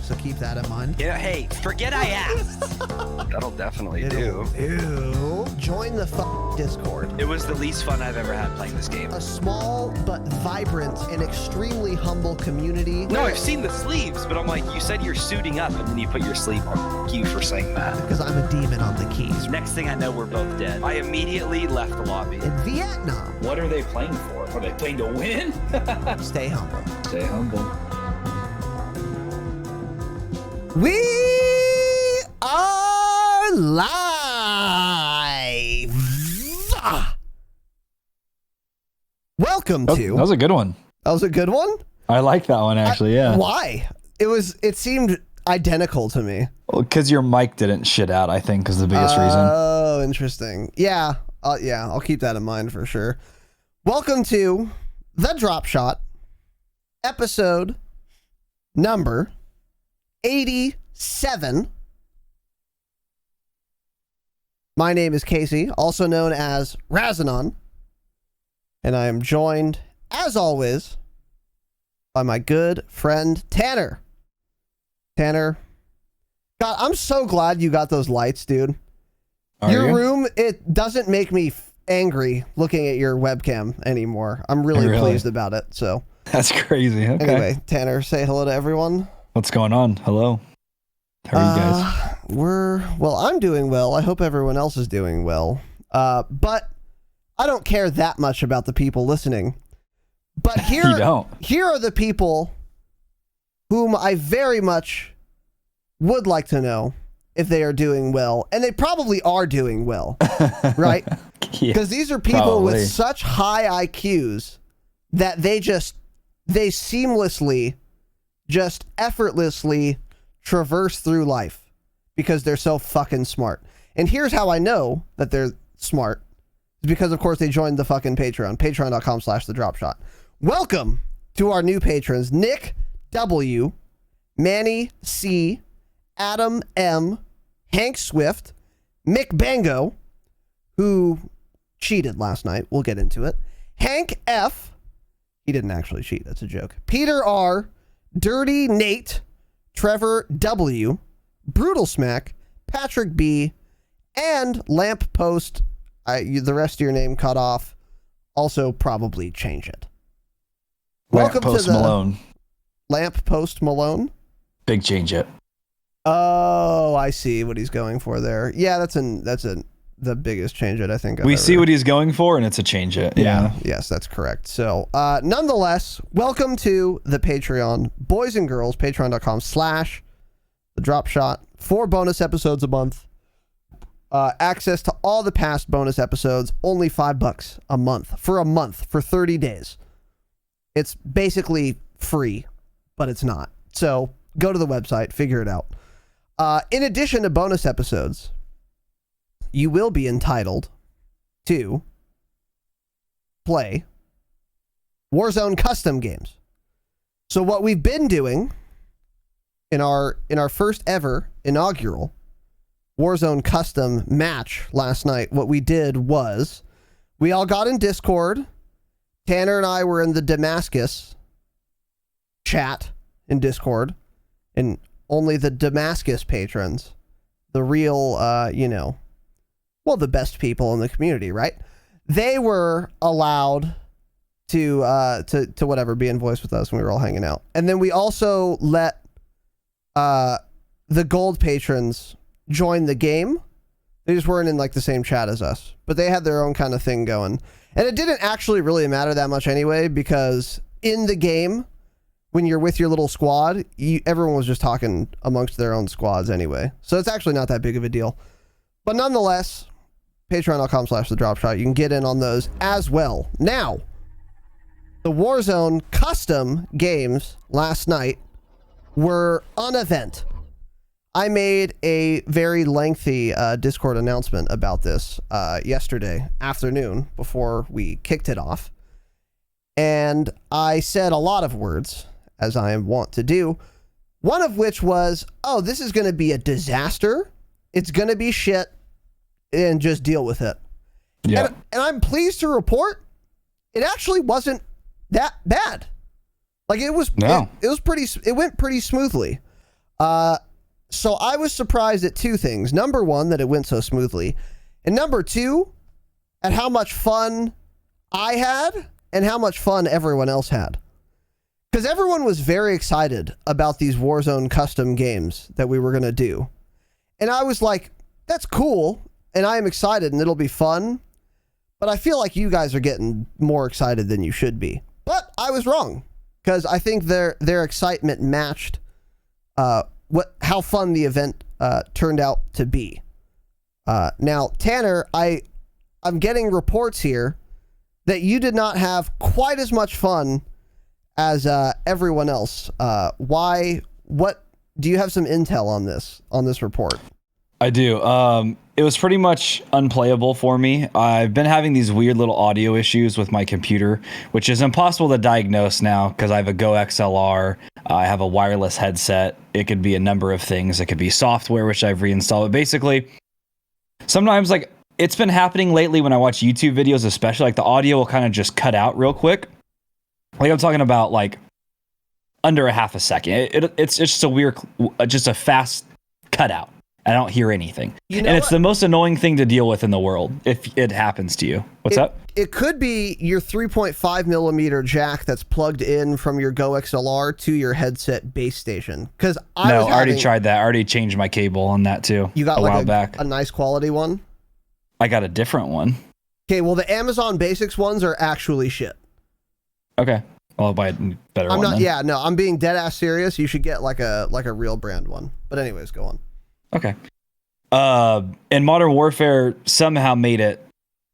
so keep that in mind. Yeah, hey, forget I asked. That'll definitely Ew. Join the Discord. It was the least fun I've ever had playing this game. A small but vibrant and extremely humble community. No, I've seen the sleeves, but I'm like, you said you're suiting up and then you put your sleeve on. Thank you for saying that. Because I'm a demon on the keys. Next thing I know, we're both dead. I immediately left the lobby. In Vietnam. What are they playing for? Are they playing to win? Stay humble. Stay humble. We are live. Welcome to. That was a good one. That was a good one? I like that one actually. Yeah. Why? It seemed identical to me. Well, because your mic didn't shit out, I think, is the biggest reason. Oh, interesting. Yeah. I'll keep that in mind for sure. Welcome to the Dropshot, episode number 87. My name is Casey, also known as Razinon, and I am joined, as always, by my good friend Tanner. Tanner, God, I'm so glad you got those lights, dude. Your room, it doesn't make me angry looking at your webcam anymore. I'm really pleased about it. So that's crazy. Okay. Anyway, Tanner, say hello to everyone. What's going on? Hello. How are you guys? I'm doing well. I hope everyone else is doing well. But I don't care that much about the people listening. But here are the people whom I very much would like to know if they are doing well, and they probably are doing well, right? Because these are people with such high IQs that they seamlessly, just effortlessly traverse through life because they're so fucking smart. And here's how I know that they're smart. It's because, of course, they joined the fucking Patreon, patreon.com/thedropshot. Welcome to our new patrons, Nick W., Manny C., Adam M., Hank Swift, Mick Bango, who cheated last night. We'll get into it. Hank F. He didn't actually cheat. That's a joke. Peter R. Dirty Nate, Trevor W., Brutal Smack, Patrick B., and Lamp Post. The rest of your name cut off. Also, probably change it. Welcome to the Malone. Lamp Post Malone. Big change it. Oh, I see what he's going for there. Yeah, that's the biggest change it I think. We see what he's going for, and it's a change it. Yeah. Yes, that's correct. So, nonetheless, welcome to the Patreon, boys and girls. Patreon.com/thedropshot. 4 bonus episodes a month. Access to all the past bonus episodes. Only $5 a month for 30 days. It's basically free, but it's not. So go to the website, figure it out. In addition to bonus episodes, you will be entitled to play Warzone custom games. So what we've been doing in our first ever inaugural Warzone custom match last night, what we did was we all got in Discord. Tanner and I were in the Damascus chat in Discord, and only the Damascus patrons, the real, the best people in the community, right? They were allowed to whatever, be in voice with us when we were all hanging out. And then we also let the gold patrons join the game. They just weren't in like the same chat as us, but they had their own kind of thing going. And it didn't actually really matter that much anyway, because in the game, when you're with your little squad, everyone was just talking amongst their own squads anyway. So it's actually not that big of a deal. But nonetheless, patreon.com/thedropshot. You can get in on those as well. Now, the Warzone custom games last night were an event. I made a very lengthy Discord announcement about this yesterday afternoon before we kicked it off. And I said a lot of words, as I am wont to do. One of which was, oh, this is going to be a disaster. It's going to be shit, and just deal with it. Yeah. And I'm pleased to report it actually wasn't that bad. Like it was, it went pretty smoothly. So I was surprised at two things. Number one, that it went so smoothly. And number two, at how much fun I had and how much fun everyone else had. Because everyone was very excited about these Warzone custom games that we were going to do. And I was like, that's cool. And I am excited and it'll be fun. But I feel like you guys are getting more excited than you should be. But I was wrong. Because I think their excitement matched how fun the event turned out to be. Now, Tanner, I'm getting reports here that you did not have quite as much fun as everyone else. Why? What? Do you have some intel on this report? I do. It was pretty much unplayable for me. I've been having these weird little audio issues with my computer, which is impossible to diagnose now because I have a Go XLR. I have a wireless headset. It could be a number of things. It could be software, which I've reinstalled. But basically, sometimes like it's been happening lately when I watch YouTube videos, especially like the audio will kind of just cut out real quick. Like I'm talking about like under a half a second. It's just a weird, just a fast cutout. I don't hear anything. And it's the most annoying thing to deal with in the world if it happens to you. What's up? It could be your 3.5 millimeter jack that's plugged in from your Go XLR to your headset base station. Because I already tried that. I already changed my cable on that too. You got a while back. A nice quality one? I got a different one. Okay, well the Amazon Basics ones are actually shit. Okay. I'll buy a better one. I'm being dead ass serious. You should get like a real brand one. But anyways, go on. Okay. And Modern Warfare somehow made it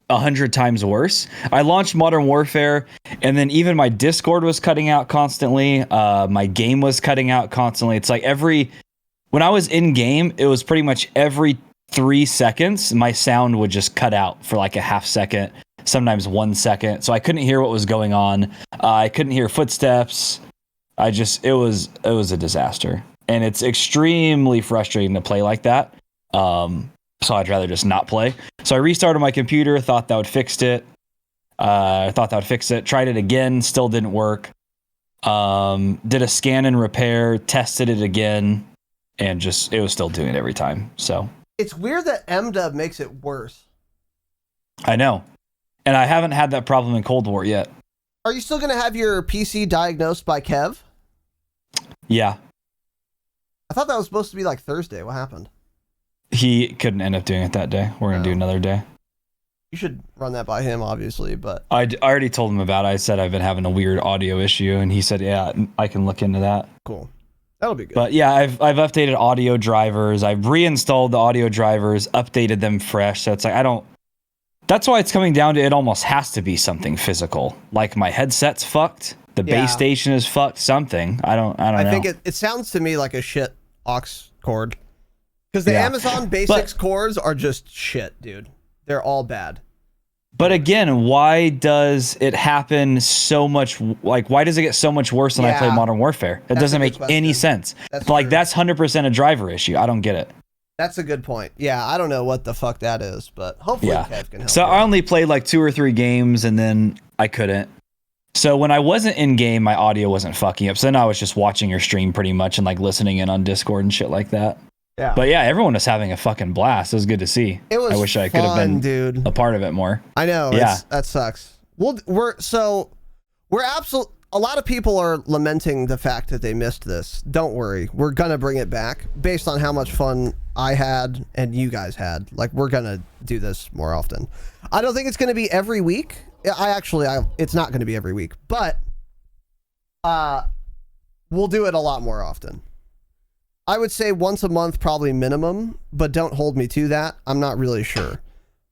100 times worse. I launched Modern Warfare, and then even my Discord was cutting out constantly. My game was cutting out constantly. It's like when I was in game, it was pretty much every 3 seconds, my sound would just cut out for like a half second, sometimes 1 second. So I couldn't hear what was going on. I couldn't hear footsteps. It was a disaster. And it's extremely frustrating to play like that. So I'd rather just not play. So I restarted my computer, thought that would fix it. Tried it again, still didn't work. Did a scan and repair, tested it again, and it was still doing it every time. So it's weird that MDub makes it worse. I know. And I haven't had that problem in Cold War yet. Are you still going to have your PC diagnosed by Kev? Yeah. I thought that was supposed to be like Thursday. What happened? He couldn't end up doing it that day. We're going to do another day. You should run that by him, obviously, but... I already told him about it. I said I've been having a weird audio issue, and he said, yeah, I can look into that. Cool. That'll be good. But yeah, I've updated audio drivers. I've reinstalled the audio drivers, updated them fresh. So it's like, that's why it's coming down to it almost has to be something physical. Like my headset's fucked. The base station is fucked. Something. I don't know. I think it sounds to me like a shit aux cord. Because the Amazon Basics cords are just shit, dude. They're all bad. But again, why does it happen so much? Like, why does it get so much worse when I play Modern Warfare? It doesn't make any sense. That's 100% a driver issue. I don't get it. That's a good point. Yeah, I don't know what the fuck that is, but hopefully Kev can help. So I only played like 2 or 3 games, and then I couldn't. So when I wasn't in game, my audio wasn't fucking up. So then I was just watching your stream pretty much and like listening in on Discord and shit like that. Yeah. But yeah, everyone was having a fucking blast. It was good to see. It was. I wish I could have been a part of it more. I know. Yeah. That sucks. Well, a lot of people are lamenting the fact that they missed this. Don't worry. We're going to bring it back based on how much fun I had and you guys had. Like, we're going to do this more often. I don't think it's going to be every week. It's not going to be every week, but we'll do it a lot more often. I would say once a month, probably minimum, but don't hold me to that. I'm not really sure,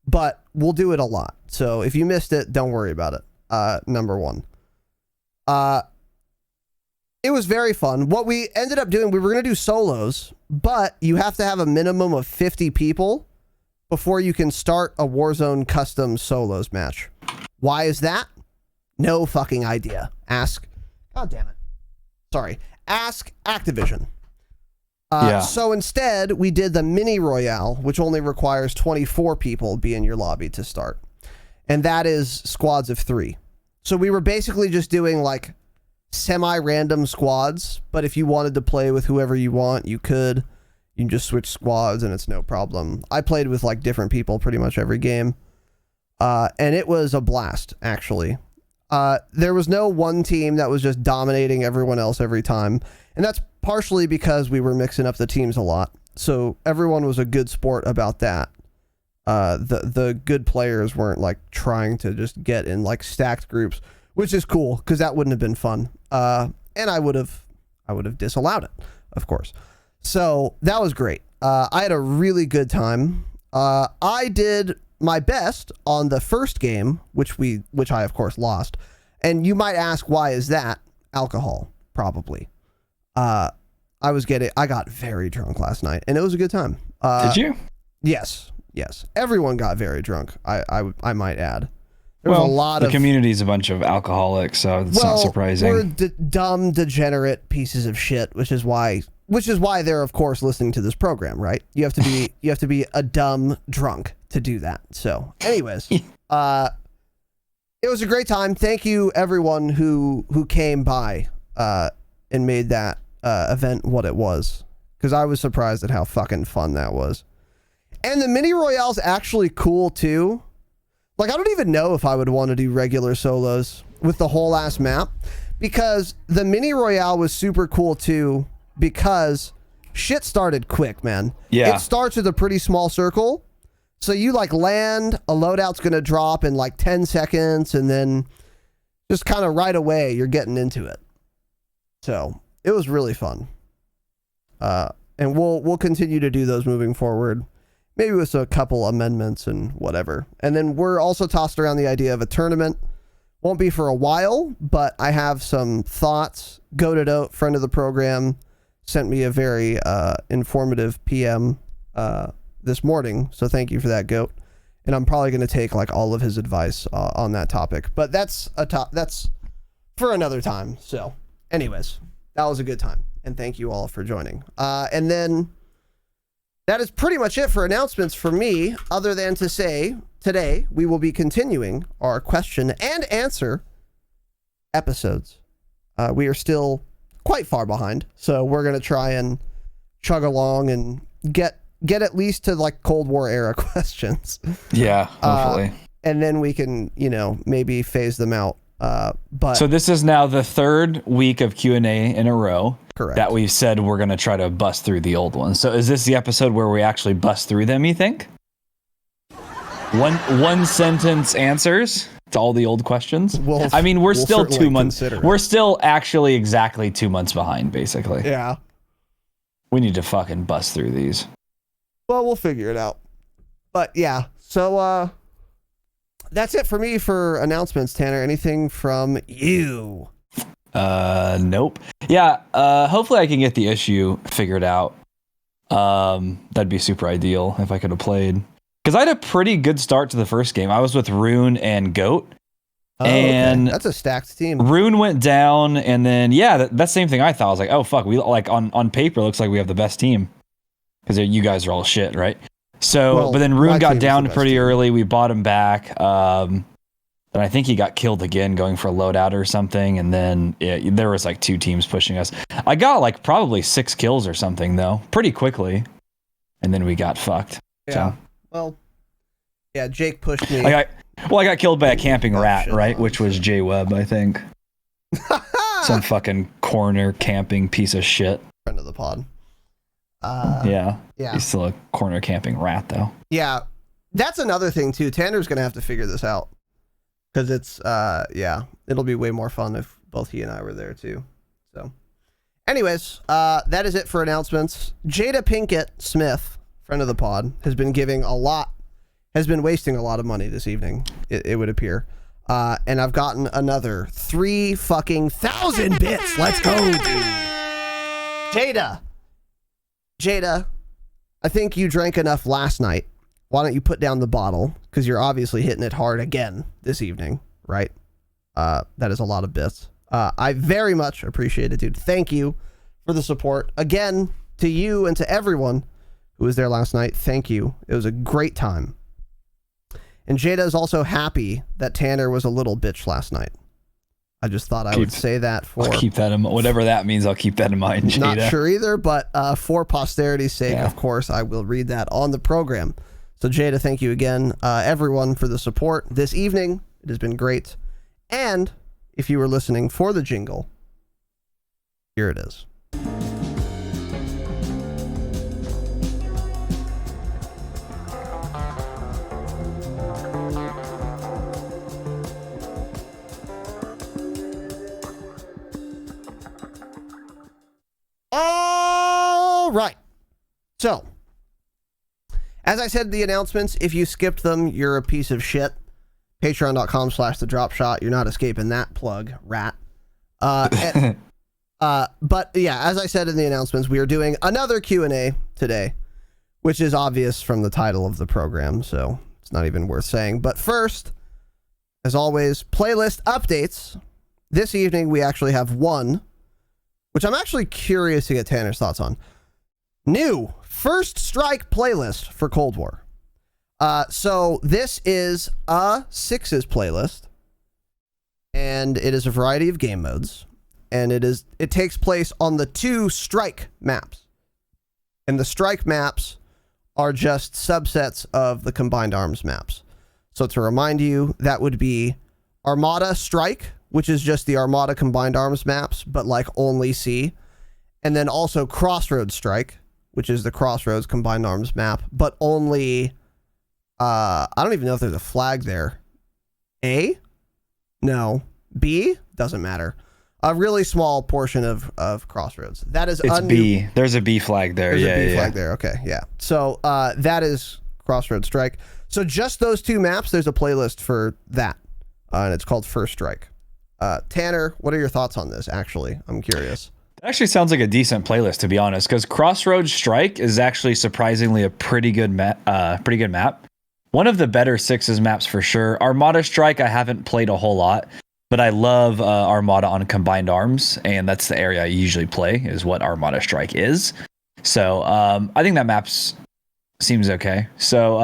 but we'll do it a lot. So if you missed it, don't worry about it. Number one. It was very fun. What we ended up doing, we were going to do solos, but you have to have a minimum of 50 people before you can start a Warzone custom solos match. Why is that? No fucking idea. Ask. God damn it. Sorry. Ask Activision. So instead, we did the mini royale, which only requires 24 people be in your lobby to start. And that is squads of 3. So we were basically just doing like semi-random squads, but if you wanted to play with whoever you want, you could. You can just switch squads and it's no problem. I played with like different people pretty much every game. And it was a blast, actually. There was no one team that was just dominating everyone else every time. And that's partially because we were mixing up the teams a lot. So everyone was a good sport about that. The good players weren't like trying to just get in like stacked groups, which is cool because that wouldn't have been fun. And I would have disallowed it, of course. So that was great. I had a really good time. I did my best on the first game, which I of course lost. And you might ask, why is that? Alcohol, probably. I got very drunk last night, and it was a good time. Did you? Yes. Everyone got very drunk. I might add. There was a lot the of community's a bunch of alcoholics, so it's not surprising. We're dumb, degenerate pieces of shit, which is why they're of course listening to this program, right? You have to be a dumb drunk to do that. So, anyways, it was a great time. Thank you everyone who came by and made that event what it was, because I was surprised at how fucking fun that was. And the mini royale's actually cool too. Like, I don't even know if I would want to do regular solos with the whole ass map, because the mini royale was super cool too, because shit started quick, man. Yeah. It starts with a pretty small circle. So you like land, a loadout's going to drop in like 10 seconds, and then just kind of right away you're getting into it. So it was really fun. And we'll continue to do those moving forward. Maybe with a couple amendments and whatever. And then we're also tossed around the idea of a tournament. Won't be for a while, but I have some thoughts. Goated Out, friend of the program, sent me a very informative PM this morning. So thank you for that, Goat. And I'm probably going to take like all of his advice on that topic. But that's for another time. So anyways, that was a good time. And thank you all for joining. And then that is pretty much it for announcements for me, other than to say today we will be continuing our question and answer episodes. We are still quite far behind, so we're going to try and chug along and get at least to like Cold War era questions. Yeah, hopefully. And then we can, maybe phase them out. But so this is now the third week of Q&A in a row. Correct. That we've said we're going to try to bust through the old ones. So is this the episode where we actually bust through them, you think? One sentence answers to all the old questions? We're still 2 months. We're still actually exactly 2 months behind, basically. Yeah. We need to fucking bust through these. Well, we'll figure it out. But yeah, so that's it for me for announcements, Tanner. Anything from you? Nope. Yeah, hopefully I can get the issue figured out. That'd be super ideal if I could have played. Because I had a pretty good start to the first game. I was with Rune and Goat. And okay. That's a stacked team. Rune went down, and then, that same thing I thought. I was like, oh, fuck, we like on paper, it looks like we have the best team. Because you guys are all shit, right? So, but then Rune got down pretty early. We bought him back. And I think he got killed again going for a loadout or something. And then there was like 2 teams pushing us. I got like probably 6 kills or something, though, pretty quickly. And then we got fucked. Yeah. So. Well, yeah, Jake pushed me. I got killed by a camping rat, right? Which was J Webb, I think. Some fucking corner camping piece of shit. Friend of the pod. Yeah. He's still a corner camping rat, though. Yeah. That's another thing, too. Tanner's going to have to figure this out. Because it's, it'll be way more fun if both he and I were there, too. So, anyways, that is it for announcements. Jada Pinkett Smith, friend of the pod, has been wasting a lot of money this evening, it would appear. And I've gotten another 3,000 bits. Let's go, dude. Jada, I think you drank enough last night. Why don't you put down the bottle? Because you're obviously hitting it hard again this evening, right? That is a lot of bits. I very much appreciate it, dude. Thank you for the support. Again, to you and to everyone who was there last night, thank you. It was a great time. And Jada is also happy that Tanner was a little bitch last night. I just thought I would say that for... I'll keep that in whatever that means. I'll keep that in mind, Jada. Not sure either, but for posterity's sake, of course, I will read that on the program. So Jada, thank you again, everyone, for the support this evening. It has been great. And if you were listening for the jingle, here it is. All right. So, as I said in the announcements, if you skipped them, you're a piece of shit. Patreon.com/thedropshot. You're not escaping that plug, rat. But yeah, as I said in the announcements, we are doing another Q&A today, which is obvious from the title of the program, so it's not even worth saying. But first, as always, playlist updates. This evening, we actually have one, which I'm actually curious to get Tanner's thoughts on. New First Strike playlist for Cold War. So this is a Sixes playlist, and it is a variety of game modes, and it takes place on the 2 Strike maps. And the Strike maps are just subsets of the Combined Arms maps. So to remind you, that would be Armada Strike, which is just the Armada Combined Arms maps, but like only C. And then also Crossroads Strike, which is the Crossroads Combined Arms map, but only, I don't even know if there's a flag there. A? No. B? Doesn't matter. A really small portion of Crossroads. That is it's B. There's a B flag there. There's a B flag there. Okay, yeah. So that is Crossroads Strike. So just those 2 maps, there's a playlist for that. And it's called First Strike. Tanner, what are your thoughts on this, actually? I'm curious. It actually sounds like a decent playlist, to be honest, because Crossroads Strike is actually surprisingly a pretty good map. One of the better Sixes maps for sure. Armada Strike, I haven't played a whole lot, but I love Armada on Combined Arms, and that's the area I usually play, is what Armada Strike is. So I think that seems okay. So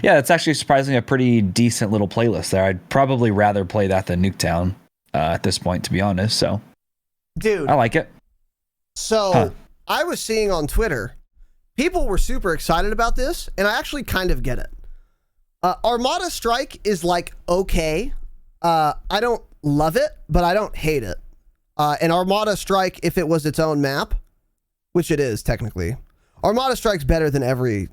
yeah, it's actually surprisingly a pretty decent little playlist there. I'd probably rather play that than Nuketown at this point, to be honest. So, dude, I like it. So I was seeing on Twitter, people were super excited about this, and I actually kind of get it. Armada Strike is like okay. I don't love it, but I don't hate it. And Armada Strike, if it was its own map, which it is technically, Armada Strike's better than every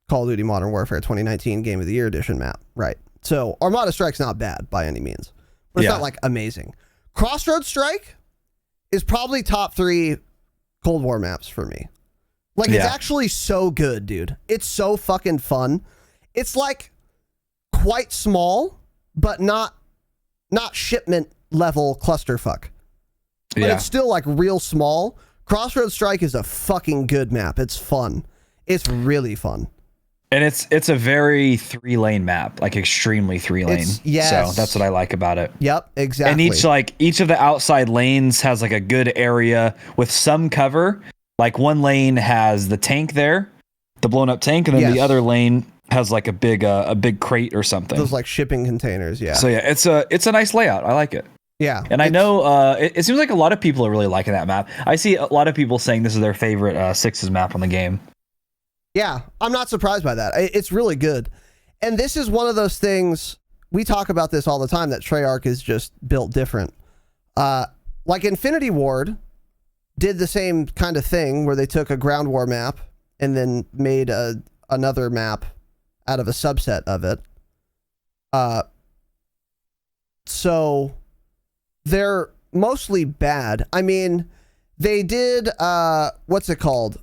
Call of Duty Modern Warfare 2019 Game of the Year Edition map, right? So Armada Strike's not bad by any means, but it's not like amazing. Crossroads Strike is probably top 3 Cold War maps for me. Like, it's actually so good, dude. It's so fucking fun. It's like quite small, but not shipment level clusterfuck. But it's still like real small. Crossroads Strike is a fucking good map. It's fun. It's really fun. And it's a very 3-lane map, like extremely 3-lane. Yes. So that's what I like about it. Yep, exactly. And each of the outside lanes has like a good area with some cover. Like one lane has the tank there, the blown up tank, and then the other lane has like a big crate or something. Those like shipping containers, yeah. So yeah, it's a nice layout. I like it. Yeah. And I know it seems like a lot of people are really liking that map. I see a lot of people saying this is their favorite Sixes map on the game. Yeah, I'm not surprised by that. It's really good. And this is one of those things, we talk about this all the time, that Treyarch is just built different. Like Infinity Ward did the same kind of thing where they took a ground war map and then made another map out of a subset of it. So they're mostly bad. I mean, they did, what's it called?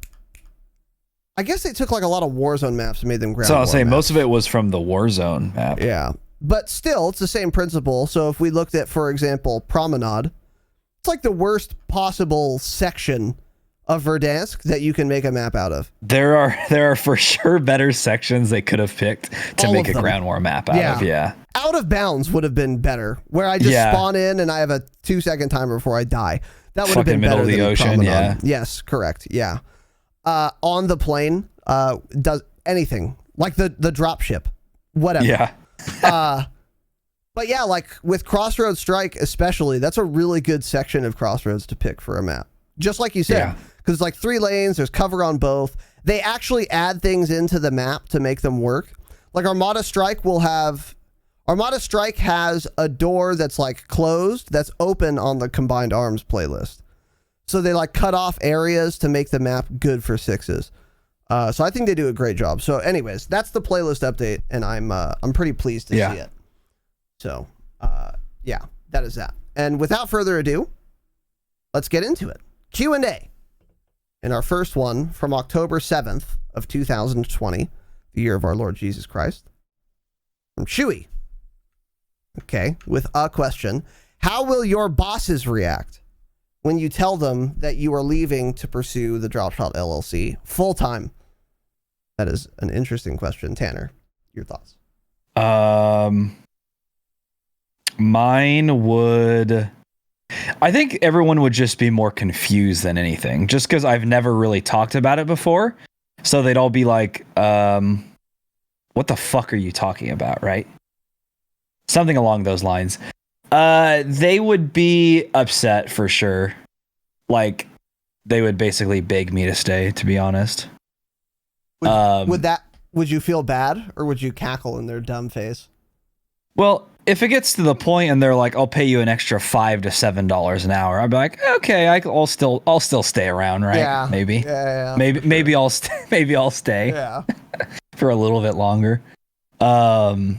I guess they took like a lot of Warzone maps and made them ground war. So I was saying maps. most of it was from the Warzone map. Yeah. But still, it's the same principle. So if we looked at, for example, Promenade, it's like the worst possible section of Verdansk that you can make a map out of. There are for sure better sections they could have picked to All make of a them. ground war map out of. Yeah. Out of Bounds would have been better, where I just spawn in and I have a 2-second timer before I die. That would have been middle better of the than ocean, Promenade. yeah. Yes, correct. Yeah. On the plane, does anything like the drop ship, whatever. Yeah. But yeah, like with Crossroads Strike especially, that's a really good section of Crossroads to pick for a map. Just like you said, because it's like 3 lanes, there's cover on both. They actually add things into the map to make them work. Like Armada Strike has a door that's like closed, that's open on the Combined Arms playlist. So they like cut off areas to make the map good for 6s. So I think they do a great job. So anyways, that's the playlist update, and I'm pretty pleased to see it. So yeah, that is that. And without further ado, let's get into it. Q&A. And our first one from October 7th of 2020, the year of our Lord Jesus Christ, from Chewy. Okay, with a question. How will your bosses react when you tell them that you are leaving to pursue the Dropshot LLC full time? That is an interesting question. Tanner, your thoughts? Mine would... I think everyone would just be more confused than anything, just because I've never really talked about it before. So they'd all be like, what the fuck are you talking about, right? Something along those lines. They would be upset for sure. Like, they would basically beg me to stay, to be honest. Would you feel bad, or would you cackle in their dumb face? Well, if it gets to the point and they're like, I'll pay you an extra $5 to $7 an hour, I'd be like, okay, I'll still stay around, right? Yeah. Maybe. Yeah. Maybe I'll stay. Maybe I'll stay. Yeah. For a little bit longer. No,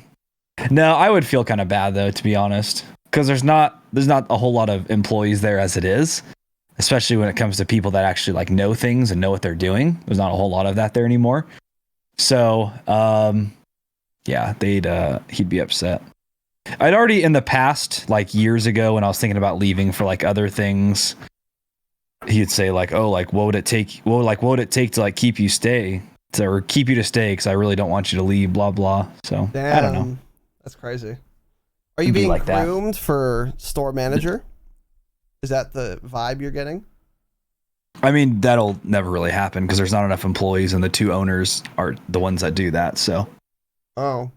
I would feel kind of bad though, to be honest, because there's not a whole lot of employees there as it is, especially when it comes to people that actually like know things and know what they're doing. There's not a whole lot of that there anymore. So, yeah, he'd be upset. I'd already in the past, like years ago, when I was thinking about leaving for like other things, he'd say like, "Oh, like what would it take? Well, like what would it take to like keep you to stay? Because I really don't want you to leave." Blah blah. So damn, I don't know. That's crazy. Are you being like groomed for store manager? Is that the vibe you're getting? I mean, that'll never really happen because there's not enough employees, and the 2 owners are the ones that do that. So. Oh.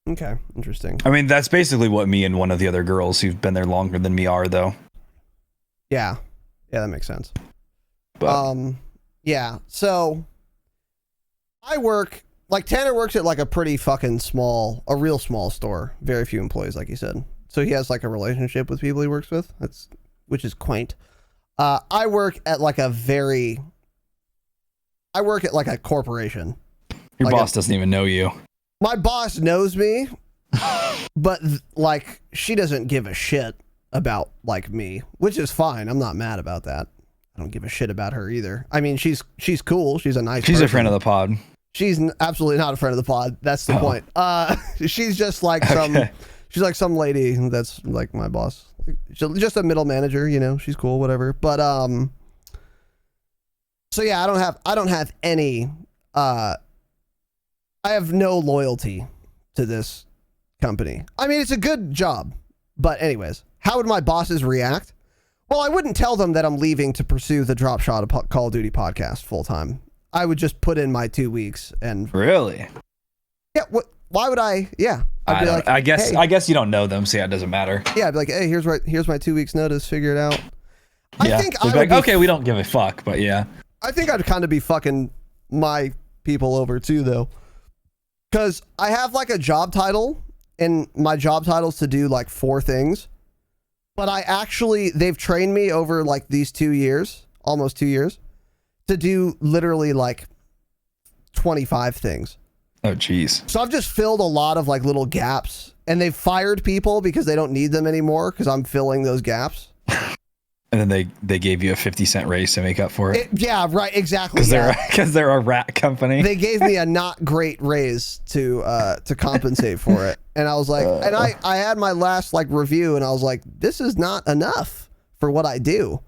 Okay, interesting. I mean, that's basically what me and one of the other girls who've been there longer than me are, though. Yeah, that makes sense. But, yeah. So I work like Tanner works at like a pretty fucking a real small store. Very few employees, like you said. So he has like a relationship with people he works with. Which is quaint. I work at like a corporation. Your like boss doesn't even know you. My boss knows me, but like she doesn't give a shit about like me, which is fine. I'm not mad about that. I don't give a shit about her either. I mean, she's cool. She's a nice She's person. a friend of the pod. She's absolutely not a friend of the pod. That's the point. She's just like she's like some lady that's like my boss. She's just a middle manager, you know, she's cool, whatever. But so yeah, I don't have any I have no loyalty to this company. I mean, it's a good job. But anyways, how would my bosses react? Well, I wouldn't tell them that I'm leaving to pursue the Dropshot Call of Duty podcast full time. I would just put in my 2 weeks and... Really? Yeah, why would I? Yeah. I'd be like, I guess you don't know them, so yeah, it doesn't matter. Yeah, I'd be like, hey, here's my 2 weeks notice, figure it out. Yeah. I think I would be okay, we don't give a fuck, but yeah. I think I'd kind of be fucking my people over too, though. Because I have like a job title, and my job title's to do like 4 things. But they've trained me over like these 2 years, almost 2 years, to do literally like 25 things. Oh, geez. So I've just filled a lot of like little gaps, and they've fired people because they don't need them anymore because I'm filling those gaps. And then they gave you a 50-cent raise to make up for it. Yeah, right, exactly. Because they're a rat company. They gave me a not great raise to compensate for it, and I was like, and I had my last like review, and I was like, this is not enough for what I do.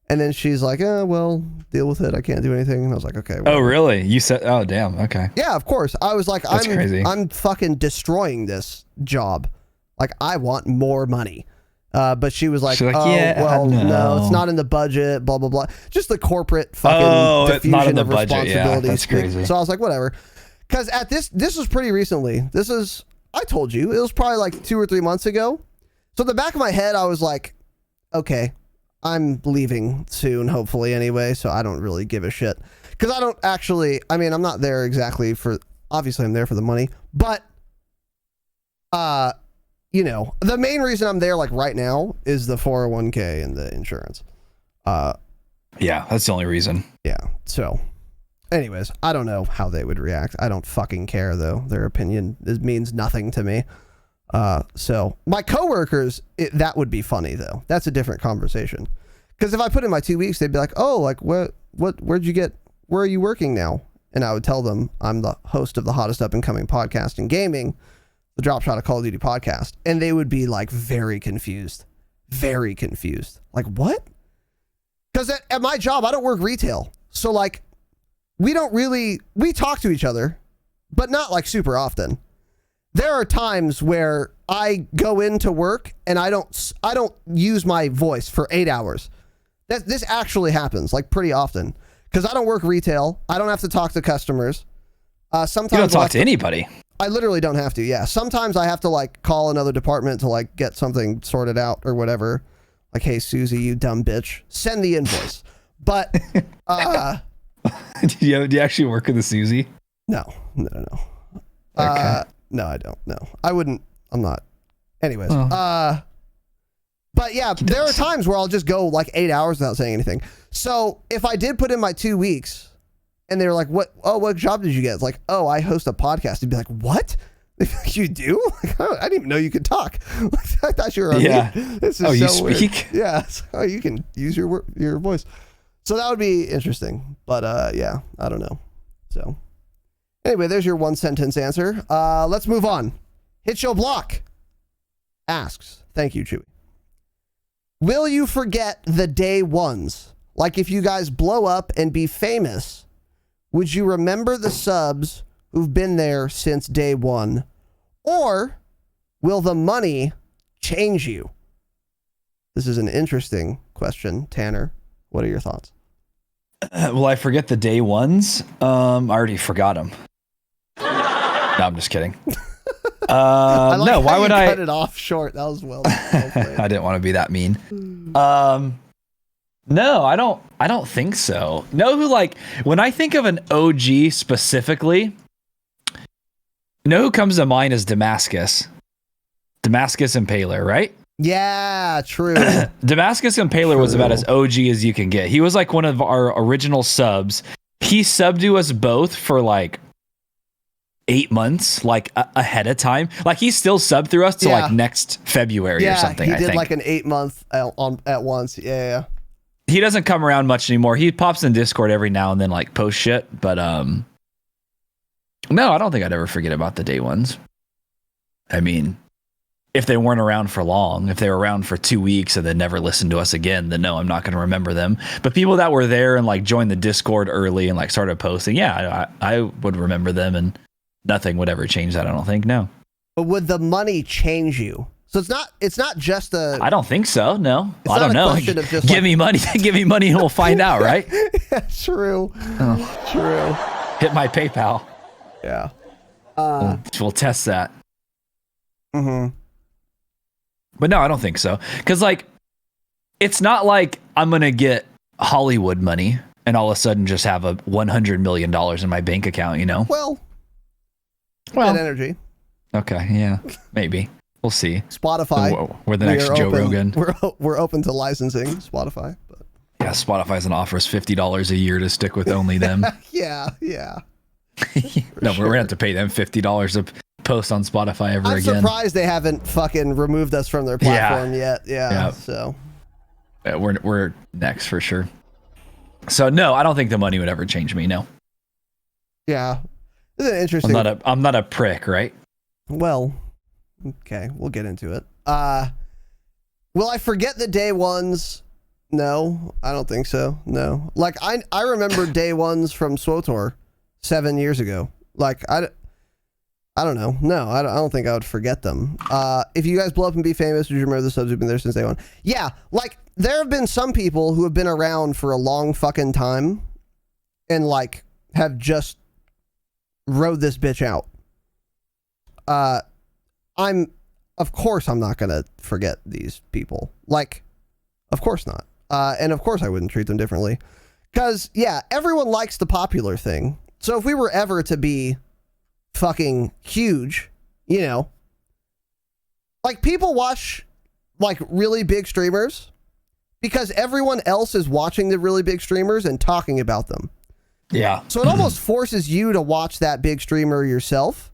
And then she's like, well, deal with it. I can't do anything. And I was like, okay. Whatever. Oh, really? You said, oh, damn. Okay. Yeah, of course. I was like, That's crazy. I'm fucking destroying this job. Like, I want more money. But she was like, yeah, well, no, it's not in the budget, blah, blah, blah. Just the corporate fucking diffusion not in the of budget. responsibilities. Yeah, that's crazy. So I was like, whatever. Because this was pretty recently. This is I told you. It was probably like 2 or 3 months ago. So in the back of my head, I was like, okay, I'm leaving soon, hopefully anyway, so I don't really give a shit. Because I don't actually, I mean, I'm not there exactly for, obviously I'm there for the money, but, you know, the main reason I'm there like right now is the 401k and the insurance. Yeah, that's the only reason. Yeah, so anyways, I don't know how they would react. I don't fucking care though. Their opinion means nothing to me. So my coworkers, that would be funny though. That's a different conversation. Because if I put in my 2 weeks, they'd be like, "Oh, like where'd you get? Where are you working now?" And I would tell them I'm the host of the hottest up and coming podcast in gaming, the Dropshot of Call of Duty podcast, and they would be like very confused, Like what? Because at my job, I don't work retail, so like we talk to each other, but not like super often. There are times where I go into work and I don't use my voice for 8 hours. This actually happens like pretty often because I don't work retail. I don't have to talk to customers. Sometimes You don't talk to anybody. I literally don't have to. Yeah. Sometimes I have to like call another department to like get something sorted out or whatever. Like, hey, Susie, you dumb bitch, send the invoice. But do you actually work with the Susie? No. Okay. No, I don't. No, I wouldn't. I'm not. Anyways, Oh. but yeah, there are times where I'll just go like 8 hours without saying anything. So if I did put in my 2 weeks and they were like, what job did you get? It's like, oh, I host a podcast. You'd be like, what? You do? Like, I didn't even know you could talk. I thought you were on Yeah. mute. This is Oh, you so speak? weird. Yeah. Oh, you can use your voice. So that would be interesting. But yeah, I don't know. So anyway, there's your 1 sentence answer. Let's move on. Hit Show Block asks, thank you, Chewy. Will you forget the day ones? Like if you guys blow up and be famous, would you remember the subs who've been there since day one? Or will the money change you? This is an interesting question, Tanner. What are your thoughts? Will I forget the day ones? I already forgot them. No, I'm just kidding. I like no, why how would you I cut it off short? That was well played. I didn't want to be that mean. No, I don't think so. Know who, like, when I think of an OG specifically, know who comes to mind is Damascus. Damascus Impaler, right? Yeah, true. Damascus Impaler was about as OG as you can get. He was like one of our original subs. He subbed to us both for like 8 months, like ahead of time. Like he still subbed through us to like next February or something. He I did think. Like an 8 month at once. Yeah. He doesn't come around much anymore. He pops in Discord every now and then, like post shit. But no, I don't think I'd ever forget about the day ones. I mean, if they weren't around for long, if they were around for 2 weeks and then never listened to us again, then no, I'm not going to remember them. But people that were there and like joined the Discord early and like started posting, yeah, I would remember them, and nothing would ever change that. I don't think. No. But would the money change you? So it's not just a. I don't think so. No, It's I don't know. question of just Give like- me money. Give me money, and we'll find out. Right? Yeah, true. True. Hit my PayPal. Yeah. We'll test that. Mm-hmm. But no, I don't think so. Because like, it's not like I'm gonna get Hollywood money and all of a sudden just have a $100 million in my bank account. You know? Well, that energy. Okay, yeah, maybe we'll see. Spotify. We're the next Joe Rogan. We're open to licensing Spotify. But. Yeah, Spotify's gonna offer us $50 a year to stick with only them. Yeah. No, we're gonna have to pay them $50 a post on Spotify I'm again. surprised they haven't fucking removed us from their platform yet. Yeah. So. Yeah, we're next for sure. So no, I don't think the money would ever change me. No. Yeah. This is an interesting. I'm not a prick, right? Well, okay, we'll get into it. Will I forget the day ones? No, I don't think so. No. Like I remember day ones from SWOTOR 7 years ago. Like I don't know. No, I don't think I would forget them. If you guys blow up and be famous, would you remember the subs who've been there since day one? Yeah, like there have been some people who have been around for a long fucking time and like have just rode this bitch out. of course I'm not going to forget these people. Like, of course not. And of course I wouldn't treat them differently. Because, yeah, everyone likes the popular thing. So if we were ever to be fucking huge, you know, like people watch like really big streamers because everyone else is watching the really big streamers and talking about them. Yeah. So it almost forces you to watch that big streamer yourself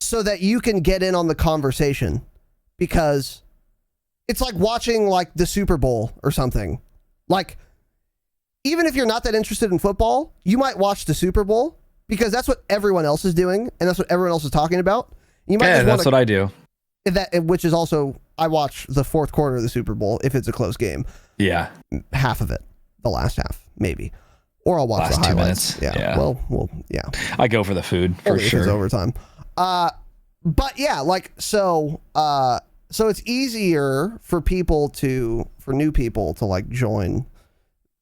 so that you can get in on the conversation, because it's like watching like the Super Bowl or something. Like, even if you're not that interested in football, you might watch the Super Bowl because that's what everyone else is doing and that's what everyone else is talking about. You might that's what I do. Which is also, I watch the fourth quarter of the Super Bowl if it's a close game. Yeah. Half of it, the last half, maybe. Or I'll watch Last the 2 highlights. minutes. Yeah. Well, yeah. I go for the food for Only if sure. it's overtime. But yeah, like, so it's easier for new people to like join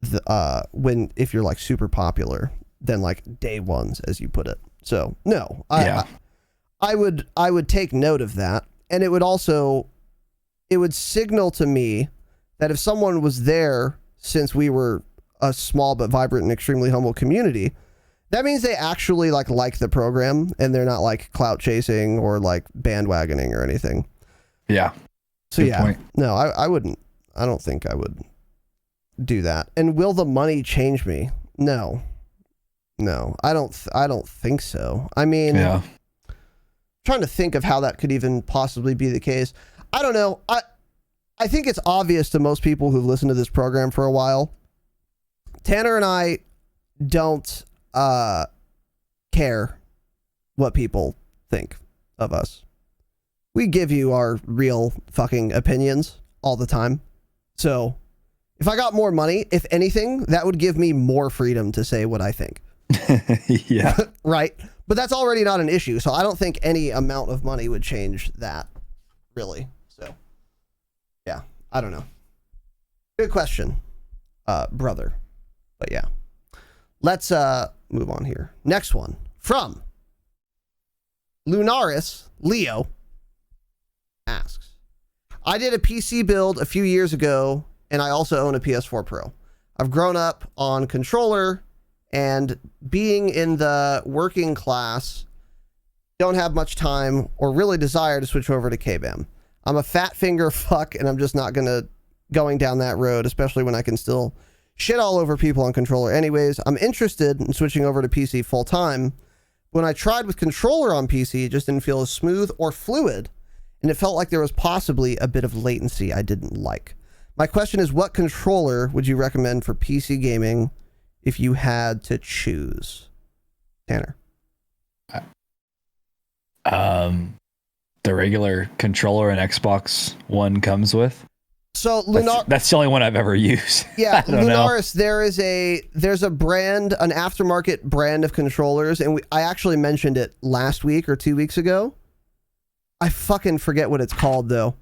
if you're like super popular than like day ones, as you put it. So no, I would take note of that. And it would signal to me that if someone was there, since we were a small but vibrant and extremely humble community, that means they actually like the program and they're not like clout chasing or like bandwagoning or anything. Yeah. So Good point. no, I wouldn't. I don't think I would do that. And will the money change me? No, I don't think so. I mean, yeah. Trying to think of how that could even possibly be the case. I don't know. I think it's obvious to most people who've listened to this program for a while. Tanner and I don't care what people think of us. We give you our real fucking opinions all the time. So if I got more money, if anything, that would give me more freedom to say what I think. Yeah. Right? But that's already not an issue. So I don't think any amount of money would change that, really. So, yeah, I don't know. Good question, brother. But yeah, let's move on here. Next one from Lunaris Leo asks, I did a PC build a few years ago, and I also own a PS4 Pro. I've grown up on controller, and being in the working class, don't have much time or really desire to switch over to KBAM. I'm a fat finger fuck, and I'm just not going down that road, especially when I can still shit all over people on controller anyways. I'm interested in switching over to PC full time. When I tried with controller on PC, it just didn't feel as smooth or fluid, and it felt like there was possibly a bit of latency I didn't like. My question is, what controller would you recommend for PC gaming if you had to choose? Tanner. The regular controller an Xbox One comes with. So that's the only one I've ever used. Yeah, Lunaris, know. there's a brand, an aftermarket brand of controllers, and I actually mentioned it last week or 2 weeks ago. I fucking forget what it's called though.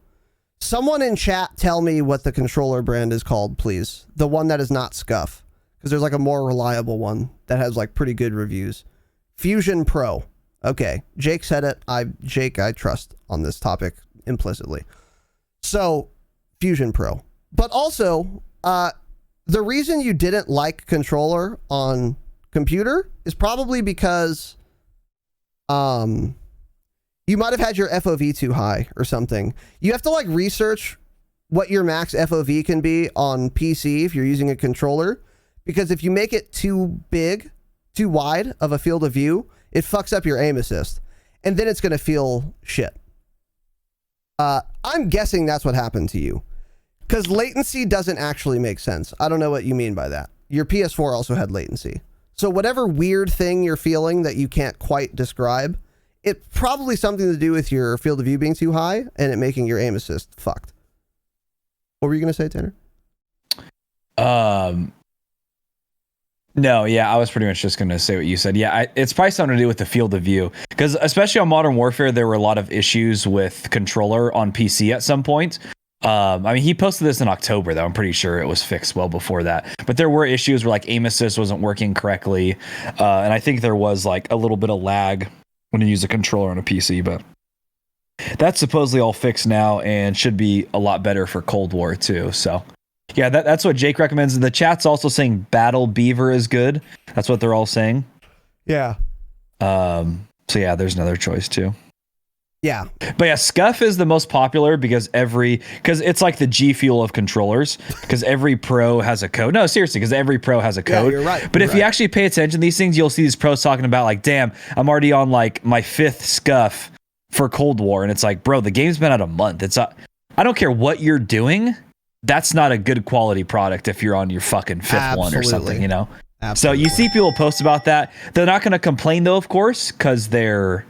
Someone in chat tell me what the controller brand is called, please. The one that is not Scuff, because there's like a more reliable one that has like pretty good reviews. Fusion Pro. Okay, Jake said it. I trust on this topic implicitly. So, Fusion Pro. But also, the reason you didn't like controller on computer is probably because you might have had your FOV too high or something. You have to like research what your max FOV can be on PC if you're using a controller, because if you make it too big, too wide of a field of view, it fucks up your aim assist, and then it's going to feel shit. I'm guessing that's what happened to you, because latency doesn't actually make sense. I don't know what you mean by that. Your PS4 also had latency. So whatever weird thing you're feeling that you can't quite describe, it's probably something to do with your field of view being too high and it making your aim assist fucked. What were you going to say, Tanner? No, yeah, I was pretty much just going to say what you said. Yeah, it's probably something to do with the field of view, because especially on Modern Warfare, there were a lot of issues with controller on PC at some point. I mean, he posted this in October, though. I'm pretty sure it was fixed well before that. But there were issues where like aim assist wasn't working correctly. And I think there was like a little bit of lag when you use a controller on a PC. But that's supposedly all fixed now and should be a lot better for Cold War too. So yeah, that's what Jake recommends. The chat's also saying Battle Beaver is good. That's what they're all saying. Yeah. So yeah, there's another choice too. Yeah. But yeah, Scuff is the most popular because it's like the G Fuel of controllers, because every pro has a code. No, seriously, because every pro has a code. Yeah, you're right. But if you actually pay attention to these things, you'll see these pros talking about like, damn, I'm already on like my 5th Scuff for Cold War. And it's like, bro, the game's been out a month. I don't care what you're doing. That's not a good quality product if you're on your fucking 5th one or something, you know? Absolutely. So you see people post about that. They're not going to complain though, of course, because they're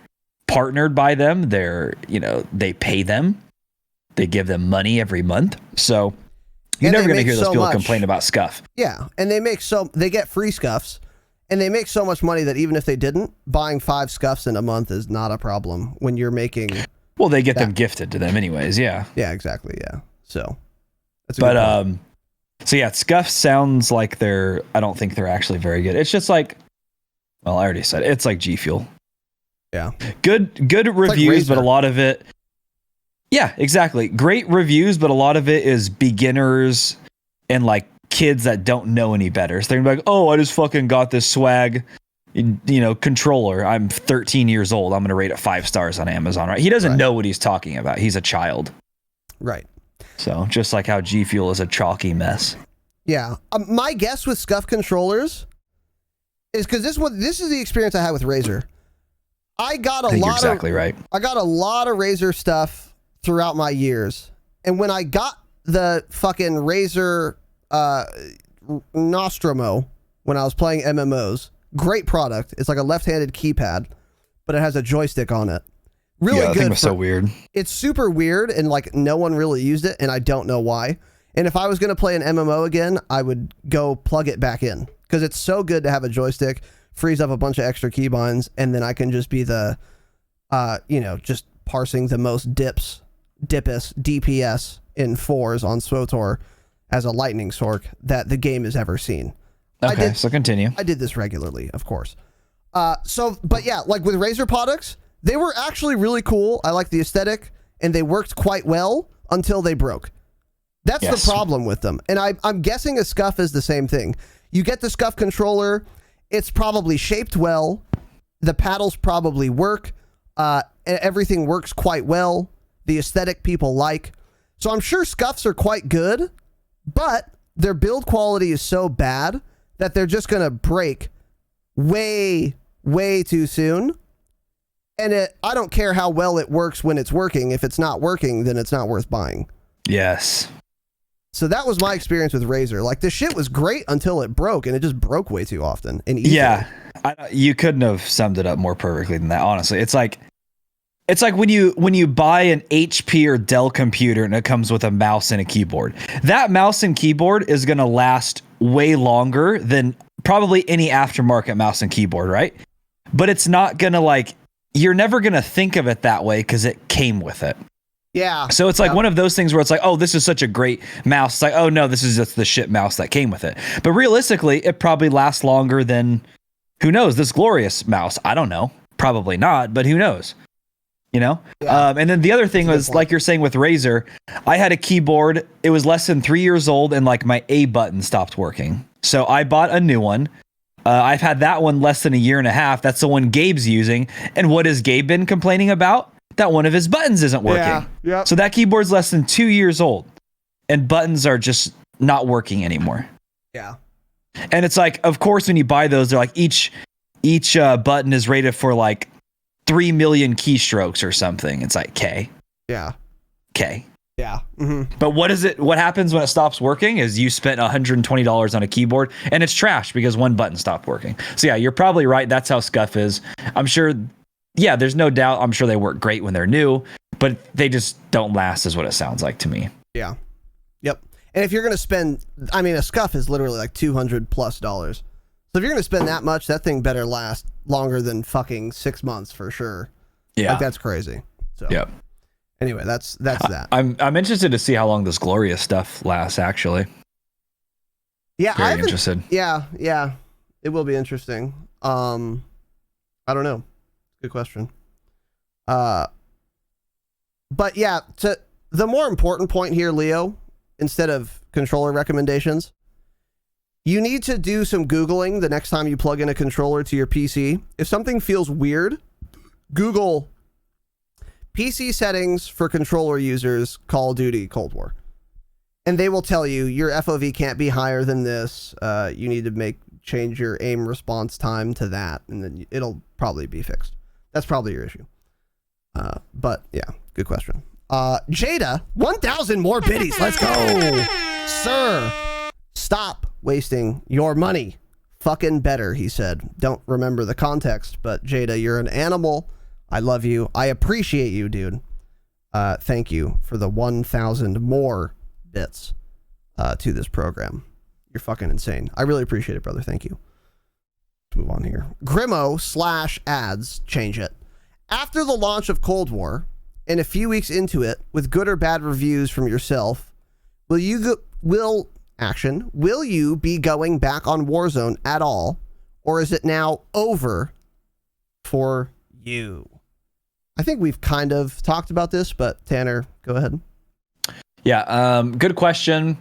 partnered by them. They pay them. They give them money every month. So you're never going to hear those people complain about Scuff. Yeah. And they get free Scuffs, and they make so much money that even if they didn't, buying 5 Scuffs in a month is not a problem when you're making. Well, they get them gifted to them anyways. Yeah. Yeah, exactly. Yeah. So. So yeah, Scuff sounds like I don't think they're actually very good. It's just like, well, I already said it. It's like G Fuel. Yeah. Good reviews, but a lot of it. Yeah, exactly. Great reviews, but a lot of it is beginners and like kids that don't know any better. So they're gonna be like, oh, I just fucking got this swag, controller. I'm 13 years old. I'm going to rate it 5 stars on Amazon, right? He doesn't know what he's talking about. He's a child. Right. So just like how G Fuel is a chalky mess. Yeah. My guess with Scuff controllers is because this is the experience I had with Razer. I got a lot of Razer stuff throughout my years. And when I got the fucking Razer Nostromo when I was playing MMOs, great product. It's like a left-handed keypad, but it has a joystick on it. Really good. That thing was so weird. It's super weird, and like no one really used it, and I don't know why. And if I was going to play an MMO again, I would go plug it back in because it's so good to have a joystick, frees up a bunch of extra keybinds, and then I can just be the, just parsing the most DPS in 4s on SWTOR as a lightning sork that the game has ever seen. Okay, so continue. I did this regularly, of course. But yeah, like with Razer products, they were actually really cool. I like the aesthetic, and they worked quite well until they broke. That's the problem with them. And I'm guessing a Scuff is the same thing. You get the Scuff controller, it's probably shaped well, the paddles probably work, everything works quite well, the aesthetic people like. So I'm sure Scuffs are quite good, but their build quality is so bad that they're just going to break way, way too soon. And I don't care how well it works when it's working. If it's not working, then it's not worth buying. Yes. So that was my experience with Razer. Like, the shit was great until it broke, and it just broke way too often. And easily. Yeah, you couldn't have summed it up more perfectly than that. Honestly, it's like when you buy an HP or Dell computer and it comes with a mouse and a keyboard. That mouse and keyboard is going to last way longer than probably any aftermarket mouse and keyboard, right? But it's not going to you're never going to think of it that way because it came with it. Yeah. So it's like one of those things where it's like, oh, this is such a great mouse. It's like, oh no, this is just the shit mouse that came with it. But realistically, it probably lasts longer than, who knows, this glorious mouse. I don't know. Probably not, but who knows? Yeah. And then the other thing was, like you're saying with Razer, I had a keyboard. It was less than 3 years old, and like my A button stopped working. So I bought a new one. I've had that one less than a year and a half. That's the one Gabe's using. And what has Gabe been complaining about? That one of his buttons isn't working. Yeah. So that keyboard's less than 2 years old, and buttons are just not working anymore. Yeah. And it's like, of course, when you buy those, they're like each button is rated for like 3 million keystrokes or something. It's like K. Yeah. K. Yeah. Mm-hmm. But what happens when it stops working is you spent $120 on a keyboard and it's trash because one button stopped working. So yeah, you're probably right. That's how Scuff is. I'm sure. Yeah, there's no doubt. I'm sure they work great when they're new, but they just don't last, is what it sounds like to me. Yeah. Yep. And if you're going to spend, a Scuff is literally like $200+. So if you're going to spend that much, that thing better last longer than fucking 6 months for sure. Yeah. Like, that's crazy. So. Yep. Anyway, that's that. I'm interested to see how long this Glorious stuff lasts, actually. Yeah, Very interested. Yeah. It will be interesting. I don't know. Good question. But yeah, the more important point here, Leo, instead of controller recommendations, you need to do some Googling the next time you plug in a controller to your PC. If something feels weird, Google PC settings for controller users, Call of Duty, Cold War. And they will tell you your FOV can't be higher than this. You need to change your aim response time to that, and then it'll probably be fixed. That's probably your issue. But yeah, good question. Jada, 1,000 more biddies. Let's go. Sir, stop wasting your money. Fucking better, he said. Don't remember the context, but Jada, you're an animal. I love you. I appreciate you, dude. Thank you for the 1,000 more bits to this program. You're fucking insane. I really appreciate it, brother. Thank you. Let's move on here. Grimo/ads, change it. After the launch of Cold War, and a few weeks into it, with good or bad reviews from yourself, will you be going back on Warzone at all, or is it now over for you? I think we've kind of talked about this, but Tanner, go ahead. Yeah, good question.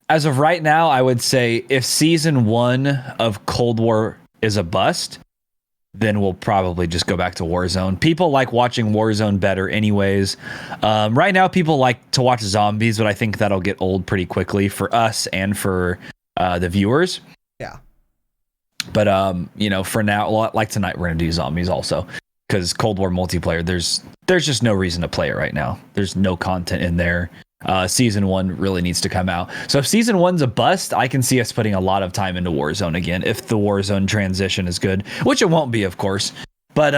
As of right now, I would say if season 1 of Cold War is a bust, then we'll probably just go back to Warzone. People like watching Warzone better anyways. Right now, people like to watch zombies, but I think that'll get old pretty quickly for us and for the viewers. Yeah. But, for now, like tonight, we're going to do zombies also. Because Cold War multiplayer, there's just no reason to play it right now. There's no content in there. Season 1 really needs to come out. So if season 1's a bust, I can see us putting a lot of time into Warzone again if the Warzone transition is good, which it won't be, of course. But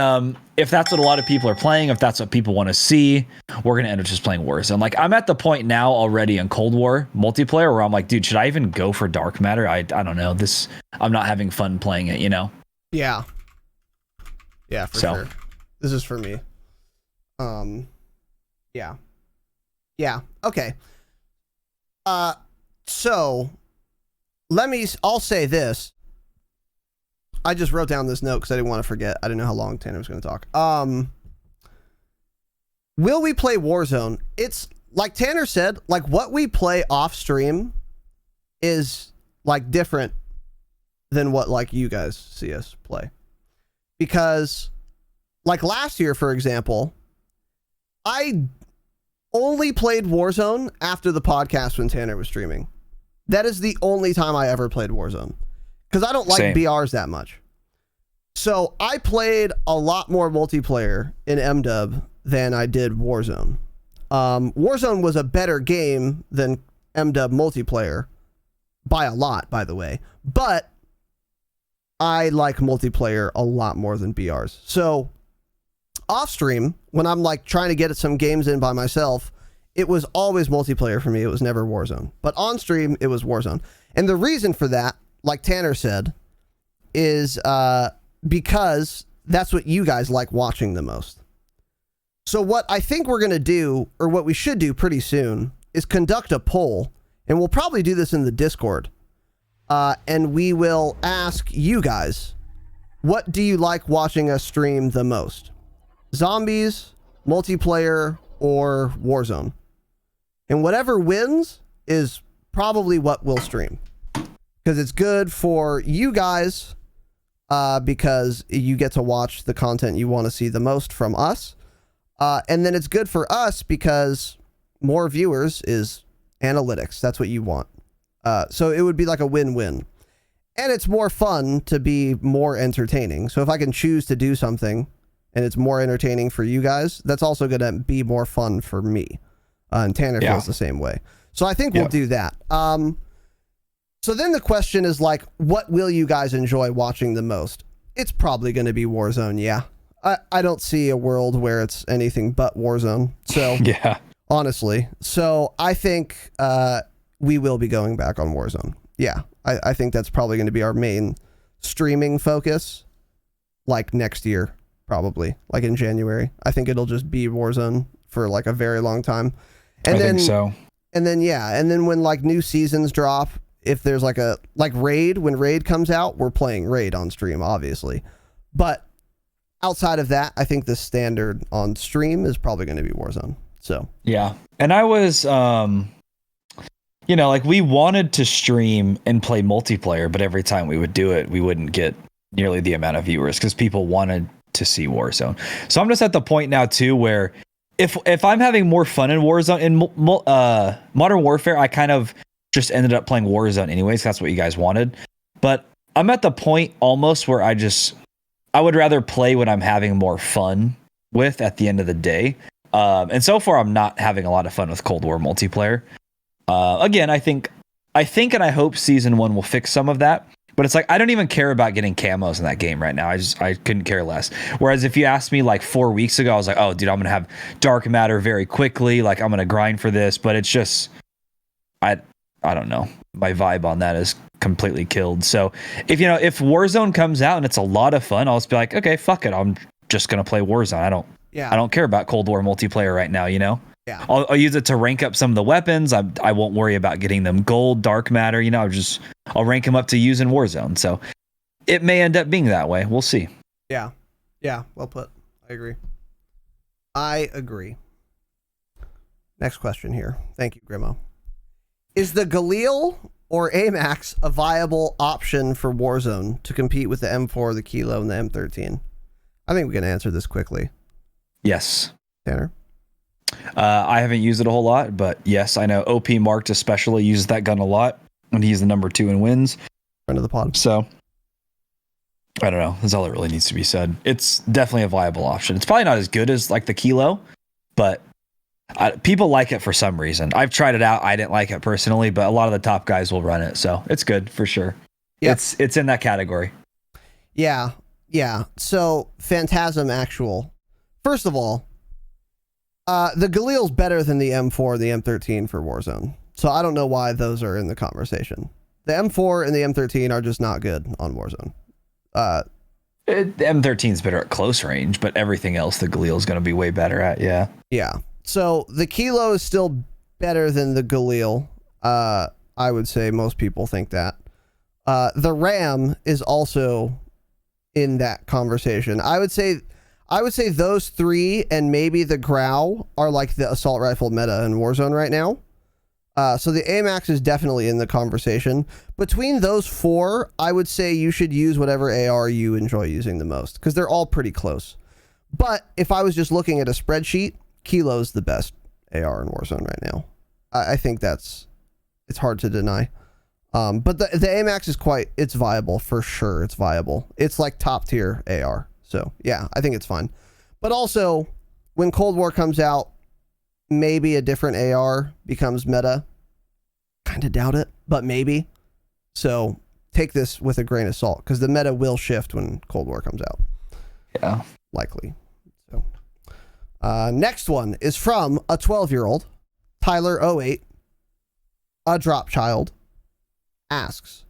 if that's what a lot of people are playing, if that's what people want to see, we're going to end up just playing Warzone. Like, I'm at the point now already in Cold War multiplayer where I'm like, dude, should I even go for Dark Matter? I don't know. I'm not having fun playing it, Yeah. Yeah, for sure. This is for me. Yeah. Yeah. Okay. So I'll say this. I just wrote down this note because I didn't want to forget. I didn't know how long Tanner was going to talk. Will we play Warzone? It's like Tanner said, like what we play off stream is like different than what like you guys see us play. Because like last year, for example, I only played Warzone after the podcast when Tanner was streaming. That is the only time I ever played Warzone. Because I don't like BRs that much. So I played a lot more multiplayer in MW than I did Warzone. Warzone was a better game than MW multiplayer. By a lot, by the way. But I like multiplayer a lot more than BRs. So off stream, when I'm like trying to get some games in by myself, it was always multiplayer for me. It was never Warzone. But on stream, it was Warzone. And the reason for that, like Tanner said, is because that's what you guys like watching the most. So what I think we're going to do, or what we should do pretty soon, is conduct a poll. And we'll probably do this in the Discord. And we will ask you guys, what do you like watching us stream the most? Zombies, multiplayer, or Warzone? And whatever wins is probably what we'll stream. Because it's good for you guys, because you get to watch the content you want to see the most from us. And then it's good for us because more viewers is analytics. That's what you want. So it would be like a win-win. And it's more fun to be more entertaining. So if I can choose to do something and it's more entertaining for you guys, that's also going to be more fun for me. And Tanner feels the same way. So I think we'll do that. So then the question is like, what will you guys enjoy watching the most? It's probably going to be Warzone, yeah. I don't see a world where it's anything but Warzone. So yeah, honestly. So I think we will be going back on Warzone. Yeah, I think that's probably going to be our main streaming focus, like next year, probably, like in January. I think it'll just be Warzone for like a very long time. And I then, think so. And then, and then when like new seasons drop, if there's like Raid, when Raid comes out, we're playing Raid on stream, obviously. But outside of that, I think the standard on stream is probably going to be Warzone. So Yeah. And I was, like we wanted to stream and play multiplayer, but every time we would do it, we wouldn't get nearly the amount of viewers because people wanted to see Warzone. So I'm just at the point now too where if I'm having more fun in Warzone in Modern Warfare, I kind of just ended up playing Warzone anyways. That's what you guys wanted. But I'm at the point almost where I would rather play when I'm having more fun with at the end of the day. And so far, I'm not having a lot of fun with Cold War multiplayer. Again, I think and I hope season 1 will fix some of that. But it's like I don't even care about getting camos in that game right now. I couldn't care less. Whereas if you asked me like 4 weeks ago, I was like, oh, dude, I'm gonna have dark matter very quickly. Like I'm gonna grind for this. But it's just I don't know. My vibe on that is completely killed. So if Warzone comes out and it's a lot of fun, I'll just be like, okay, fuck it. I'm just gonna play Warzone. I don't care about Cold War multiplayer right now. Yeah. I'll use it to rank up some of the weapons. I won't worry about getting them gold, dark matter. I'll rank them up to use in Warzone. So it may end up being that way. We'll see. Yeah. Well put. I agree. Next question here. Thank you, Grimo. Is the Galil or AMAX a viable option for Warzone to compete with the M4, the Kilo, and the M13? I think we can answer this quickly. Yes. Tanner? I haven't used it a whole lot, but yes, I know OP Marked especially uses that gun a lot, and he's the number 2 in wins. Friend of the pod. So, I don't know. That's all that really needs to be said. It's definitely a viable option. It's probably not as good as like the Kilo, but people like it for some reason. I've tried it out. I didn't like it personally, but a lot of the top guys will run it, so it's good for sure. Yep. It's in that category. Yeah. So, Phantasm Actual. First of all, the Galil's better than the M4 and the M13 for Warzone. So I don't know why those are in the conversation. The M4 and the M13 are just not good on Warzone. The M13 is better at close range, but everything else the Galil is going to be way better at, yeah. Yeah. So the Kilo is still better than the Galil. I would say most people think that. The Ram is also in that conversation. I would say those three and maybe the Grau are like the assault rifle meta in Warzone right now. So the AMAX is definitely in the conversation. Between those 4, I would say you should use whatever AR you enjoy using the most because they're all pretty close. But if I was just looking at a spreadsheet, Kilo's the best AR in Warzone right now. I think it's hard to deny. But the AMAX is it's viable for sure. It's viable. It's like top tier AR. So, yeah, I think it's fine. But also, when Cold War comes out, maybe a different AR becomes meta. Kind of doubt it, but maybe. So, take this with a grain of salt, because the meta will shift when Cold War comes out. Yeah. Likely. So, next one is from a 12-year-old, Tyler08, a drop child, asks,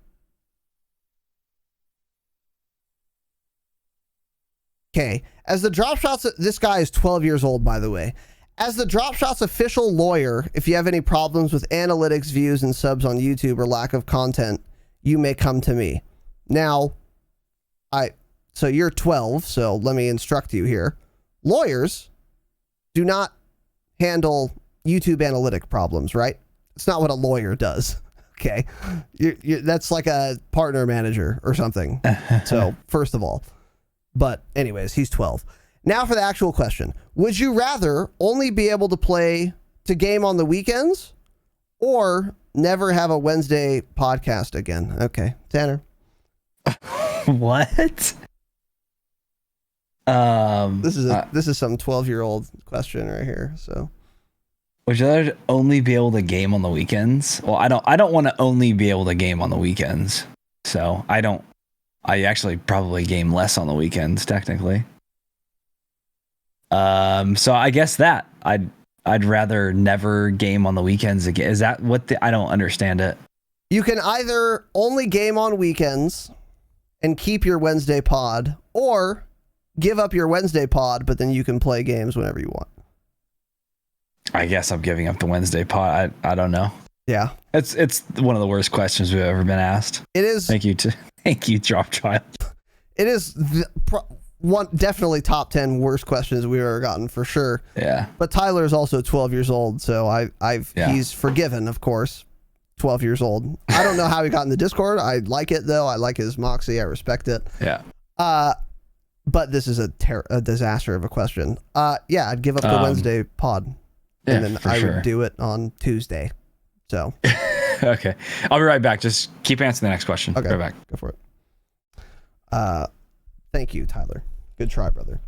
okay, as the Dropshot's, this guy is 12 years old, by the way. As the Dropshot's official lawyer, if you have any problems with analytics, views, and subs on YouTube or lack of content, you may come to me. Now, so you're 12, so let me instruct you here. Lawyers do not handle YouTube analytic problems, right? It's not what a lawyer does. Okay. That's like a partner manager or something. So, first of all. But anyways, he's 12. Now for the actual question. Would you rather only be able to game on the weekends or never have a Wednesday podcast again? Okay. Tanner. What? This is some 12-year-old question right here. So would you rather only be able to game on the weekends? Well, I don't want to only be able to game on the weekends. So I actually probably game less on the weekends, technically. So I guess that I'd rather never game on the weekends again. Is that what I don't understand it. You can either only game on weekends and keep your Wednesday pod, or give up your Wednesday pod, but then you can play games whenever you want. I guess I'm giving up the Wednesday pod. I don't know. Yeah. It's one of the worst questions we've ever been asked. It is. Thank you, Dropshot. It is definitely top 10 worst questions we've ever gotten for sure. Yeah. But Tyler is also 12 years old, so he's forgiven, of course. 12 years old. I don't know how he got in the Discord. I like it though. I like his moxie. I respect it. Yeah. But this is a disaster of a question. Yeah, I'd give up the Wednesday pod, and then I would do it on Tuesday. So. Okay, I'll be right back. Just keep answering the next question. Okay, right back. Go for it. Thank you, Tyler. Good try, brother.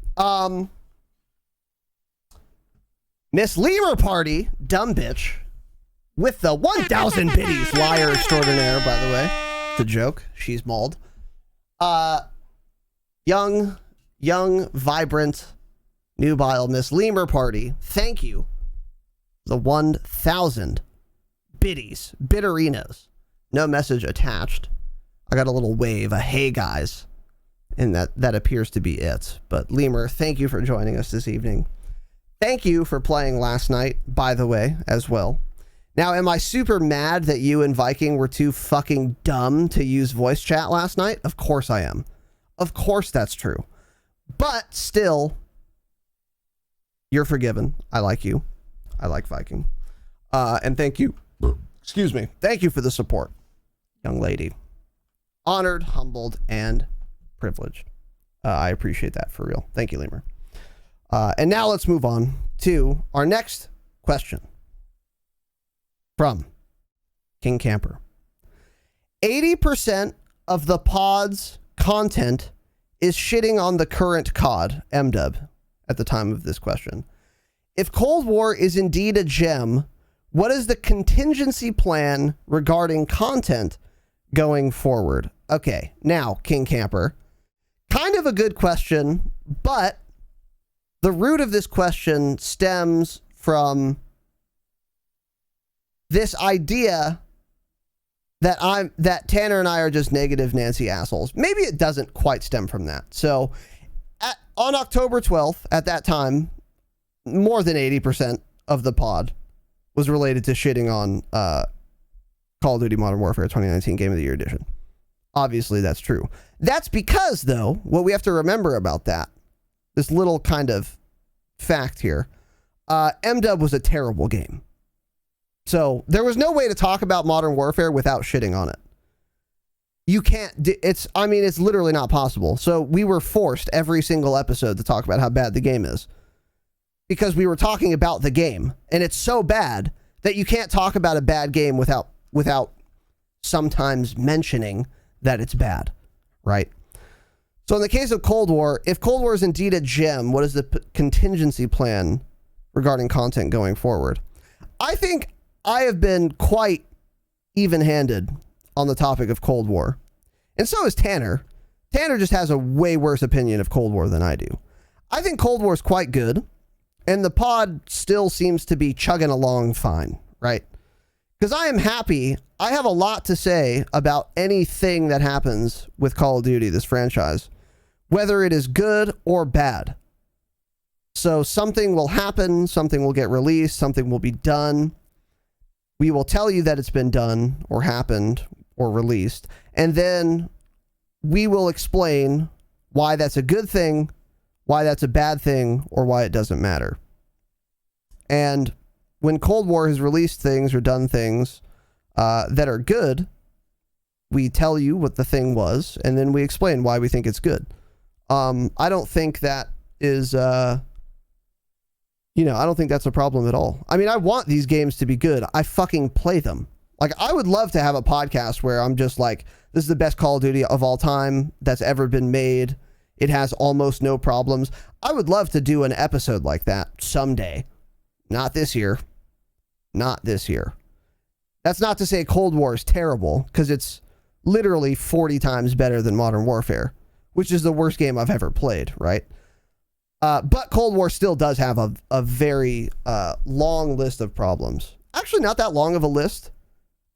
Miss Lemur Party, dumb bitch, with the 1,000 biddies, liar extraordinaire, by the way. It's a joke. She's mauled. Young, vibrant, nubile Miss Lemur Party, thank you. The 1,000 biddies, bitterinos. No message attached. I got a little wave, a hey guys, and that appears to be it. But Lemur, thank you for joining us this evening. Thank you for playing last night, by the way, as well. Now, am I super mad that you and Viking were too fucking dumb to use voice chat last night? Of course I am. Of course that's true. But still, you're forgiven. I like you. I like Viking. And thank you. Excuse me. Thank you for the support, young lady. Honored, humbled, and privileged. I appreciate that for real. Thank you, Lemur. And now let's move on to our next question from King Camper. 80% of the pod's content is shitting on the current COD, MDub, at the time of this question. If Cold War is indeed a gem, what is the contingency plan regarding content going forward? Okay, now, King Camper, kind of a good question, but the root of this question stems from this idea that Tanner and I are just negative Nancy assholes. Maybe it doesn't quite stem from that. So on October 12th, at that time, more than 80% of the pod was related to shitting on Call of Duty Modern Warfare 2019 Game of the Year Edition. Obviously, that's true. That's because, though, what we have to remember about that, this little kind of fact here, MDub was a terrible game. So there was no way to talk about Modern Warfare without shitting on it. You can't, it's literally not possible. So we were forced every single episode to talk about how bad the game is. Because we were talking about the game. And it's so bad that you can't talk about a bad game without sometimes mentioning that it's bad. Right? So in the case of Cold War, if Cold War is indeed a gem, what is the contingency plan regarding content going forward? I think I have been quite even-handed on the topic of Cold War. And so is Tanner. Tanner just has a way worse opinion of Cold War than I do. I think Cold War is quite good, and the pod still seems to be chugging along fine, right? Because I am happy. I have a lot to say about anything that happens with Call of Duty, this franchise, whether it is good or bad. So something will happen, something will get released, something will be done. We will tell you that it's been done or happened or released, and then we will explain why that's a good thing, why that's a bad thing, or why it doesn't matter. And when Cold War has released things or done things that are good, we tell you what the thing was, and then we explain why we think it's good. I don't think that is... I don't think that's a problem at all. I mean, I want these games to be good. I fucking play them. Like, I would love to have a podcast where I'm just like, this is the best Call of Duty of all time that's ever been made. It has almost no problems. I would love to do an episode like that someday. Not this year. Not this year. That's not to say Cold War is terrible, because it's literally 40 times better than Modern Warfare, which is the worst game I've ever played, right? But Cold War still does have a very long list of problems. Actually, not that long of a list,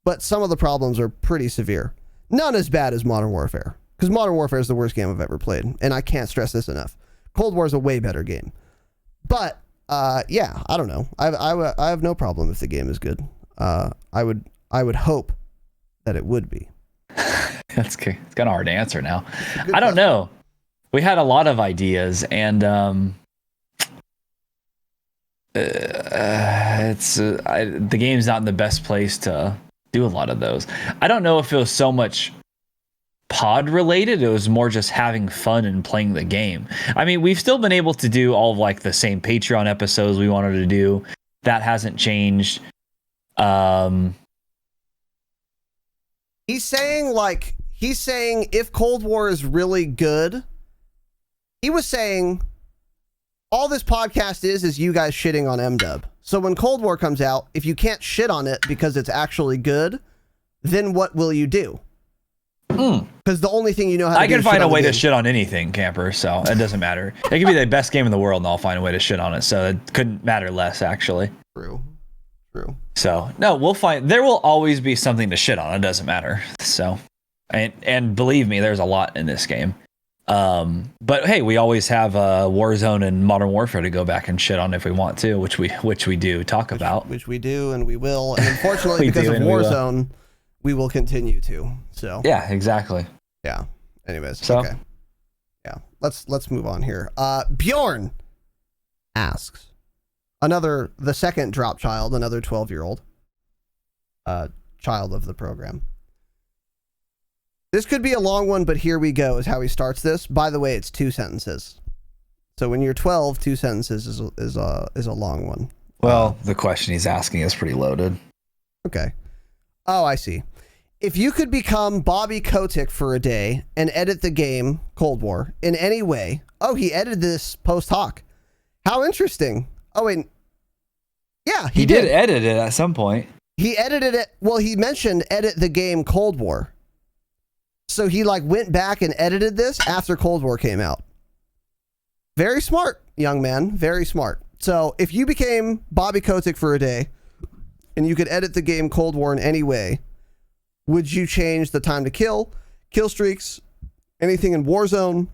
but some of the problems are pretty severe. None as bad as Modern Warfare, because Modern Warfare is the worst game I've ever played, and I can't stress this enough. Cold War is a way better game. But, yeah, I don't know. I have no problem if the game is good. I would hope that it would be. That's good. It's kind of hard to answer now. I don't know. we had a lot of ideas, and the game's not in the best place to do a lot of those. I don't know if it was so much pod related. It was more just having fun and playing the game. I mean, we've still been able to do all of like the same Patreon episodes we wanted to do. That hasn't changed. He's saying if Cold War is really good, he was saying all this podcast is you guys shitting on MW. So when Cold War comes out, if you can't shit on it because it's actually good, then what will you do? Because the only thing you know how to I do can is find shit a on way the to game. shit on anything, Camper, so it doesn't matter. It could be the best game in the world and I'll find a way to shit on it, so it couldn't matter less, actually. True. So no, we'll find. There will always be something to shit on. It doesn't matter. So, and believe me, there's a lot in this game. But hey, we always have Warzone and Modern Warfare to go back and shit on if we want to, which we do talk about. Which we do and we will. And unfortunately, We because do of and we will. Warzone, we will continue to. So Yeah, exactly. yeah. Anyways, So- okay. Yeah, let's move on here. Bjorn asks the second drop child, another 12-year-old child of the program. This could be a long one, but here we go is how he starts this. By the way, it's 2 sentences. So when you're 12, 2 sentences is a long one. Well, the question he's asking is pretty loaded. Okay. Oh, I see. If you could become Bobby Kotick for a day and edit the game Cold War in any way. Oh, he edited this post hoc. How interesting. Oh, wait. Yeah, He did edit it at some point. He edited it. Well, he mentioned edit the game Cold War. So he went back and edited this after Cold War came out. Very smart, young man. Very smart. So if you became Bobby Kotick for a day and you could edit the game Cold War in any way, would you change the time to kill streaks, anything in Warzone,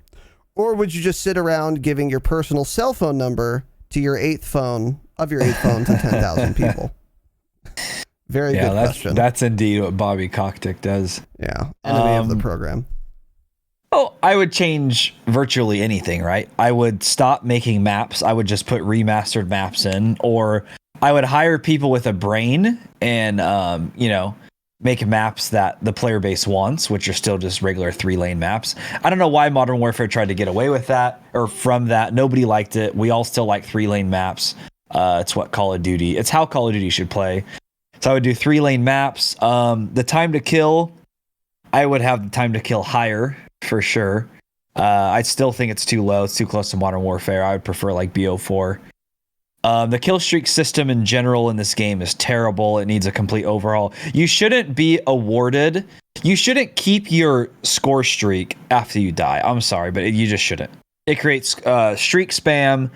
or would you just sit around giving your personal cell phone number to your eighth phone to 10,000 people? Very good question. That's indeed what Bobby Kotick does. Yeah, enemy of the program. Oh, I would change virtually anything, right? I would stop making maps. I would just put remastered maps in, or I would hire people with a brain and, make maps that the player base wants, which are still just regular 3-lane maps. I don't know why Modern Warfare tried to get away with that or from that. Nobody liked it. We all still like 3-lane maps. It's what Call of Duty. It's how Call of Duty should play. So I would do 3-lane maps. The time to kill, I would have the time to kill higher for sure. I still think it's too low. It's too close to Modern Warfare. I would prefer like BO4. The kill streak system in general in this game is terrible. It needs a complete overhaul. You shouldn't be awarded. You shouldn't keep your score streak after you die. I'm sorry, but you just shouldn't. It creates streak spam.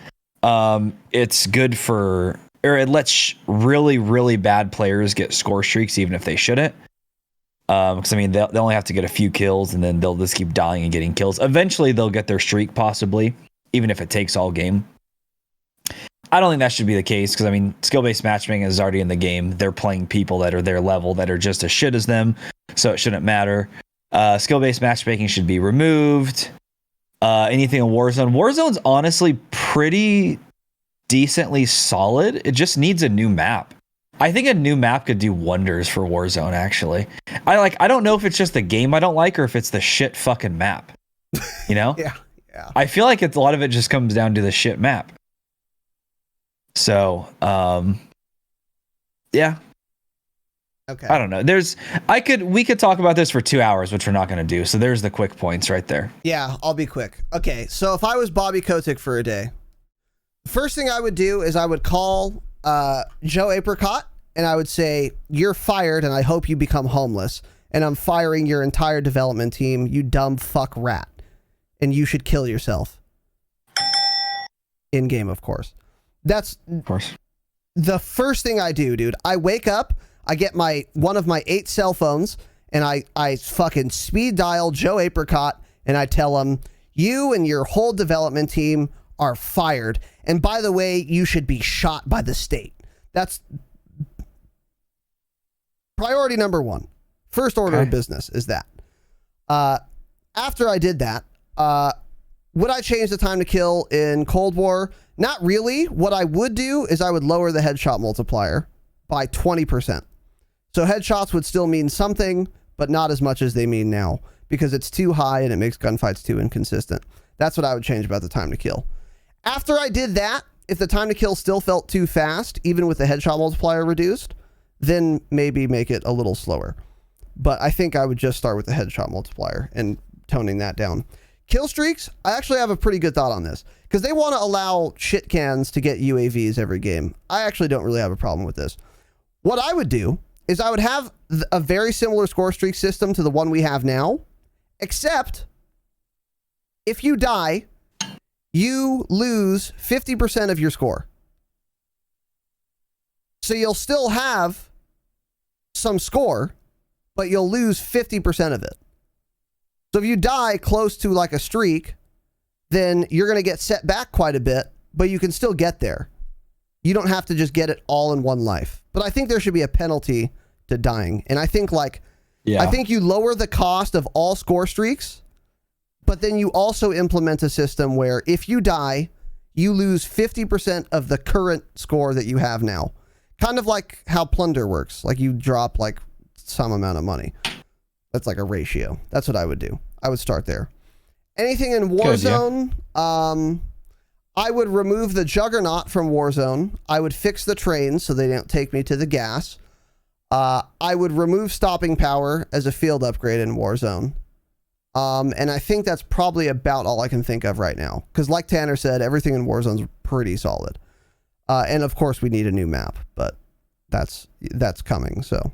It's good for, or it lets really, really bad players get score streaks even if they shouldn't. Because I mean, they only have to get a few kills and then they'll just keep dying and getting kills. Eventually, they'll get their streak possibly, even if it takes all game. I don't think that should be the case because, I mean, skill-based matchmaking is already in the game. They're playing people that are their level that are just as shit as them, so it shouldn't matter. Skill-based matchmaking should be removed. Anything in Warzone. Warzone's honestly pretty decently solid. It just needs a new map. I think a new map could do wonders for Warzone, actually. I don't know if it's just the game I don't like or if it's the shit fucking map. You know? Yeah. I feel like a lot of it just comes down to the shit map. So, yeah. Okay. I don't know. We could talk about this for 2 hours, which we're not going to do. So there's the quick points right there. Yeah, I'll be quick. Okay, so if I was Bobby Kotick for a day, the first thing I would do is I would call Joe Apricot and I would say, "You're fired and I hope you become homeless. And I'm firing your entire development team, you dumb fuck rat. And you should kill yourself." In game, of course. That's Of course. the first thing I do, dude. I wake up, I get one of my 8 cell phones, and I fucking speed dial Joe Apricot, and I tell him, "You and your whole development team are fired. And by the way, you should be shot by the state." That's priority number 1. First order of business is that. After I did that, Would I change the time to kill in Cold War? Not really. What I would do is I would lower the headshot multiplier by 20%. So headshots would still mean something, but not as much as they mean now, because it's too high and it makes gunfights too inconsistent. That's what I would change about the time to kill. After I did that, if the time to kill still felt too fast, even with the headshot multiplier reduced, then maybe make it a little slower. But I think I would just start with the headshot multiplier and toning that down. Kill streaks, I actually have a pretty good thought on this, because they want to allow shit cans to get UAVs every game. I actually don't really have a problem with this. What I would do is I would have a very similar score streak system to the one we have now, except if you die, you lose 50% of your score. So you'll still have some score, but you'll lose 50% of it. So if you die close to like a streak, then you're going to get set back quite a bit, but you can still get there. You don't have to just get it all in one life. But I think there should be a penalty to dying. And I think I think you lower the cost of all score streaks, but then you also implement a system where if you die, you lose 50% of the current score that you have now. Kind of like how plunder works. Like you drop like some amount of money. That's like a ratio. That's what I would do. I would start there. Anything in Warzone, I would remove the Juggernaut from Warzone. I would fix the trains so they don't take me to the gas. I would remove stopping power as a field upgrade in Warzone. And I think that's probably about all I can think of right now. Because like Tanner said, everything in Warzone's pretty solid. And of course we need a new map, but that's coming. So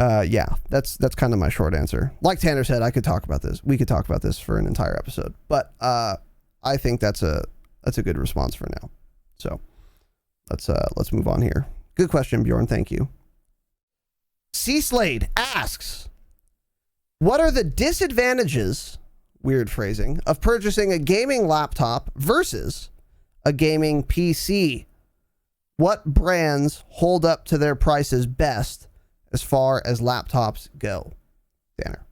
yeah, that's kind of my short answer. Like Tanner said, I could talk about this. We could talk about this for an entire episode, but I think that's a good response for now. So let's move on here. Good question, Bjorn. Thank you. C Slade asks, what are the disadvantages, weird phrasing, of purchasing a gaming laptop versus a gaming PC? What brands hold up to their prices best as far as laptops go? Tanner.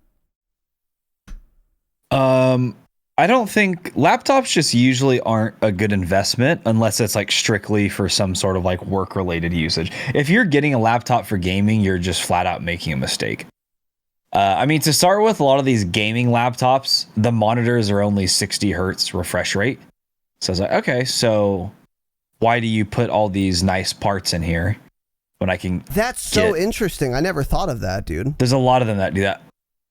I don't think laptops just usually aren't a good investment unless it's like strictly for some sort of like work related usage. If you're getting a laptop for gaming, you're just flat out making a mistake. I mean, to start with, a lot of these gaming laptops, the monitors are only 60 hertz refresh rate. So I was like, okay, so why do you put all these nice parts in here when I can? That's so interesting. I never thought of that, dude. There's a lot of them that do that.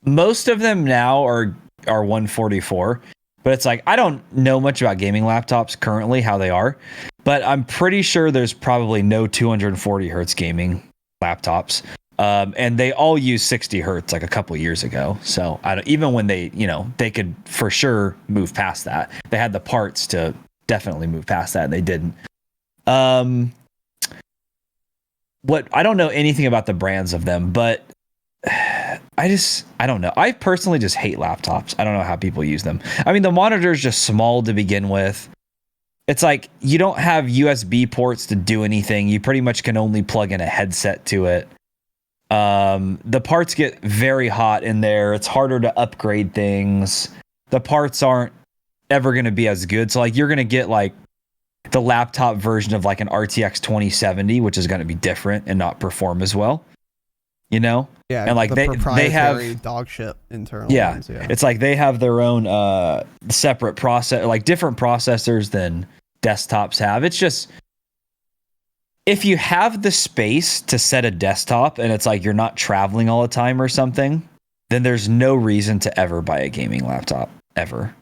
Most of them now are 144, but it's like, I don't know much about gaming laptops currently, how they are, but I'm pretty sure there's probably no 240 hertz gaming laptops. And they all use 60 hertz like a couple years ago. So even when they could for sure move past that. They had the parts to definitely move past that, and they didn't. I don't know anything about the brands of them, but I don't know. I personally just hate laptops. I don't know how people use them. I mean, the monitor is just small to begin with. It's like you don't have USB ports to do anything. You pretty much can only plug in a headset to it. The parts get very hot in there. It's harder to upgrade things. The parts aren't ever going to be as good. So like you're going to get like the laptop version of like an RTX 2070, which is going to be different and not perform as well. You know? Yeah. And like they have dog shit internal. Yeah, ones, yeah. It's like they have their own separate process, like different processors than desktops have. It's just, if you have the space to set a desktop and it's like you're not traveling all the time or something, then there's no reason to ever buy a gaming laptop ever.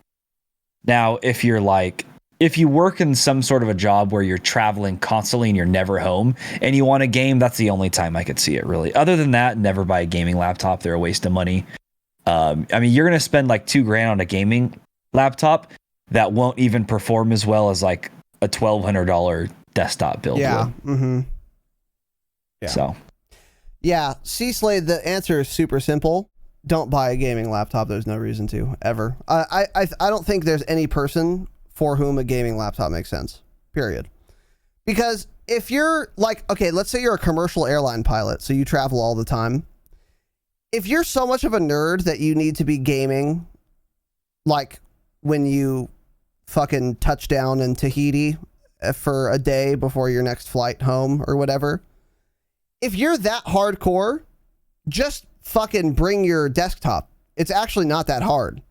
Now, if you work in some sort of a job where you're traveling constantly and you're never home and you want a game, that's the only time I could see it really. Other than that, never buy a gaming laptop. They're a waste of money. I mean, you're going to spend like $2,000 on a gaming laptop that won't even perform as well as like a $1,200 desktop build. Yeah. Mm-hmm. Yeah. So. Yeah. C Slade, the answer is super simple. Don't buy a gaming laptop. There's no reason to ever. I don't think there's any person for whom a gaming laptop makes sense. Period. Because if you're like, okay, let's say you're a commercial airline pilot, so you travel all the time. If you're so much of a nerd that you need to be gaming, like when you fucking touchdown in Tahiti for a day before your next flight home or whatever. If you're that hardcore, just fucking bring your desktop. It's actually not that hard.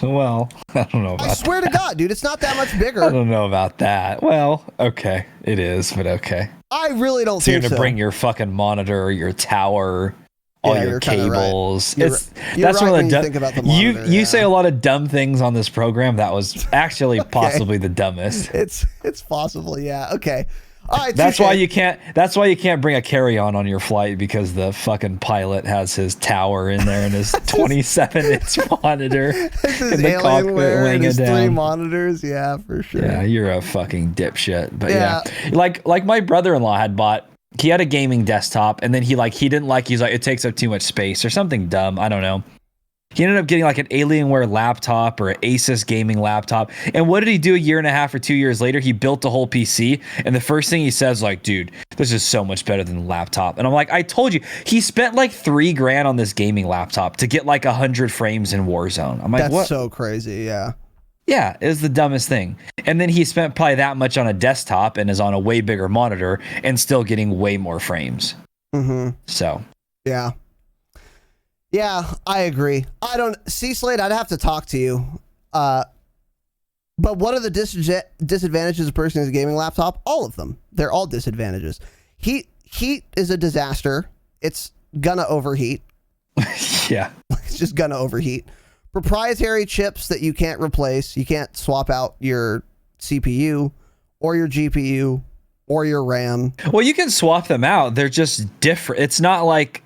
Well, I don't know about I swear to God, dude, it's not that much bigger. I don't know about that. Well, okay. It is, but okay. I really don't So you're think going to so. bring your fucking monitor, your tower, all Yeah, your you're kinda right. cables. You're That's right one of when the you think about the monitor, you yeah. say a lot of dumb things on this program. That was actually possibly the dumbest. It's possible, yeah. Okay. All right. That's touche. why you can't bring a carry-on on your flight, because the fucking pilot has his tower in there and his 27-inch monitor This is in the cockpit Alienware weighing and it his 3 down. monitors. Yeah, for sure. Yeah, you're a fucking dipshit. But Yeah. yeah, like my brother-in-law had bought. He had a gaming desktop, and then he's like, it takes up too much space or something dumb. I don't know. He ended up getting like an Alienware laptop or an Asus gaming laptop. And what did he do a year and a half or 2 years later? He built the whole PC. And the first thing he says, like, dude, this is so much better than the laptop. And I'm like, I told you. He spent like $3,000 on this gaming laptop to get like 100 frames in Warzone. I'm like, That's what? so crazy. Yeah. Yeah, it's the dumbest thing. And then he spent probably that much on a desktop and is on a way bigger monitor and still getting way more frames. Mm-hmm. So, Yeah. Yeah, I agree. I don't see Slade. I'd have to talk to you. But what are the disadvantages of a person who has a gaming laptop? All of them. They're all disadvantages. Heat is a disaster. It's gonna overheat. yeah. It's just gonna overheat. Proprietary chips that you can't replace. You can't swap out your CPU or your GPU or your RAM. Well, you can swap them out. They're just different. It's not like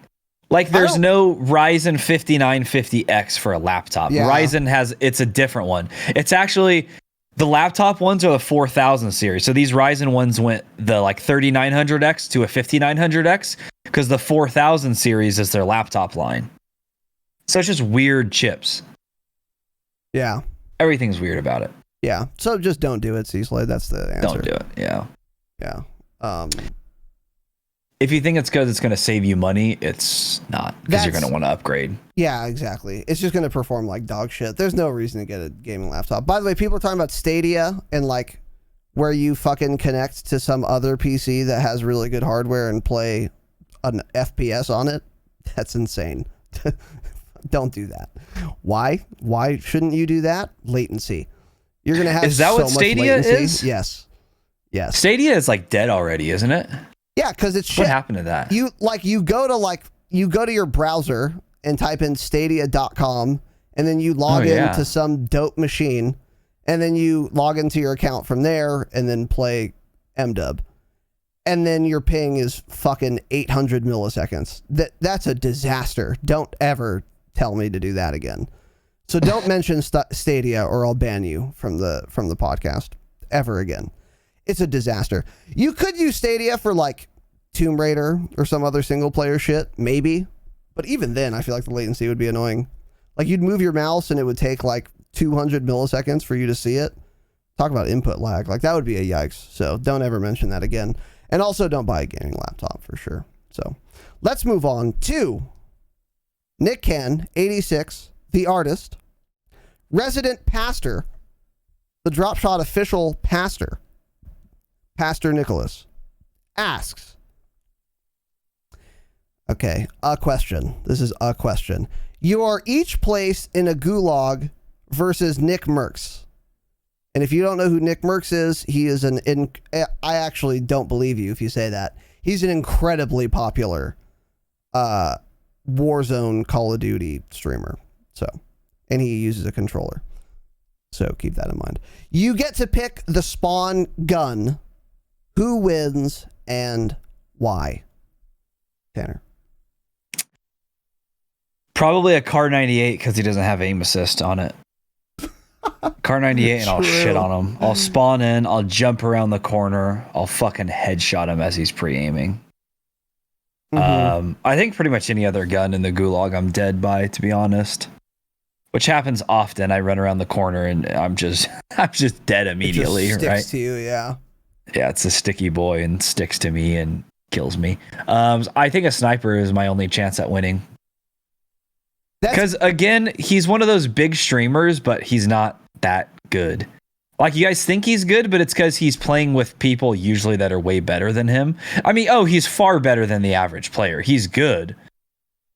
there's no Ryzen 5950X for a laptop. Yeah. Ryzen it's a different one. It's actually, the laptop ones are the 4000 series. So these Ryzen ones went the like 3900X to a 5900X because the 4000 series is their laptop line. So it's just weird chips. Yeah. Everything's weird about it. Yeah. So just don't do it, C-Slade. That's the answer. Don't do it. Yeah. Yeah. If you think it's because it's going to save you money, it's not, because you're going to want to upgrade. Yeah, exactly. It's just going to perform like dog shit. There's no reason to get a gaming laptop. By the way, people are talking about Stadia and like where you fucking connect to some other PC that has really good hardware and play an FPS on it. That's insane. Don't do that. Why? Why shouldn't you do that? Latency. You're going to have Is that so what much Stadia latency. is? Yes. Yes. Stadia is like dead already, isn't it? Yeah, because it's shit. What happened to that? You go to your browser and type in stadia.com and then you log into some dope machine and then you log into your account from there and then play MDub. And then your ping is fucking 800 milliseconds. That's a disaster. Don't ever tell me to do that again. So don't mention Stadia or I'll ban you from the podcast ever again. It's a disaster. You could use Stadia for like Tomb Raider or some other single player shit, maybe. But even then, I feel like the latency would be annoying. Like you'd move your mouse and it would take like 200 milliseconds for you to see it. Talk about input lag. Like that would be a yikes. So don't ever mention that again. And also don't buy a gaming laptop for sure. So let's move on to Nick Ken, 86, the artist, resident pastor, the Dropshot official pastor. Pastor Nicholas asks, okay, a question. This is a question. You are each placed in a gulag versus Nick Merckx. And if you don't know who Nick Merckx is, he is I actually don't believe you if you say that. He's an incredibly popular Warzone Call of Duty streamer. So, and he uses a controller. So keep that in mind. You get to pick the spawn gun. Who wins and why? Tanner. Probably a Car 98 because he doesn't have aim assist on it. Car 98 and I'll shit on him. I'll spawn in. I'll jump around the corner. I'll fucking headshot him as he's pre-aiming. I think pretty much any other gun in the gulag I'm dead by, to be honest. Which happens often. I run around the corner and I'm just dead immediately, it just right? sticks to you, yeah. Yeah, it's a sticky boy and sticks to me and kills me. I think a sniper is my only chance at winning. Because again, he's one of those big streamers, but he's not that good. Like, you guys think he's good, but it's because he's playing with people usually that are way better than him. I mean, he's far better than the average player. He's good.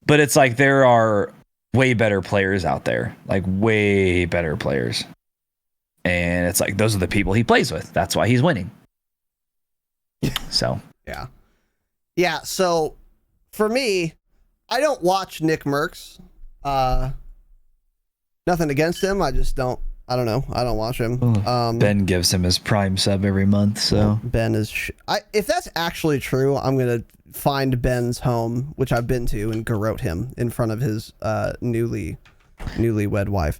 But it's like there are way better players out there. Like, way better players. And it's like, those are the people he plays with. That's why he's winning. So. Yeah. Yeah, so for me, I don't watch Nick Merckx. Nothing against him. I just don't. I don't know. I don't watch him. Ben gives him his Prime sub every month, so Ben is. If that's actually true, I'm gonna find Ben's home, which I've been to, and garrote him in front of his newlywed wife.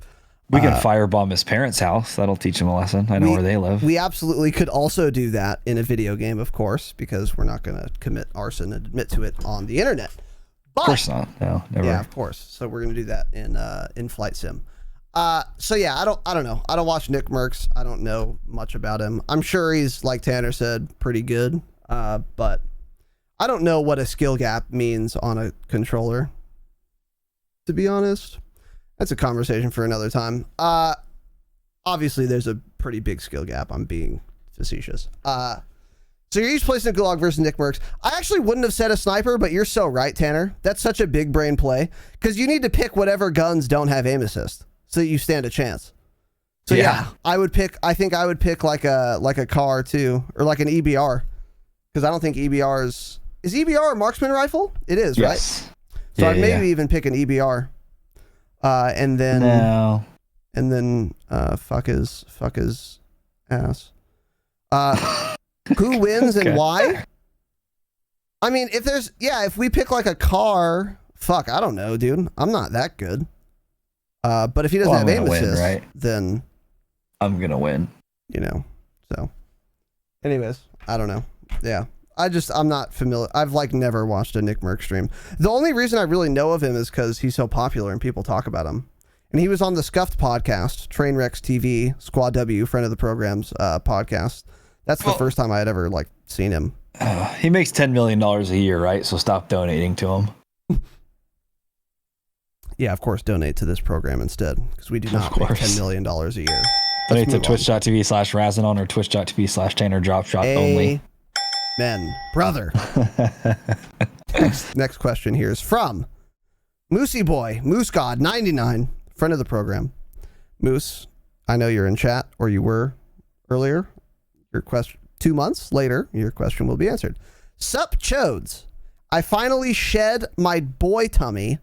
We can firebomb his parents' house. That'll teach him a lesson. I know where they live. We absolutely could also do that in a video game, of course, because we're not gonna commit arson and admit to it on the internet. But, of course not. No, never. Yeah, of course. So we're gonna do that in Flight Sim. So yeah, I don't know. I don't watch Nick Merckx. I don't know much about him. I'm sure he's, like Tanner said, pretty good. But I don't know what a skill gap means on a controller, to be honest. That's a conversation for another time. Obviously there's a pretty big skill gap. I'm being facetious. So you're each placing Gulag versus Nick Merckx. I actually wouldn't have said a sniper, but you're so right, Tanner. That's such a big brain play, because you need to pick whatever guns don't have aim assist, so that you stand a chance. So yeah, I think I would pick like a car too, or like an EBR, because I don't think EBR is EBR a marksman rifle? It is, yes. Right? So I'd maybe even pick an EBR, and then fuck his ass. Who wins and why? I mean, if we pick like a car, fuck, I don't know, dude. I'm not that good. But if he doesn't have aim assist, right? Then I'm gonna win. So. Anyways, I don't know. Yeah, I'm not familiar. I've never watched a Nick Merckx stream. The only reason I really know of him is because he's so popular and people talk about him. And he was on the Scuffed podcast, Trainwrecks TV, Squad W, friend of the program's podcast. That's the first time I had ever seen him. He makes $10 million a year, right? So stop donating to him. Yeah, of course, donate to this program instead, because we do not make $10 million a year. Donate to twitch.tv/Razinon or twitch.tv/Tanner Dropshot only. Men, brother. Next question here is from Moosey Boy, Moose God 99, friend of the program. Moose, I know you're in chat, or you were earlier. Your question 2 months later, your question will be answered. Sup chodes. I finally shed my boy tummy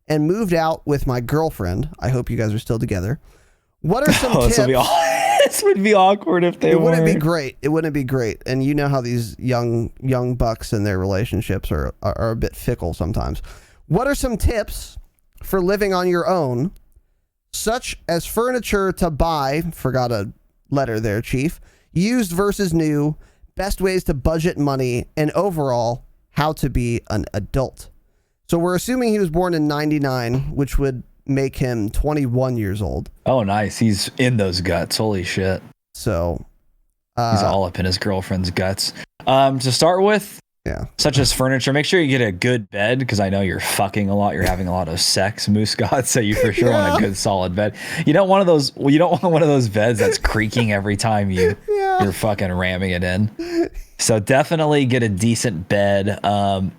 and moved out with my girlfriend. I hope you guys are still together. What are some tips? This would be awkward if they weren't. It wouldn't be great. It wouldn't be great. And you know how these young bucks and their relationships are a bit fickle sometimes. What are some tips for living on your own, such as furniture to buy? Forgot a letter there, Chief. Used versus new, best ways to budget money, and overall, how to be an adult. So we're assuming he was born in 99, which would make him 21 years old. Oh, nice. He's in those guts. Holy shit. So he's all up in his girlfriend's guts. To start with, such as furniture, make sure you get a good bed, because I know you're fucking a lot. You're having a lot of sex, Moose God, so you for sure want a good solid bed. You don't want one of those beds that's creaking every time you're fucking ramming it in. So definitely get a decent bed.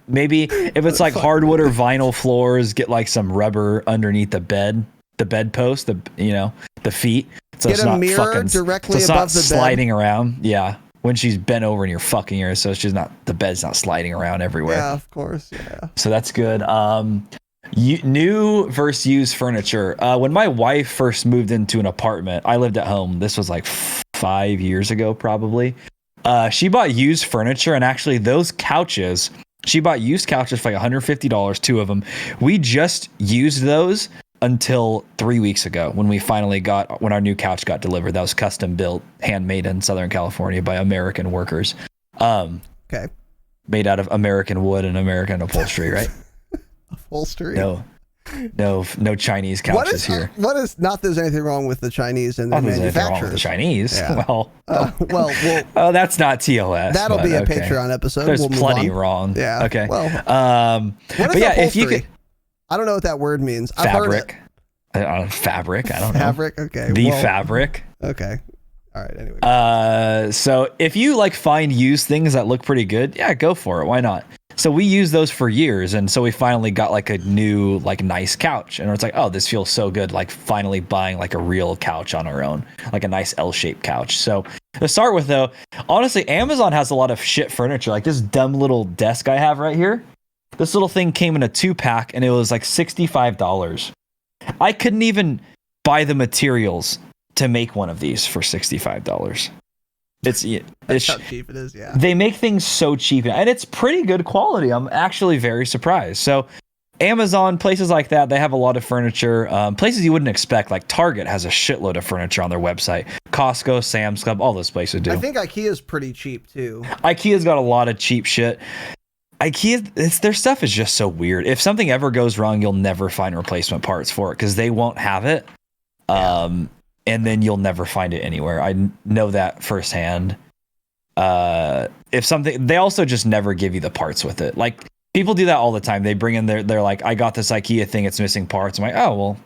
Maybe if it's like hardwood or vinyl floors, get some rubber underneath the bed post, the feet. So get a mirror directly above the bed. Sliding around. Yeah. When she's bent over and you're fucking her, so the bed's not sliding around everywhere. Yeah, of course. Yeah. So that's good. New versus used furniture. When my wife first moved into an apartment, I lived at home. This was 5 years ago, probably. She bought used furniture, and actually those couches, she bought used couches for $150, 2 of them. We just used those until 3 weeks ago when our new couch got delivered. That was custom built, handmade in Southern California by American workers. Okay. Made out of American wood and American upholstery, right? Upholstery? No Chinese couches here. What is, not there's anything wrong with the Chinese and their manufacturers. The Chinese? Yeah. Well, that's not TOS. That'll be a Patreon episode. There's plenty wrong. Yeah. Okay. Well, but yeah, if you could. I don't know what that word means. Fabric. Fabric. I don't know. Fabric. Okay. Fabric. Okay. All right. Anyway. So if you like find used things that look pretty good, yeah, go for it. Why not? So we used those for years, and so we finally got like a new like nice couch, and it's like, oh, this feels so good. Like finally buying like a real couch on our own, like a nice L-shaped couch. So to start with, though, honestly, Amazon has a lot of shit furniture. Like this dumb little desk I have right here. This little thing came in a 2-pack, and it was like $65. I couldn't even buy the materials to make one of these for $65. It's how cheap it is. Yeah. They make things so cheap, and it's pretty good quality. I'm actually very surprised. So Amazon, places like that, they have a lot of furniture. Places you wouldn't expect, like Target has a shitload of furniture on their website. Costco, Sam's Club, all those places do. I think IKEA's pretty cheap too. IKEA's got a lot of cheap shit. IKEA, their stuff is just so weird. If something ever goes wrong, you'll never find replacement parts for it because they won't have it. And then you'll never find it anywhere. I know that firsthand. If something, they also just never give you the parts with it. Like people do that all the time. They bring in they're like, I got this IKEA thing, it's missing parts. I'm like, oh well,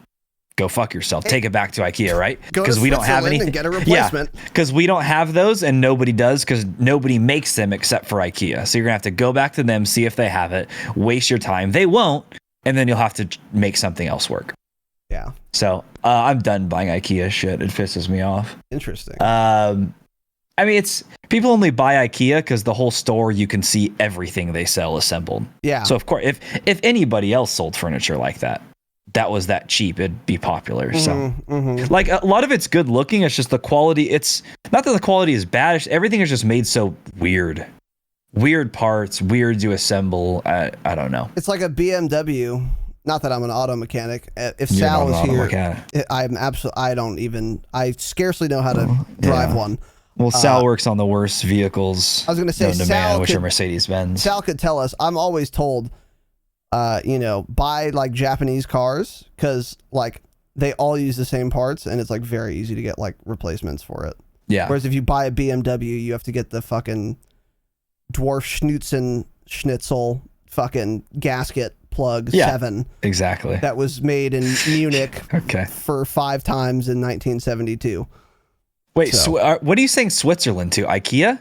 go fuck yourself. Take it back to IKEA, right? Because we don't have anything. And get a replacement. Yeah, because we don't have those, and nobody does, because nobody makes them except for IKEA. So you're gonna have to go back to them, see if they have it, waste your time. They won't, and then you'll have to make something else work. Yeah. So I'm done buying IKEA shit. It pisses me off. Interesting. I mean, it's people only buy IKEA because the whole store you can see everything they sell assembled. Yeah. So of course, if anybody else sold furniture like that, that was that cheap, it'd be popular. So like a lot of it's good looking. It's just the quality. It's not that the quality is bad. It's, everything is just made so weird. Weird parts, weird to assemble. I don't know. It's like a BMW. Not that I'm an auto mechanic. If Sal was here, I scarcely know how to drive one. Well, Sal works on the worst vehicles. I was going to say, Sal which are Mercedes-Benz. Sal could tell us. I'm always told, buy like Japanese cars because like they all use the same parts and it's like very easy to get like replacements for it. Yeah. Whereas if you buy a BMW, you have to get the fucking dwarf Schnitzel fucking gasket plug 7. Exactly. That was made in Munich okay. for 5 times in 1972. Wait, so. What are you saying Switzerland to? IKEA?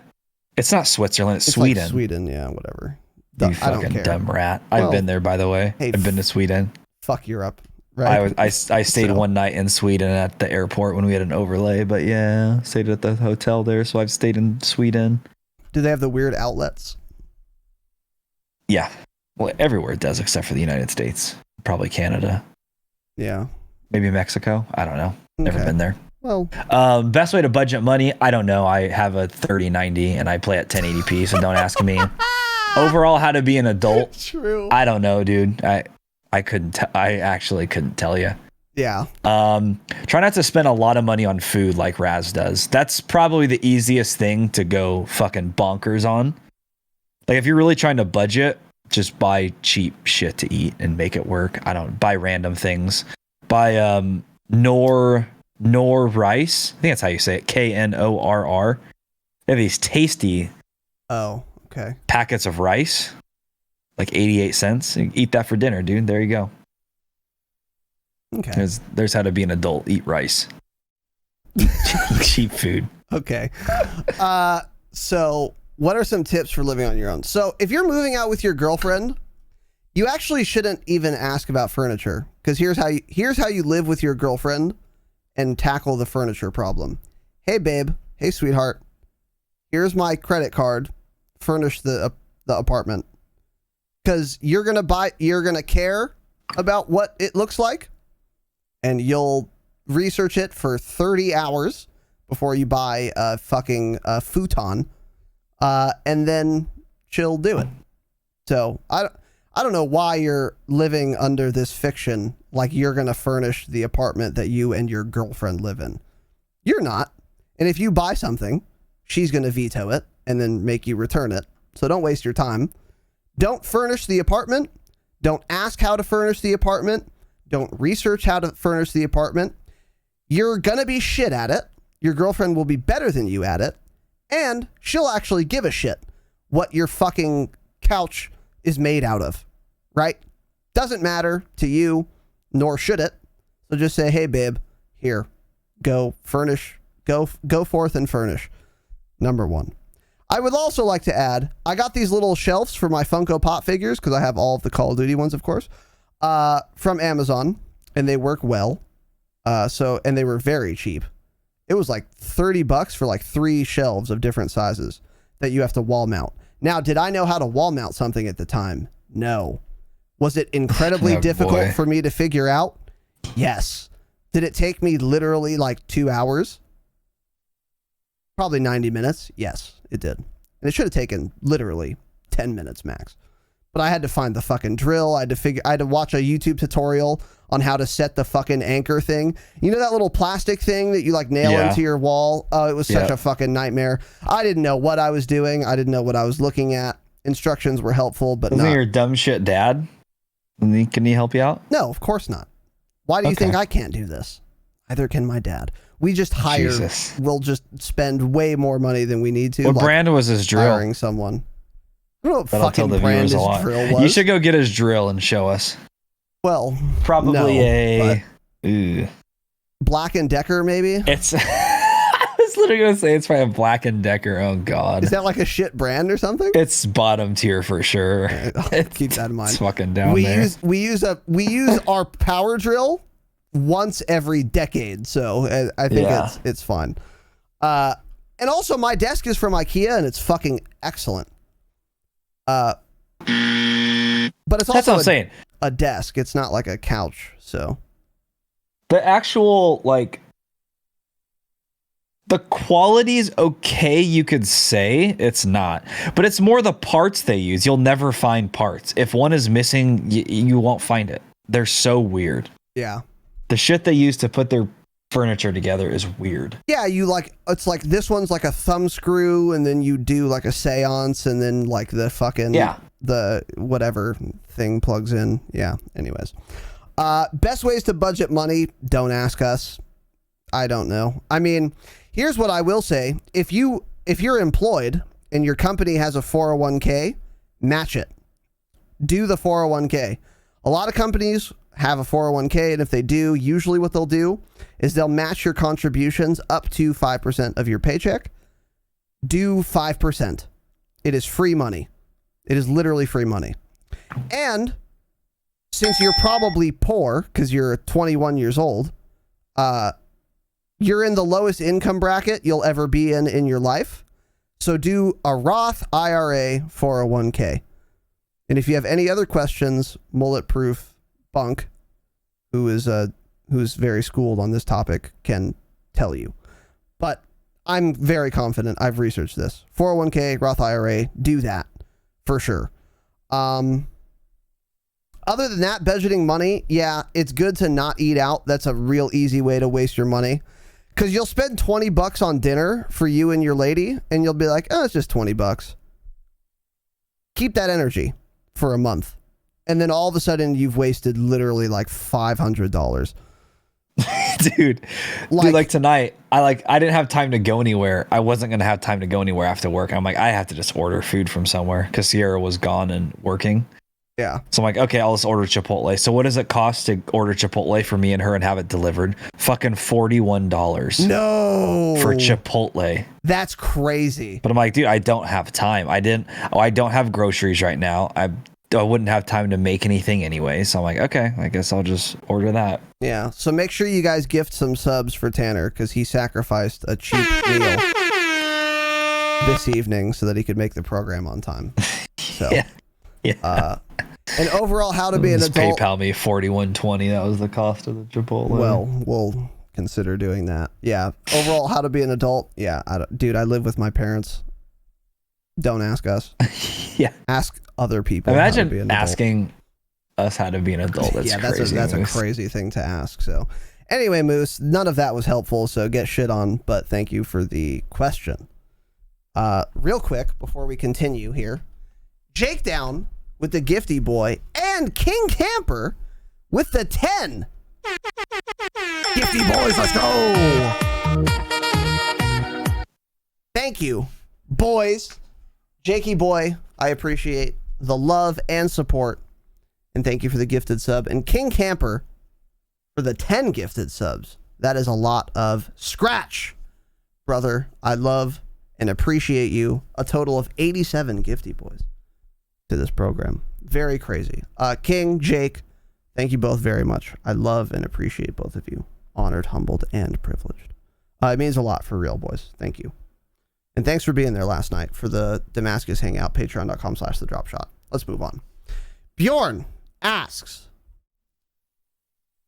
It's not Switzerland, it's Sweden. Like Sweden, yeah, whatever. You fucking dumb rat. I've been there, by the way. Hey, I've been to Sweden. Fuck Europe. Right? I stayed one night in Sweden at the airport when we had an overlay, but yeah, stayed at the hotel there, so I've stayed in Sweden. Do they have the weird outlets? Yeah. Well, everywhere it does except for the United States. Probably Canada. Yeah. Maybe Mexico. I don't know. Never been there. Well, best way to budget money? I don't know. I have a 3090 and I play at 1080p, so don't ask me. Overall, how to be an adult? True. I don't know, dude. I couldn't. I actually couldn't tell you. Yeah. Try not to spend a lot of money on food like Raz does. That's probably the easiest thing to go fucking bonkers on. Like if you're really trying to budget, just buy cheap shit to eat and make it work. I don't buy random things. Buy Knorr rice. I think that's how you say it. Knorr. They have these tasty packets of rice, like 88 cents. You eat that for dinner, dude. There you go. Okay. There's how to be an adult. Eat rice. Cheap food. Okay. So what are some tips for living on your own? So if you're moving out with your girlfriend, you actually shouldn't even ask about furniture, because here's how you live with your girlfriend and tackle the furniture problem. Hey babe, hey sweetheart, here's my credit card. Furnish the apartment, because you're gonna care about what it looks like, and you'll research it for 30 hours before you buy a fucking futon. And then she'll do it. So I don't know why you're living under this fiction like you're going to furnish the apartment that you and your girlfriend live in. You're not. And if you buy something, she's going to veto it and then make you return it. So don't waste your time. Don't furnish the apartment. Don't ask how to furnish the apartment. Don't research how to furnish the apartment. You're going to be shit at it. Your girlfriend will be better than you at it. And she'll actually give a shit what your fucking couch is made out of, right? Doesn't matter to you, nor should it. So just say, hey, babe, here, go furnish Go forth and furnish. Number 1. I would also like to add, I got these little shelves for my Funko Pop figures, because I have all of the Call of Duty ones, of course, from Amazon, and they work well. And they were very cheap. It was like $30 for like 3 shelves of different sizes that you have to wall mount. Now, did I know how to wall mount something at the time? No. Was it incredibly difficult for me to figure out? Yes. Did it take me literally like 2 hours? Probably 90 minutes. Yes, it did. And it should have taken literally 10 minutes max. But I had to find the fucking drill. I had to watch a YouTube tutorial on how to set the fucking anchor thing. You know that little plastic thing that you like nail into your wall? Oh, it was such a fucking nightmare. I didn't know what I was doing. I didn't know what I was looking at. Instructions were helpful, but Wasn't not. your dumb shit dad? Can he help you out? No, of course not. Why do you think I can't do this? Neither can my dad. We just hire. We'll just spend way more money than we need to. What brand was his drill? Hiring someone. I don't know what That'll fucking brand his drill was. You should go get his drill and show us. Well, probably Black and Decker, maybe. It's. I was literally gonna say it's probably a Black and Decker. Oh god, is that like a shit brand or something? It's bottom tier for sure. Right, I'll keep that in mind. It's fucking down there. We use our power drill once every decade, so I think it's fine. And also my desk is from IKEA and it's fucking excellent. But it's also that's what I'm saying. A desk. It's not like a couch. So the actual the quality's okay. You could say it's not, but it's more the parts they use. You'll never find parts. If one is missing, you won't find it. They're so weird. Yeah. The shit they use to put their furniture together is weird. Yeah, it's like this one's like a thumb screw, and then you do like a seance, and then like the fucking the whatever thing plugs in. Yeah. Anyways, best ways to budget money. Don't ask us. I don't know. I mean, here's what I will say: if you're employed and your company has a 401k, match it. Do the 401k. A lot of companies have a 401k, and if they do, usually what they'll do is they'll match your contributions up to 5% of your paycheck. Do 5%. It is free money. It is literally free money. And since you're probably poor because you're 21 years old, you're in the lowest income bracket you'll ever be in your life. So do a Roth IRA 401k. And if you have any other questions, Mulletproof Bunk, who's very schooled on this topic, can tell you. But I'm very confident. I've researched this. 401k, Roth IRA, do that for sure. Other than that, budgeting money, yeah, it's good to not eat out. That's a real easy way to waste your money. Because you'll spend $20 on dinner for you and your lady, and you'll be like, oh, it's just $20. Keep that energy for a month. And then all of a sudden, you've wasted literally like $500. Dude, like tonight, I didn't have time to go anywhere. I wasn't going to have time to go anywhere after work. I'm like, I have to just order food from somewhere because Sierra was gone and working. Yeah. So I'm like, okay, I'll just order Chipotle. So what does it cost to order Chipotle for me and her and have it delivered? Fucking $41. No. For Chipotle. That's crazy. But I'm like, dude, I don't have time. I don't have groceries right now. I wouldn't have time to make anything anyway. So I'm like, okay, I guess I'll just order that. Yeah. So make sure you guys gift some subs for Tanner because he sacrificed a cheap meal this evening so that he could make the program on time. So, yeah. And overall, how to be an adult. PayPal me $41.20. That was the cost of the Chipotle. Well, we'll consider doing that. Yeah. Overall, how to be an adult. Yeah. Dude, I live with my parents. Don't ask us. Yeah. Ask other people. Imagine asking us how to be an adult. That's crazy. That's a crazy thing to ask. So anyway, Moose, none of that was helpful. So get shit on, but thank you for the question. Real quick before we continue here, Jake Down with the Gifty Boy and King Camper with the 10. Gifty Boys, let's go. Thank you, boys. Jakey Boy, I appreciate the love and support. And thank you for the gifted sub. And King Camper for the 10 gifted subs. That is a lot of scratch brother. I love and appreciate you. A total of 87 gifty boys to this program. Very crazy. King, Jake, thank you both very much. I love and appreciate both of you. Honored, humbled, and privileged. It means a lot for real, boys. Thank you. And thanks for being there last night for the Damascus Hangout, patreon.com/thedropshot. Let's move on. Bjorn asks,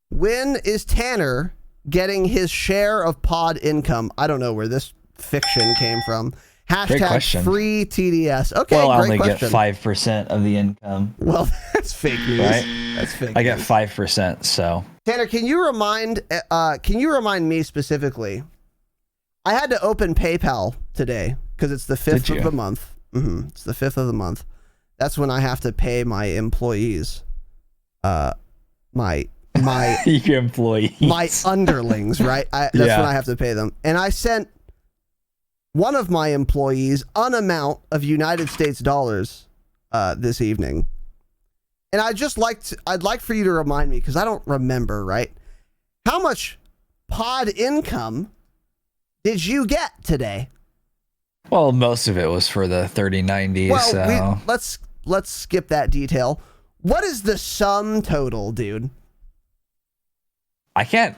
when is Tanner getting his share of pod income? I don't know where this fiction came from. Hashtag free TDS. Okay, well, I great only question. get 5% of the income. Well, that's fake news. Right? That's fake I get news. 5%, so. Tanner, can you remind me specifically? I had to open PayPal today because it's the 5th of the month. It's the 5th of the month. That's when I have to pay my employees. My Your employees. my underlings, right? That's when I have to pay them. And I sent one of my employees an amount of United States dollars this evening. And I'd like for you to remind me, because I don't remember, right? How much pod income did you get today? Well, most of it was for the 3090. Well, so let's skip that detail. What is the sum total, dude? I can't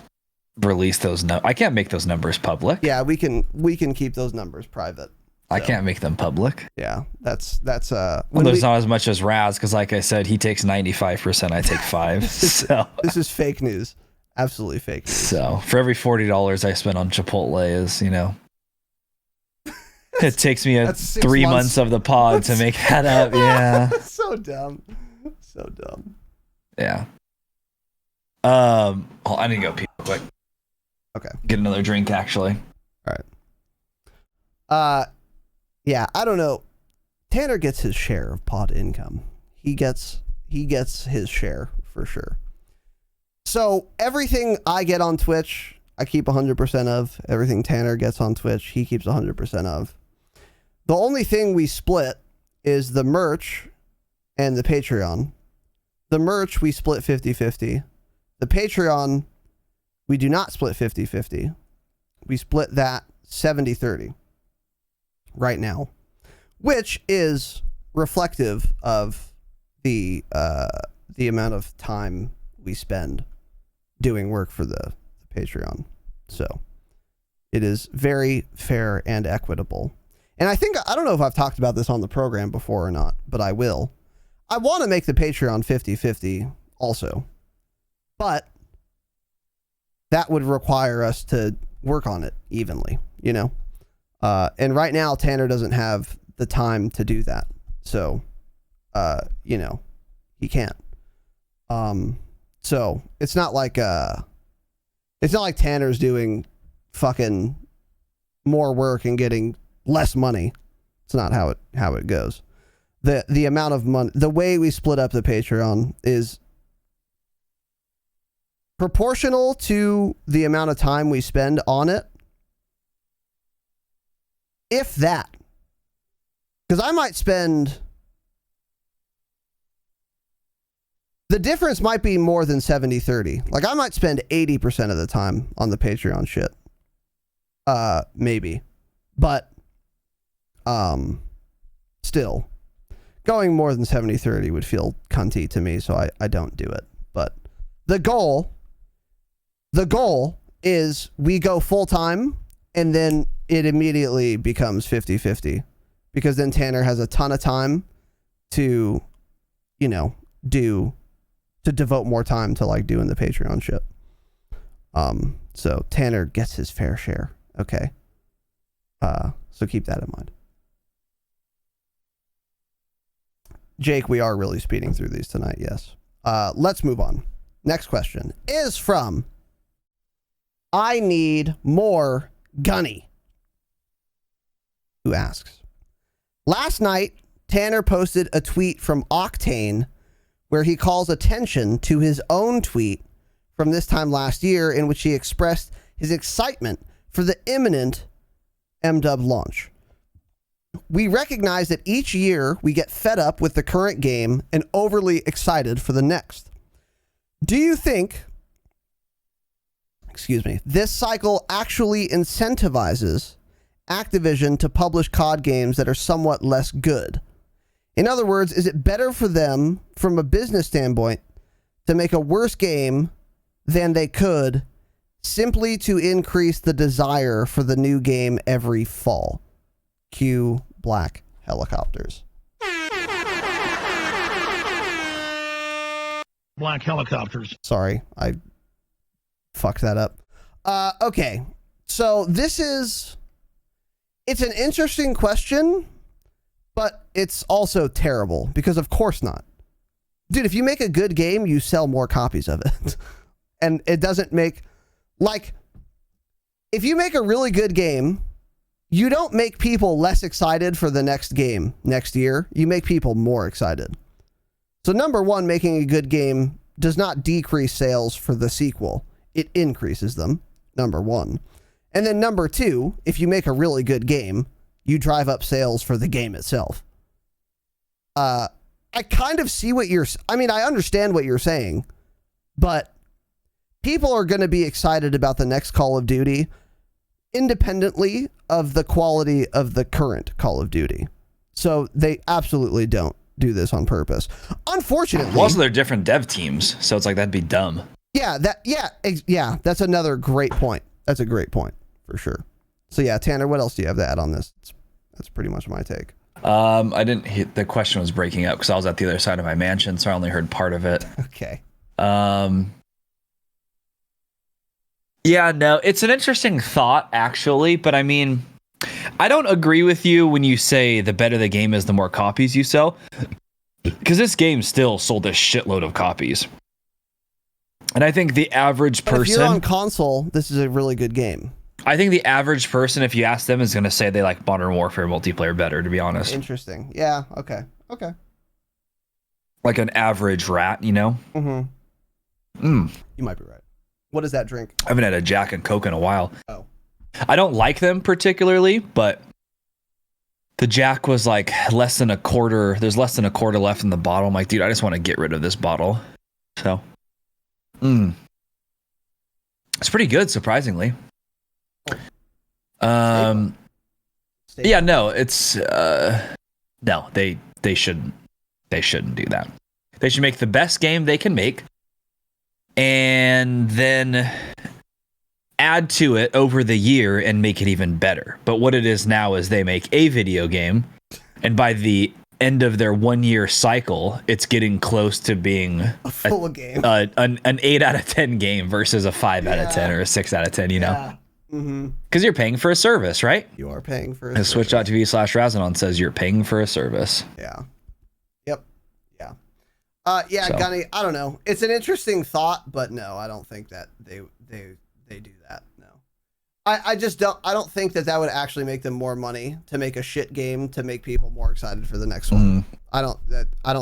release those. I can't make those numbers public. Yeah, we can keep those numbers private. I can't make them public. Yeah, that's Well, there's not as much as Raz, because like I said, he takes 95%, I take 5. So this is fake news. Absolutely fake news. So for every $40 I spend on Chipotle is, it takes me 3 months of the pod to make that up. Yeah. So dumb. So dumb. Yeah. I need to go pee real quick. Okay. Get another drink, actually. All right. Yeah, I don't know. Tanner gets his share of pod income. He gets his share for sure. So everything I get on Twitch, I keep 100% of. Everything Tanner gets on Twitch, he keeps 100% of. The only thing we split is the merch and the Patreon. The merch we split 50-50. The Patreon, we do not split 50-50. We split that 70-30 right now, which is reflective of the amount of time we spend doing work for the Patreon. So it is very fair and equitable. And I don't know if I've talked about this on the program before or not, but I will. I want to make the Patreon 50-50 also, but that would require us to work on it evenly, and right now Tanner doesn't have the time to do that. So, he can't. So it's not like Tanner's doing fucking more work and getting less money. It's not how it goes. The amount of money, the way we split up the Patreon is proportional to the amount of time we spend on it. If that. Because I might spend... The difference might be more than 70-30. Like, I might spend 80% of the time on the Patreon shit. Maybe. But, still, going more than 70-30 would feel cunty to me, so I don't do it. But the goal is we go full-time, and then it immediately becomes 50-50. Because then Tanner has a ton of time to, devote more time to like doing the Patreon shit. So Tanner gets his fair share. Okay. So keep that in mind. Jake, we are really speeding through these tonight. Yes. Let's move on. Next question is from I Need More Gunny, who asks, last night, Tanner posted a tweet from Octane where he calls attention to his own tweet from this time last year in which he expressed his excitement for the imminent MW launch. We recognize that each year we get fed up with the current game and overly excited for the next. Do you think, this cycle actually incentivizes Activision to publish COD games that are somewhat less good? In other words, is it better for them from a business standpoint to make a worse game than they could simply to increase the desire for the new game every fall? Cue black helicopters. Black helicopters. Sorry, I fucked that up. Okay, so it's an interesting question, but it's also terrible because of course not. Dude, if you make a good game, you sell more copies of it. And it doesn't make, like, if you make a really good game, you don't make people less excited for the next game next year. You make people more excited. So number one, making a good game does not decrease sales for the sequel. It increases them, number one. And then number two, if you make a really good game, you drive up sales for the game itself. I kind of see I understand what you're saying, but people are going to be excited about the next Call of Duty independently of the quality of the current Call of Duty. So they absolutely don't do this on purpose. Unfortunately. Also, they're different dev teams, so it's like that'd be dumb. Yeah, that's another great point. That's a great point for sure. So yeah, Tanner, what else do you have to add on this? That's pretty much my take. I didn't hit, the question was breaking up because I was at the other side of my mansion, so I only heard part of it. Okay. Yeah, no, it's an interesting thought actually, but I mean, I don't agree with you when you say the better the game is, the more copies you sell, because this game still sold a shitload of copies. And I think the average person, if you're on console, this is a really good game. I think the average person, if you ask them, is going to say they like Modern Warfare multiplayer better, to be honest. Interesting. Yeah. Okay. Like an average rat, you know? You might be right. What is that drink? I haven't had a Jack and Coke in a while. Oh. I don't like them particularly, but the Jack was like less than a quarter. There's less than a quarter left in the bottle. I'm like, dude, I just want to get rid of this bottle. So, it's pretty good, surprisingly. Yeah, no, it's no, they shouldn't do that. They should make the best game they can make and then add to it over the year and make it even better. But what it is now is they make a video game, and by the end of their 1 year cycle, it's getting close to being a full game, an 8 out of 10 game versus a 5 out of 10 or a 6 out of 10, you know? Because you're paying for a service, right? You are paying for a service. Switch.tv/Razinon says you're paying for a service. Yeah. Yep. Yeah. So. Gunny, I don't know. It's an interesting thought, but no, I don't think that they do that. No. I don't think that would actually make them more money to make a shit game to make people more excited for the next one. I don't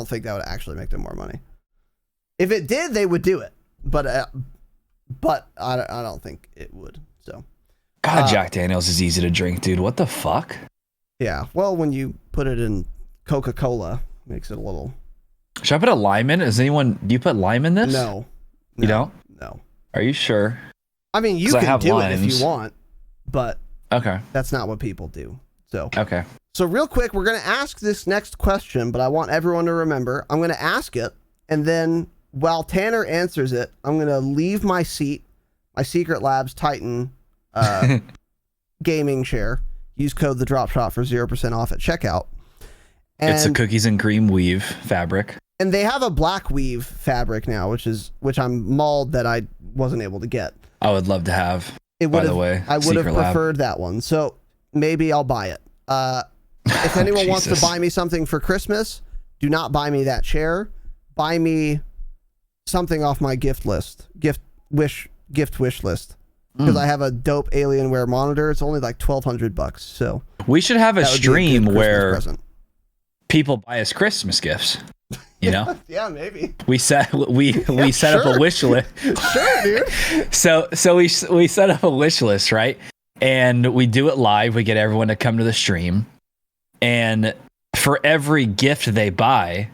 think that would actually make them more money. If it did, they would do it. But I don't think it would. So. God, Jack Daniels is easy to drink, dude. What the fuck? Yeah. Well, when you put it in Coca-Cola, makes it a little. Should I put a lime in? Do you put lime in this? No. You don't? No. Are you sure? I mean, you can do it if you want, but okay, that's not what people do. So okay. So real quick, we're gonna ask this next question, but I want everyone to remember I'm gonna ask it, and then while Tanner answers it, I'm gonna leave my seat, my Secret Labs Titan gaming chair. Use code the Dropshot for 0% off at checkout. And it's a cookies and cream weave fabric. And they have a black weave fabric now, which I'm mauled that I wasn't able to get. I would love to have. I would have preferred that one. So maybe I'll buy it. If anyone wants to buy me something for Christmas, do not buy me that chair. Buy me something off my gift wish list. Because I have a dope Alienware monitor. It's only like $1,200. So we should have a stream where people buy us Christmas gifts. You know? Yeah, maybe. We set up a wish list. Sure, dude. So we set up a wish list, right? And we do it live. We get everyone to come to the stream, and for every gift they buy,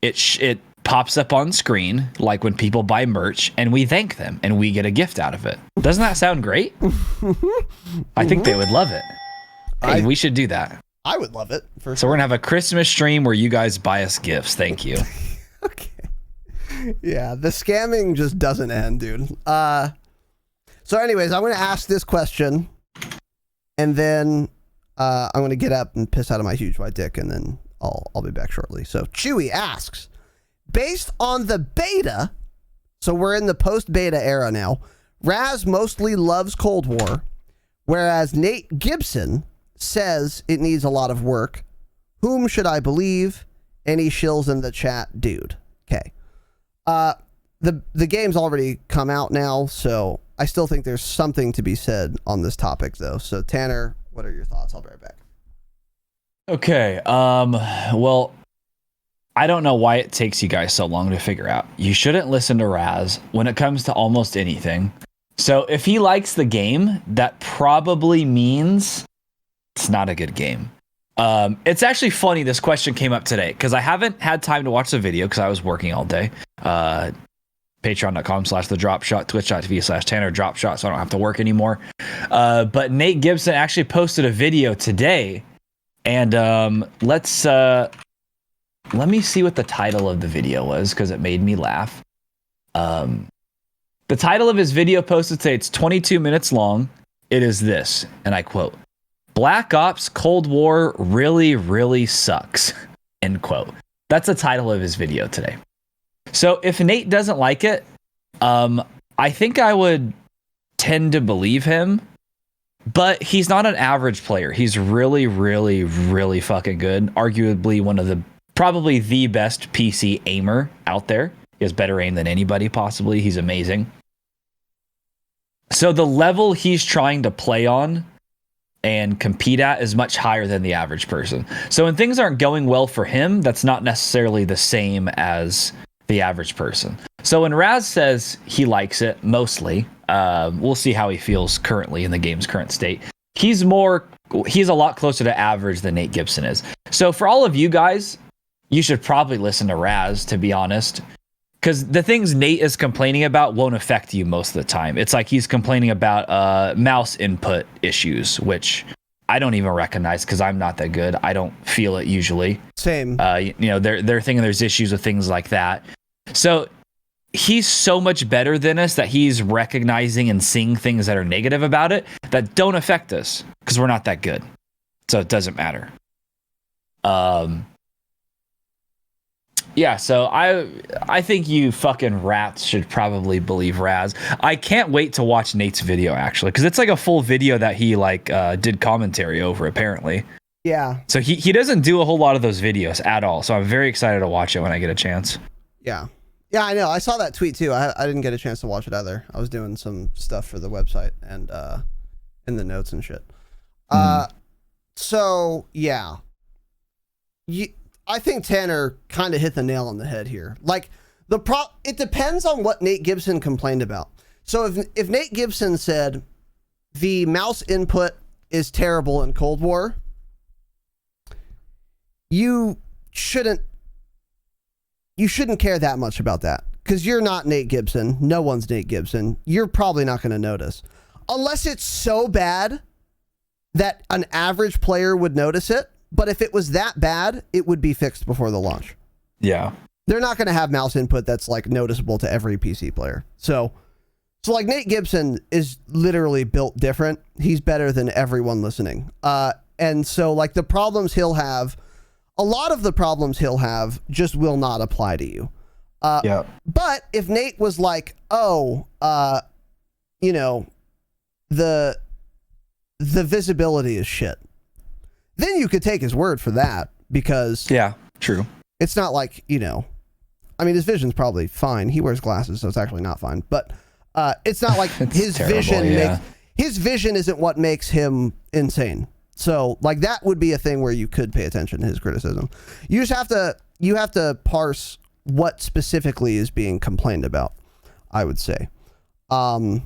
it pops up on screen like when people buy merch, and we thank them, and we get a gift out of it. Doesn't that sound great? I think they would love it. Hey, we should do that. I would love it. For So we're gonna have a Christmas stream where you guys buy us gifts. Thank you. Okay. Yeah, the scamming just doesn't end, dude. So anyways, I'm going to ask this question, and then I'm going to get up and piss out of my huge white dick, and then I'll be back shortly. So Chewy asks, based on the beta, so we're in the post-beta era now, Raz mostly loves Cold War, whereas Nate Gibson says it needs a lot of work. Whom should I believe? Any shills in the chat, dude? Okay. The game's already come out now, so I still think there's something to be said on this topic, though. So Tanner, what are your thoughts? I'll be right back. Okay. Well, I don't know why it takes you guys so long to figure out. You shouldn't listen to Raz when it comes to almost anything. So if he likes the game, that probably means it's not a good game. It's actually funny this question came up today because I haven't had time to watch the video because I was working all day. Patreon.com/thedropshot, twitch.tv/Tanner Dropshot, so I don't have to work anymore. But Nate Gibson actually posted a video today, and let me see what the title of the video was because it made me laugh. The title of his video posted today, it's 22 minutes long. It is this, and I quote, "Black Ops Cold War really, really sucks," end quote. That's the title of his video today. So if Nate doesn't like it, I think I would tend to believe him, but he's not an average player. He's really, really, really fucking good. Arguably one of probably the best PC aimer out there. He has better aim than anybody possibly. He's amazing. So the level he's trying to play on and compete at is much higher than the average person. So when things aren't going well for him, that's not necessarily the same as the average person. So when Raz says he likes it, mostly, we'll see how he feels currently in the game's current state. He's a lot closer to average than Nate Gibson is. So for all of you guys, you should probably listen to Raz, to be honest, because the things Nate is complaining about won't affect you most of the time. It's like he's complaining about mouse input issues, which I don't even recognize because I'm not that good. I don't feel it usually. Same. They're thinking there's issues with things like that. So he's so much better than us that he's recognizing and seeing things that are negative about it that don't affect us because we're not that good. So it doesn't matter. Yeah, so I think you fucking rats should probably believe Raz. I can't wait to watch Nate's video, actually, because it's like a full video that he did commentary over, apparently. Yeah. So he doesn't do a whole lot of those videos at all, so I'm very excited to watch it when I get a chance. Yeah. Yeah, I know. I saw that tweet, too. I didn't get a chance to watch it either. I was doing some stuff for the website and in the notes and shit. So, yeah. I think Tanner kind of hit the nail on the head here. Like, it depends on what Nate Gibson complained about. So if Nate Gibson said the mouse input is terrible in Cold War, you shouldn't care that much about that because you're not Nate Gibson. No one's Nate Gibson. You're probably not going to notice unless it's so bad that an average player would notice it. But if it was that bad, it would be fixed before the launch. Yeah. They're not going to have mouse input that's like noticeable to every PC player. So like Nate Gibson is literally built different. He's better than everyone listening. And so like the problems he'll have, a lot of the problems he'll have just will not apply to you. Yeah. But if Nate was like, the visibility is shit, then you could take his word for that because yeah, true. It's not like, his vision's probably fine. He wears glasses, so it's actually not fine. But it's not like his vision his vision isn't what makes him insane. So like that would be a thing where you could pay attention to his criticism. You just have to parse what specifically is being complained about, I would say. So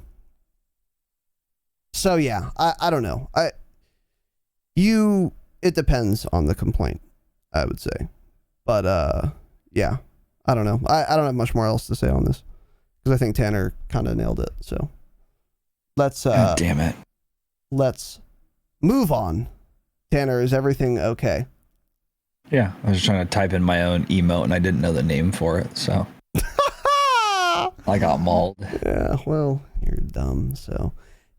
yeah, I don't know. It depends on the complaint, I would say. But yeah, I don't know. I don't have much more else to say on this because I think Tanner kind of nailed it. So let's God damn it. Let's move on Tanner, is everything okay? Yeah, I was just trying to type in my own emote and I didn't know the name for it, so I got mauled. Yeah, well, you're dumb. So,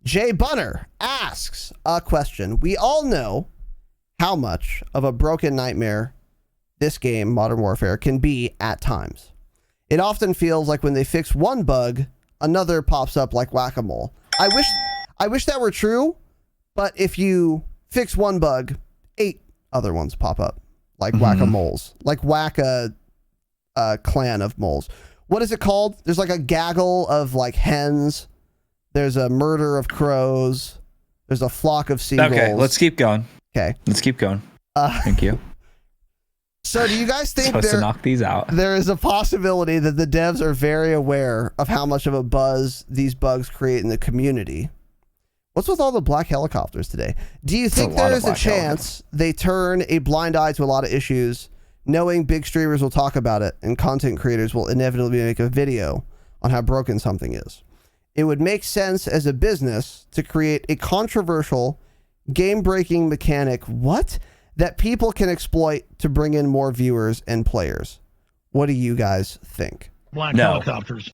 Jay Bunner asks a question. We all know how much of a broken nightmare this game, Modern Warfare, can be at times. It often feels like when they fix one bug, another pops up like whack-a-mole. I wish that were true, but if you fix one bug, 8 other ones pop up like whack-a-moles, like whack a clan of moles. What is it called? There's like a gaggle of like hens. There's a murder of crows. There's a flock of seagulls. Okay, let's keep going. Okay. Let's keep going. Thank you. So do you guys think Supposed to knock these out? There is a possibility that the devs are very aware of how much of a buzz these bugs create in the community? What's with all the black helicopters today? Do you think there is a chance they turn a blind eye to a lot of issues, knowing big streamers will talk about it and content creators will inevitably make a video on how broken something is? It would make sense as a business to create a controversial, game-breaking mechanic, that people can exploit to bring in more viewers and players. What do you guys think? Black helicopters.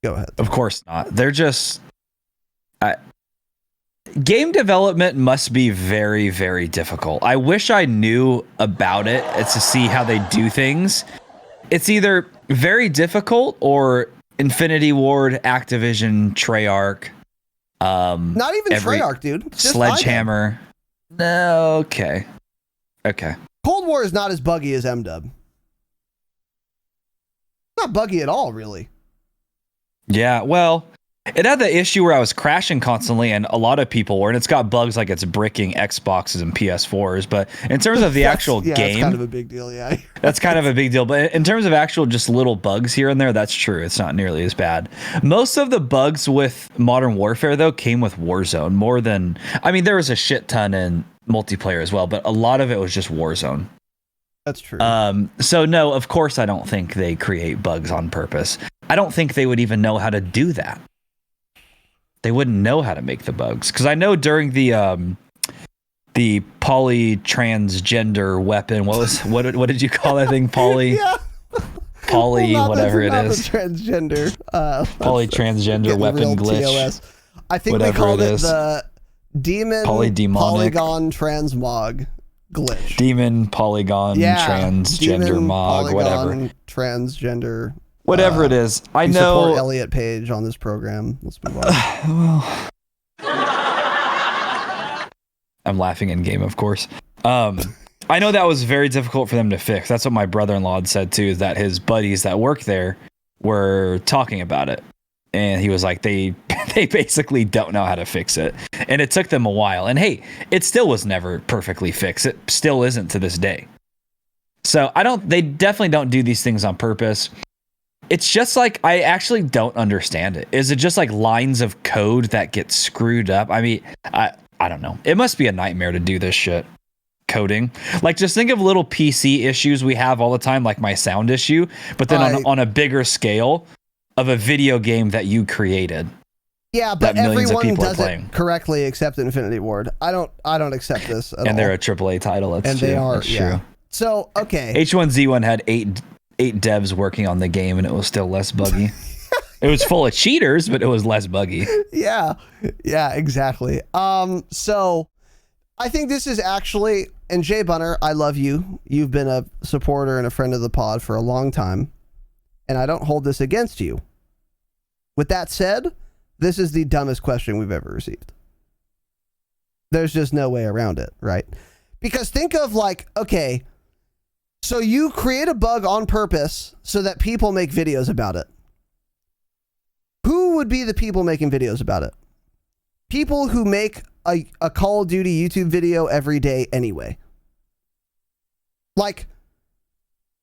Go ahead. Of course not. They're just... game development must be very, very difficult. I wish I knew about it to see how they do things. It's either very difficult or Infinity Ward, Activision, Treyarch. Not even Treyarch, dude. Just Sledgehammer. No, okay. Cold War is not as buggy as MW. Not buggy at all, really. Yeah, well, it had the issue where I was crashing constantly, and a lot of people were, and it's got bugs like it's bricking Xboxes and PS4s, but in terms of the actual game... that's kind of a big deal, yeah. That's kind of a big deal, but in terms of actual just little bugs here and there, that's true. It's not nearly as bad. Most of the bugs with Modern Warfare, though, came with Warzone more than... I mean, there was a shit ton in multiplayer as well, but a lot of it was just Warzone. That's true. So no, of course I don't think they create bugs on purpose. I don't think they would even know how to do that. They wouldn't know how to make the bugs, because I know during the poly-transgender weapon, what did you call that thing? Yeah. Whatever it is. Transgender. Poly-transgender weapon glitch. TOS. I think we called it the demon polygon transmog glitch. Demon polygon transgender demon, mog, polygon, whatever. Transgender. Whatever it is. I know. Support Elliot Page on this program. Let's move on. I'm laughing in game, of course. I know that was very difficult for them to fix. That's what my brother-in-law had said too, is that his buddies that work there were talking about it. And he was like, they basically don't know how to fix it. And it took them a while. And hey, it still was never perfectly fixed. It still isn't to this day. So they definitely don't do these things on purpose. It's just like, I actually don't understand it. Is it just like lines of code that get screwed up? I mean, I don't know. It must be a nightmare to do this shit. Coding. Like, just think of little PC issues we have all the time, like my sound issue, but then on a bigger scale of a video game that you created. Yeah, but everyone does it correctly except Infinity Ward. I don't accept this at all. And they're a AAA title. That's true. They are. That's true. So, okay. H1Z1 had eight devs working on the game, and it was still less buggy. It was full of cheaters, but it was less buggy. Yeah, exactly. So I think this is actually, and Jay Bunner, I love you. You've been a supporter and a friend of the pod for a long time, and I don't hold this against you. With that said, this is the dumbest question we've ever received. There's just no way around it, right? Because think of like, okay, so you create a bug on purpose so that people make videos about it. Who would be the people making videos about it? People who make a Call of Duty YouTube video every day anyway. Like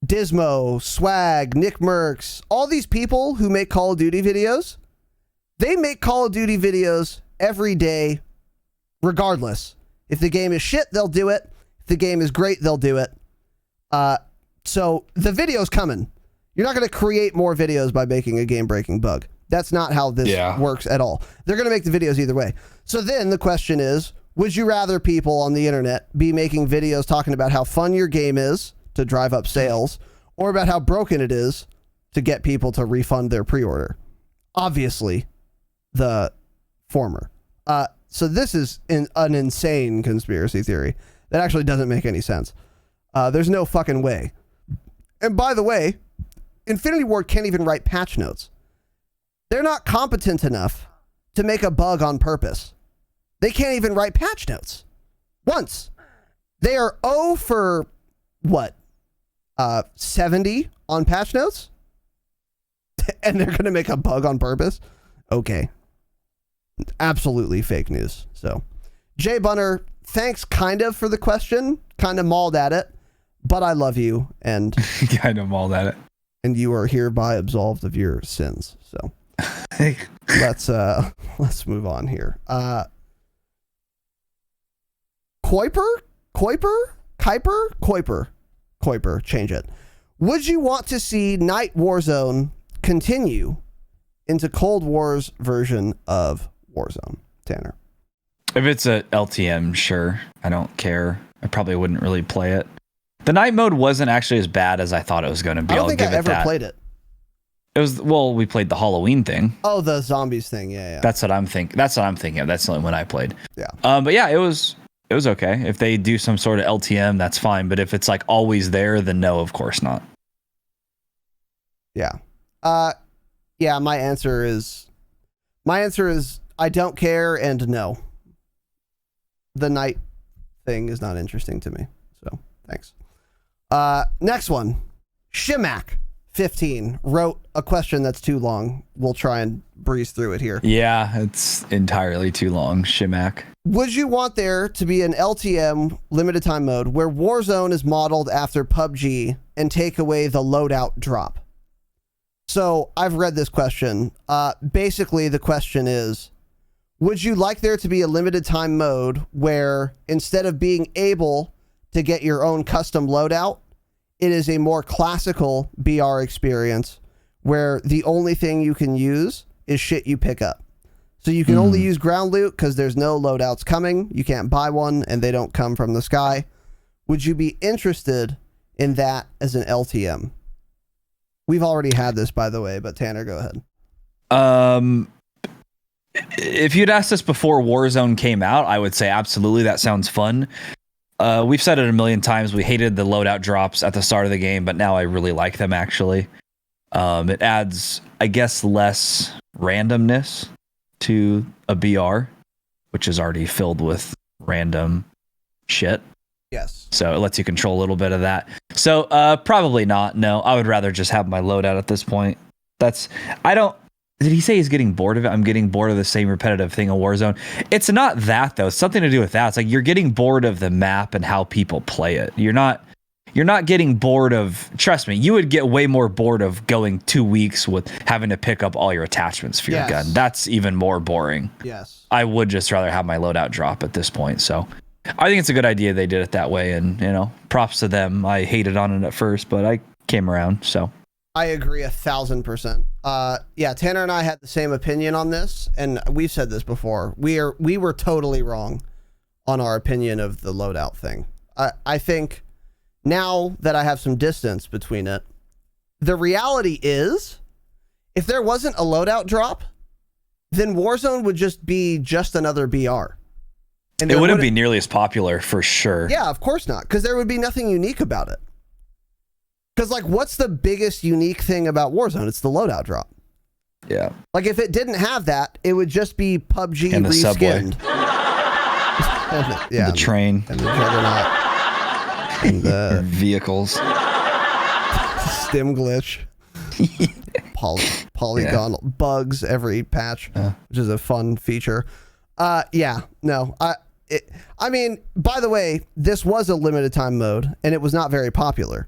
Dismo, Swag, Nick Merckx, all these people who make Call of Duty videos, they make Call of Duty videos every day regardless. If the game is shit, they'll do it. If the game is great, they'll do it. So the video's coming. You're not going to create more videos by making a game-breaking bug. That's not how this works at all. They're going to make the videos either way. So then the question is, Would you rather people on the internet be making videos talking about how fun your game is to drive up sales, or about how broken it is to get people to refund their pre-order? Obviously, the former. So this is an insane conspiracy theory that actually doesn't make any sense. There's no fucking way. And by the way, Infinity Ward can't even write patch notes. They're not competent enough to make a bug on purpose. They can't even write patch notes. Once. They are 0 for what? 70 on patch notes? And they're going to make a bug on purpose? Okay. Absolutely fake news. So, Jay Bunner, thanks kind of for the question. Kind of mauled at it. But I love you. And kind of mauled at it. And you are hereby absolved of your sins. So, let's move on here. Kuiper, change it. Would you want to see Night Warzone continue into Cold War's version of Warzone? Tanner. If it's a LTM, sure. I don't care. I probably wouldn't really play it. The night mode wasn't actually as bad as I thought it was going to be. I don't think I ever played it. It was, well, we played the Halloween thing. Oh, the zombies thing. Yeah. That's what I'm thinking. That's what I'm thinking of. That's the only one I played. Yeah. But yeah, it was okay. If they do some sort of LTM, that's fine. But if it's like always there, then no, of course not. Yeah. Yeah, my answer is I don't care and no. The night thing is not interesting to me. So, thanks. Next one. Shimak 15 wrote a question that's too long. We'll try and breeze through it here. Yeah, it's entirely too long. Shimak. Would you want there to be an LTM limited time mode where Warzone is modeled after PUBG and take away the loadout drop? So I've read this question. Basically, the question is, would you like there to be a limited time mode where instead of being able to get your own custom loadout, it is a more classical BR experience where the only thing you can use is shit you pick up. So you can only use ground loot because there's no loadouts coming. You can't buy one and they don't come from the sky. Would you be interested in that as an LTM? We've already had this, by the way, but Tanner, go ahead. If you'd asked us before Warzone came out, I would say absolutely, that sounds fun. We've said it a million times. We hated the loadout drops at the start of the game, but now I really like them, actually. It adds, I guess, less randomness to a BR, which is already filled with random shit. Yes. So it lets you control a little bit of that. So probably not. No, I would rather just have my loadout at this point. Did he say he's getting bored of it? I'm getting bored of the same repetitive thing in Warzone. It's not that, though. It's something to do with that. It's like you're getting bored of the map and how people play it. You're not getting bored of, trust me, you would get way more bored of going 2 weeks with having to pick up all your attachments for your gun. That's even more boring. Yes. I would just rather have my loadout drop at this point. So I think it's a good idea they did it that way. And, props to them. I hated on it at first, but I came around. So I agree 1,000%. Yeah, Tanner and I had the same opinion on this, and we've said this before. We were totally wrong on our opinion of the loadout thing. I think now that I have some distance between it, the reality is, if there wasn't a loadout drop, then Warzone would just be just another BR. And it wouldn't be nearly as popular, for sure. Yeah, of course not, because there would be nothing unique about it. Because, like, what's the biggest unique thing about Warzone? It's the loadout drop. Yeah. Like, if it didn't have that, it would just be PUBG and the reskinned. The train. And the juggernaut. And the vehicles. Stim glitch. Polygon bugs every patch, which is a fun feature. Yeah, no. I mean, by the way, this was a limited time mode, and it was not very popular.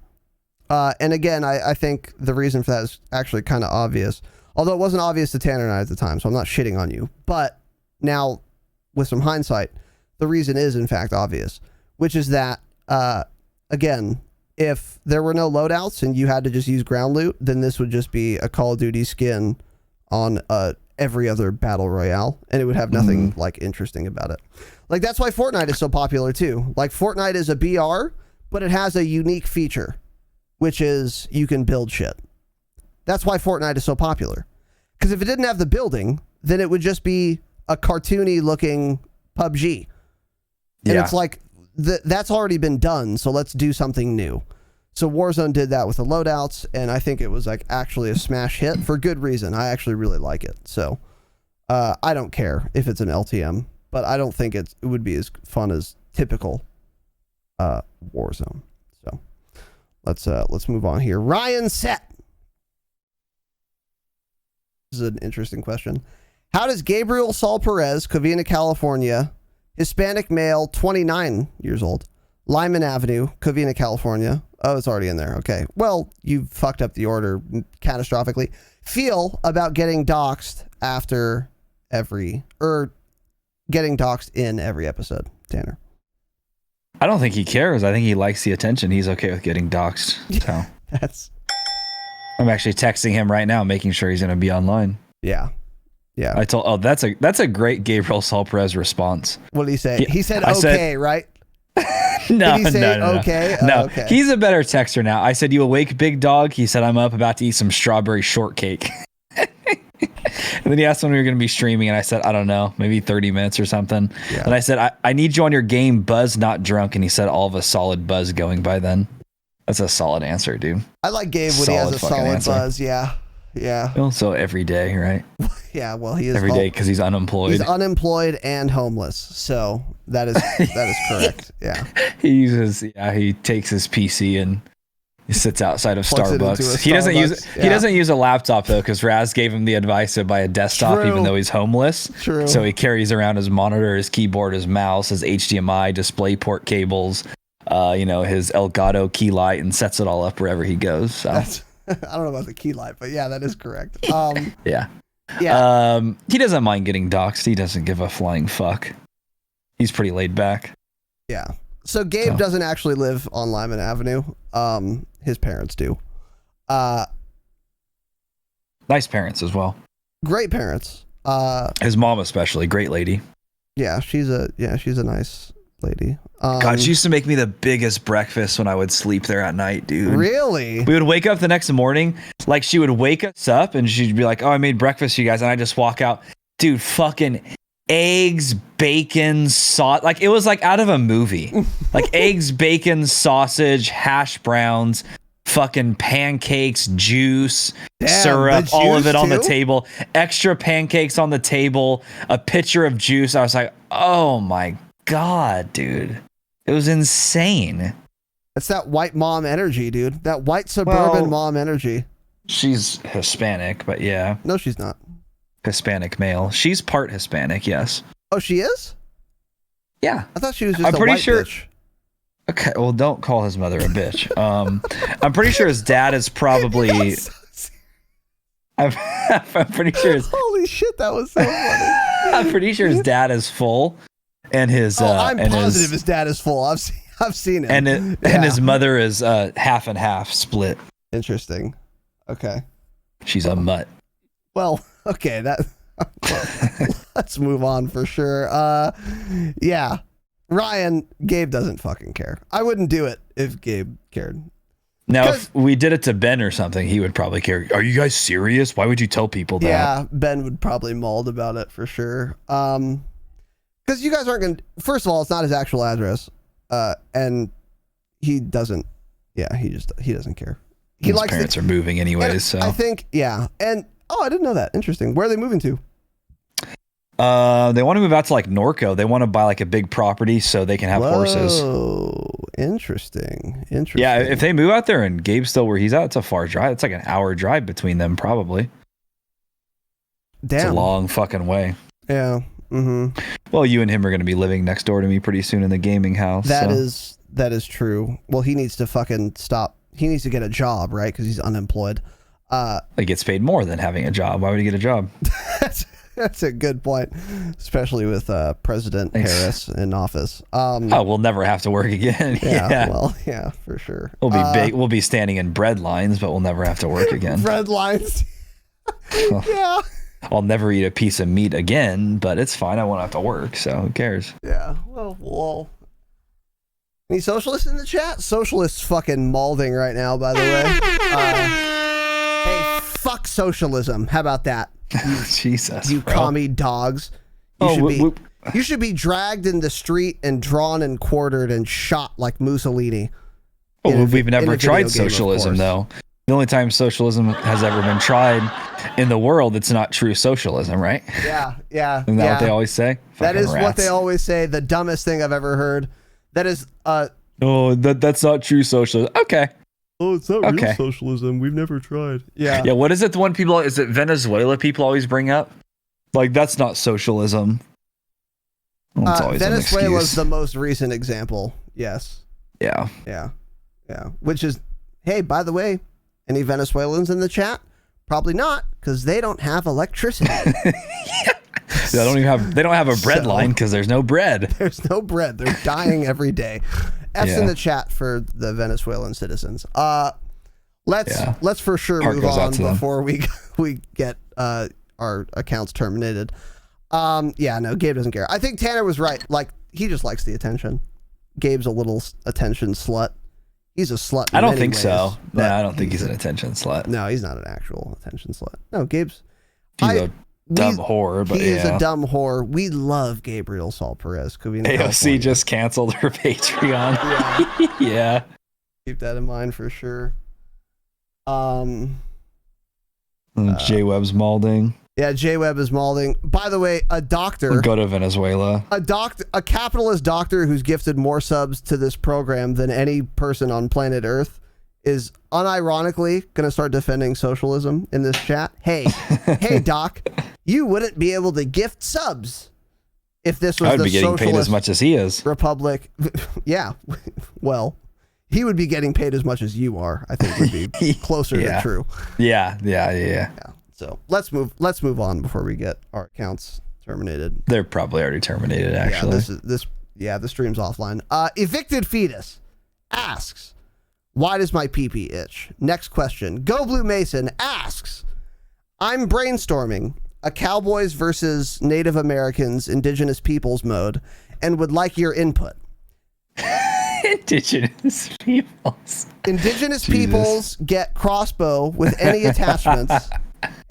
And again, I think the reason for that is actually kind of obvious. Although it wasn't obvious to Tanner and I at the time, so I'm not shitting on you. But now, with some hindsight, the reason is in fact obvious, which is that, again, if there were no loadouts and you had to just use ground loot, then this would just be a Call of Duty skin on a every other battle royale, and it would have nothing like interesting about it. Like that's why Fortnite is so popular too. Like Fortnite is a BR, but it has a unique feature, which is you can build shit. That's why Fortnite is so popular. Because if it didn't have the building, then it would just be a cartoony looking PUBG. And it's like, that's already been done, so let's do something new. So Warzone did that with the loadouts, and I think it was like actually a smash hit for good reason. I actually really like it. So I don't care if it's an LTM, but I don't think it would be as fun as typical Warzone. So let's move on here. Ryan Set. This is an interesting question. How does Gabriel Saul Perez, Covina, California, Hispanic male, 29 years old, Lyman Avenue, Covina, California. Oh, it's already in there. Okay. Well, you fucked up the order catastrophically. Feel about getting doxxed getting doxxed in every episode, Tanner. I don't think he cares. I think he likes the attention. He's okay with getting doxxed. So I'm actually texting him right now, making sure he's going to be online. Yeah. Yeah. That's a great Gabriel Saul Perez response. What did he say? He said, okay, right? No, Did he say no. okay? No, Oh, okay. He's a better texter now. I said, you awake, big dog? He said, I'm up, about to eat some strawberry shortcake. And then he asked when we were going to be streaming, and I said, I don't know, maybe 30 minutes or something. Yeah. And I said, I need you on your game, buzz, not drunk. And he said, I'll have a solid buzz going by then. That's a solid answer, dude. I like Gabe when he has a solid buzz. Yeah. Yeah. Well, so every day, right? Yeah. Well, he is every day because he's unemployed. He's unemployed and homeless. So that is correct. Yeah. He takes his PC and he sits outside of Starbucks. He doesn't use a laptop though, because Raz gave him the advice to buy a desktop. Even though he's homeless. True. So he carries around his monitor, his keyboard, his mouse, his HDMI, DisplayPort cables, his Elgato key light, and sets it all up wherever he goes. So. I don't know about the key light, but yeah, that is correct. Yeah. He doesn't mind getting doxxed. He doesn't give a flying fuck. He's pretty laid back. Yeah. So Gabe doesn't actually live on Lyman Avenue. His parents do. Nice parents as well. Great parents. His mom especially, great lady. Yeah, she's a nice lady. God, she used to make me the biggest breakfast when I would sleep there at night, dude. Really? We would wake up the next morning, like she would wake us up and she'd be like, oh, I made breakfast for you guys. And I just walk out, dude, fucking eggs, bacon, sauce. Like it was like out of a movie. Like eggs, bacon, sausage, hash browns, fucking pancakes, juice, syrup, all of it on the table. Extra pancakes on the table, a pitcher of juice. I was like, oh my God, dude. It was insane. It's that white mom energy, dude. That white suburban mom energy. She's Hispanic, but yeah. No, she's not. Hispanic male. She's part Hispanic, yes. Oh, she is? Yeah. I thought she was just a white bitch. Okay, well, don't call his mother a bitch. I'm pretty sure his dad is probably... I'm pretty sure Holy shit, that was so funny. I'm pretty sure his dad is full. And his I'm positive his dad is full. I've seen it. And his mother is half and half split. Interesting. Okay. She's a mutt. Well, okay, let's move on for sure. Yeah. Ryan, Gabe doesn't fucking care. I wouldn't do it if Gabe cared. Now, if we did it to Ben or something, he would probably care. Are you guys serious? Why would you tell people that? Yeah, Ben would probably mauled about it for sure. Because you guys aren't going to... First of all, it's not his actual address. And he doesn't... Yeah, he doesn't care. His parents are moving anyways, so... I think, yeah. And, I didn't know that. Interesting. Where are they moving to? They want to move out to, like, Norco. They want to buy, like, a big property so they can have horses. Oh, interesting. Yeah, if they move out there and Gabe's still where he's at, it's a far drive. It's like an hour drive between them, probably. Damn. It's a long fucking way. Yeah. Mm-hmm. Well, you and him are going to be living next door to me pretty soon in the gaming house. That is true. Well, he needs to fucking stop. He needs to get a job, right? Because he's unemployed. He gets paid more than having a job. Why would he get a job? That's a good point, especially with President Harris in office. We'll never have to work again. Yeah. Well, yeah, for sure. We'll be big. We'll be standing in bread lines, but we'll never have to work again. Bread lines. Yeah. I'll never eat a piece of meat again, but it's fine. I won't have to work, so who cares? Yeah. Well. Any socialists in the chat? Socialists fucking malding right now, by the way. Hey, fuck socialism. How about that? Jesus, You bro. commie dogs. You should be dragged in the street and drawn and quartered and shot like Mussolini. We've never in a tried video game, of socialism, course. though. The only time socialism has ever been tried in the world, it's not true socialism, right? Yeah. Isn't that what they always say? That Fucking is what rats. they always say. The dumbest thing I've ever heard. That is, Oh, that's not true socialism. Okay. oh, it's not Okay. socialism. We've never tried. Yeah. Yeah, what is it? The one people, is it Venezuela people always bring up? Like, that's not socialism. Well, it's always an Venezuela's excuse. the most recent example. Yes. Yeah. Yeah. Which is, hey, by the way, any Venezuelans in the chat? Probably not, because they don't have electricity. They don't have a bread So- line because there's no bread. There's no bread. They're dying every day. F's in the chat for the Venezuelan citizens. Let's for sure Heart move goes out on to them. before we get our accounts terminated. No, Gabe doesn't care. I think Tanner was right. Like, he just likes the attention. Gabe's a little attention slut. He's a slut. In I don't many think ways, so. No, but I don't think he's an attention slut. No, he's not an actual attention slut. No, Gabe's. He's a dumb whore, but he is yeah. a dumb whore. We love Gabriel Saul Perez. AOC just canceled her Patreon. Yeah. Keep that in mind for sure. J-Web's malding. Yeah, J-Web is malding. By the way, a doctor, Go to Venezuela. a capitalist doctor who's gifted more subs to this program than any person on planet Earth is unironically going to start defending socialism in this chat. Hey, doc, you wouldn't be able to gift subs if this was I would the be getting socialist paid as much as he is. republic. Yeah, well, he would be getting paid as much as you are. I think would be closer to true. Yeah. So let's move on before we get our accounts terminated. They're probably already terminated, actually. The stream's offline. Evicted Fetus asks, why does my pee-pee itch? Next question. Go Blue Mason asks, I'm brainstorming a Cowboys versus Native Americans Indigenous Peoples mode and would like your input. Indigenous peoples. Indigenous Jesus. peoples get crossbow with any attachments,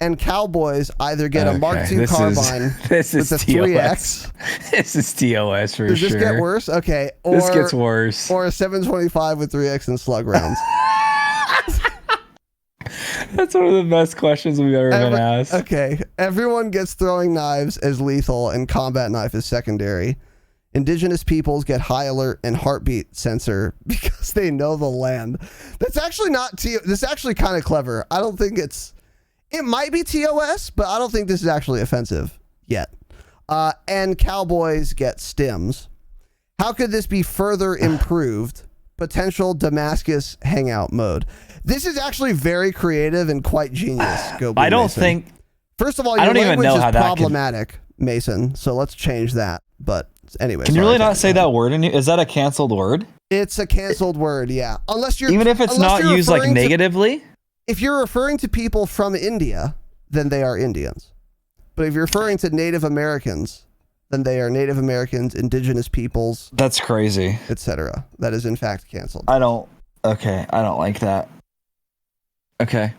and Cowboys either get a Mark II carbine this with is a 3X. This is TOS for Does sure. this get worse? Okay. Or, This gets worse. Or a 725 with 3X and slug rounds. That's one of the best questions we've ever been asked. Okay. Everyone gets throwing knives as lethal and combat knife is secondary. Indigenous peoples get high alert and heartbeat sensor because they know the land. That's actually not this is actually kind of clever. I don't think it might be TOS, but I don't think this is actually offensive yet. And Cowboys get stims. How could this be further improved? Potential Damascus hangout mode. This is actually very creative and quite genius. Go Blue I don't Mason. think. First of all, I your don't even language know is how that could- problematic, Mason. So let's change that. But anyway, Can you sorry, really not Tanner. say that word? Is that a canceled word? It's a canceled word, yeah. Unless you're Even if it's unless not you're used like referring to- negatively? if you're referring to people from India, then they are Indians. But if you're referring to Native Americans, then they are Native Americans, indigenous peoples, That's crazy. etc. That is in fact canceled. I don't like that. Okay.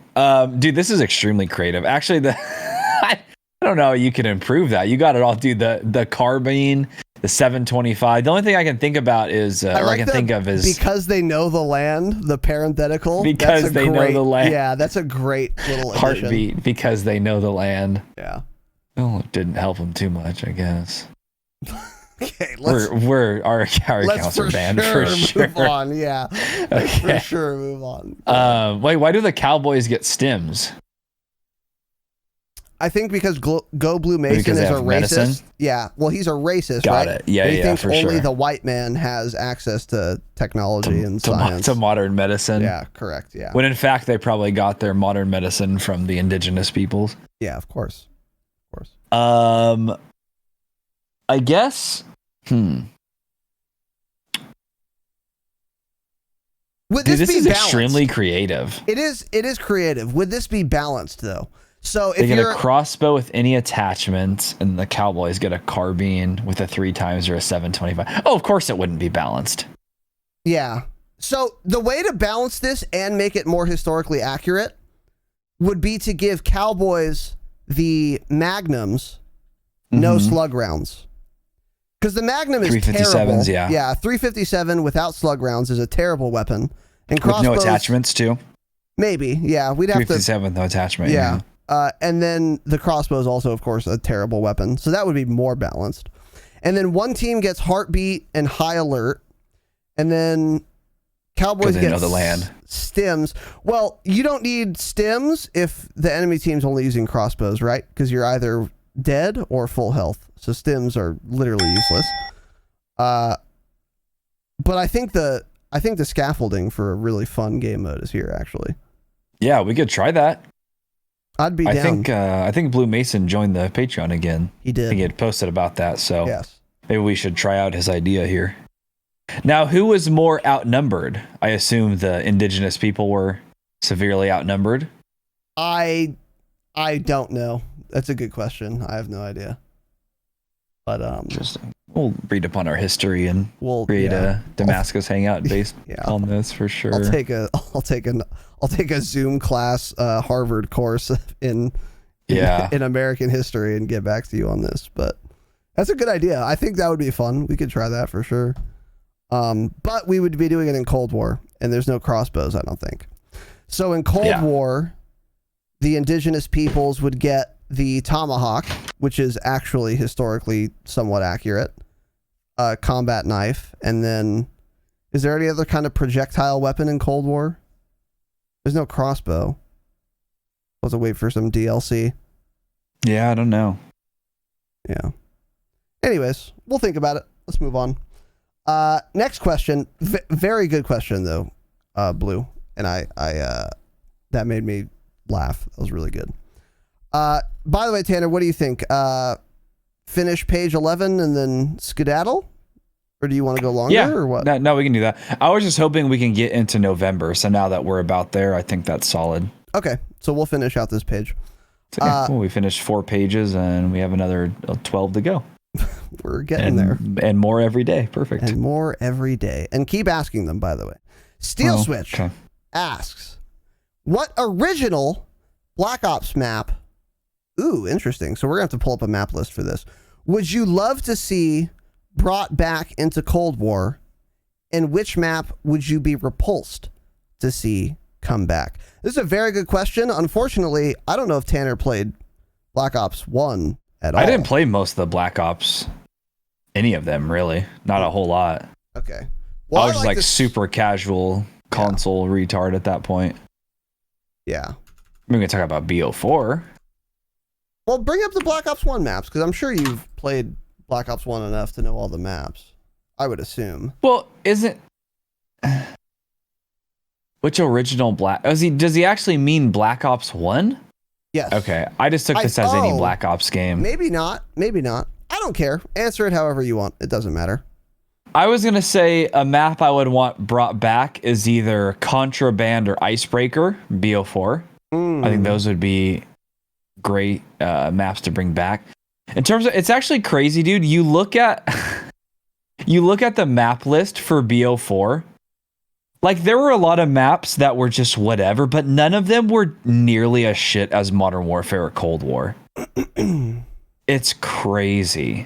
Dude, this is extremely creative. Actually, I don't know, you can improve that. You got it all, dude. The carbine, the 725. The only thing I can think about is because they know the land, the parenthetical. Because that's a they know great, the land. Yeah, that's a great little addition. heartbeat because they know the land. Yeah. Oh, it didn't help them too much, I guess. Okay, let's our accounts are banned for sure. move on. Yeah, let's Okay. for sure move on. Wait, why do the Cowboys get stims? I think because Go Blue Mason Because is they a have racist. medicine? Yeah, well, he's a racist, Got right? it. Yeah, And he yeah, thinks for only sure. the white man has access to technology and science. To modern medicine. Yeah, correct. Yeah, When in fact they probably got their modern medicine from the indigenous peoples. yeah, of course, of course. I guess. Would Dude, this this be is balanced? extremely creative. It is creative. Would this be balanced though? So They if get you're a crossbow with any attachments, and the Cowboys get a carbine with a 3x or a 7.25. Oh, of course it wouldn't be balanced. yeah. So the way to balance this and make it more historically accurate would be to give Cowboys the Magnums no slug rounds. Because the Magnum is 357s, terrible. yeah. Yeah, 357 without slug rounds is a terrible weapon. And With crossbows, no attachments, too. maybe. Yeah, we'd have to. 357 with no attachment. Yeah. And then the crossbow is also, of course, a terrible weapon. So that would be more balanced. And then one team gets heartbeat and high alert. And then Cowboys they get know the land. stims. Well, you don't need stims if the enemy team's only using crossbows, right? Because you're either dead or full health. So stims are literally useless. But I think the scaffolding for a really fun game mode is here, actually. Yeah, we could try that. I'd be down. I think Blue Mason joined the Patreon again. He did. I think he had posted about that, so Yes. maybe we should try out his idea here. Now, who was more outnumbered? I assume the indigenous people were severely outnumbered. I don't know. That's a good question. I have no idea. But Interesting. We'll read upon our history and we'll create a Damascus hangout based Yeah. on this for sure. I'll take a Zoom class Harvard course in American history and get back to you on this. But that's a good idea. I think that would be fun. We could try that for sure. But we would be doing it in Cold War, and there's no crossbows, I don't think. So in Cold War, the indigenous peoples would get the tomahawk, which is actually historically somewhat accurate, combat knife, and then is there any other kind of projectile weapon in Cold War? There's no crossbow. We'll have to wait for some DLC. Yeah, I don't know. Yeah. Anyways, we'll think about it. Let's move on. Next question. Very good question though, Blue. And I that made me laugh. That was really good. By the way, Tanner, what do you think? Finish page 11 and then skedaddle? Or do you want to go longer or what? No, we can do that. I was just hoping we can get into November. So now that we're about there, I think that's solid. Okay. So we'll finish out this page. Cool. We finished 4 pages and we have another 12 to go. We're getting there. And more every day. Perfect. And more every day. And keep asking them, by the way. Steel Switch asks, what original Black Ops map? Ooh, interesting. So we're going to have to pull up a map list for this. Would you love to see brought back into Cold War? And which map would you be repulsed to see come back? This is a very good question. Unfortunately, I don't know if Tanner played Black Ops 1 at all. I didn't play most of the Black Ops. Any of them, really. Not a whole lot. Okay. Well, I was just like super casual console retard at that point. Yeah. We're going to talk about BO4. Well, bring up the Black Ops 1 maps, because I'm sure you've played Black Ops 1 enough to know all the maps. I would assume. Well, isn't... Which original Black... Does he actually mean Black Ops 1? Yes. Okay. I just took this as any Black Ops game. Maybe not. Maybe not. I don't care. Answer it however you want. It doesn't matter. I was going to say a map I would want brought back is either Contraband or Icebreaker, BO4. I think those would be great maps to bring back. In terms of, it's actually crazy, dude. You look at the map list for BO4. Like, there were a lot of maps that were just whatever, but none of them were nearly as shit as Modern Warfare or Cold War. It's crazy.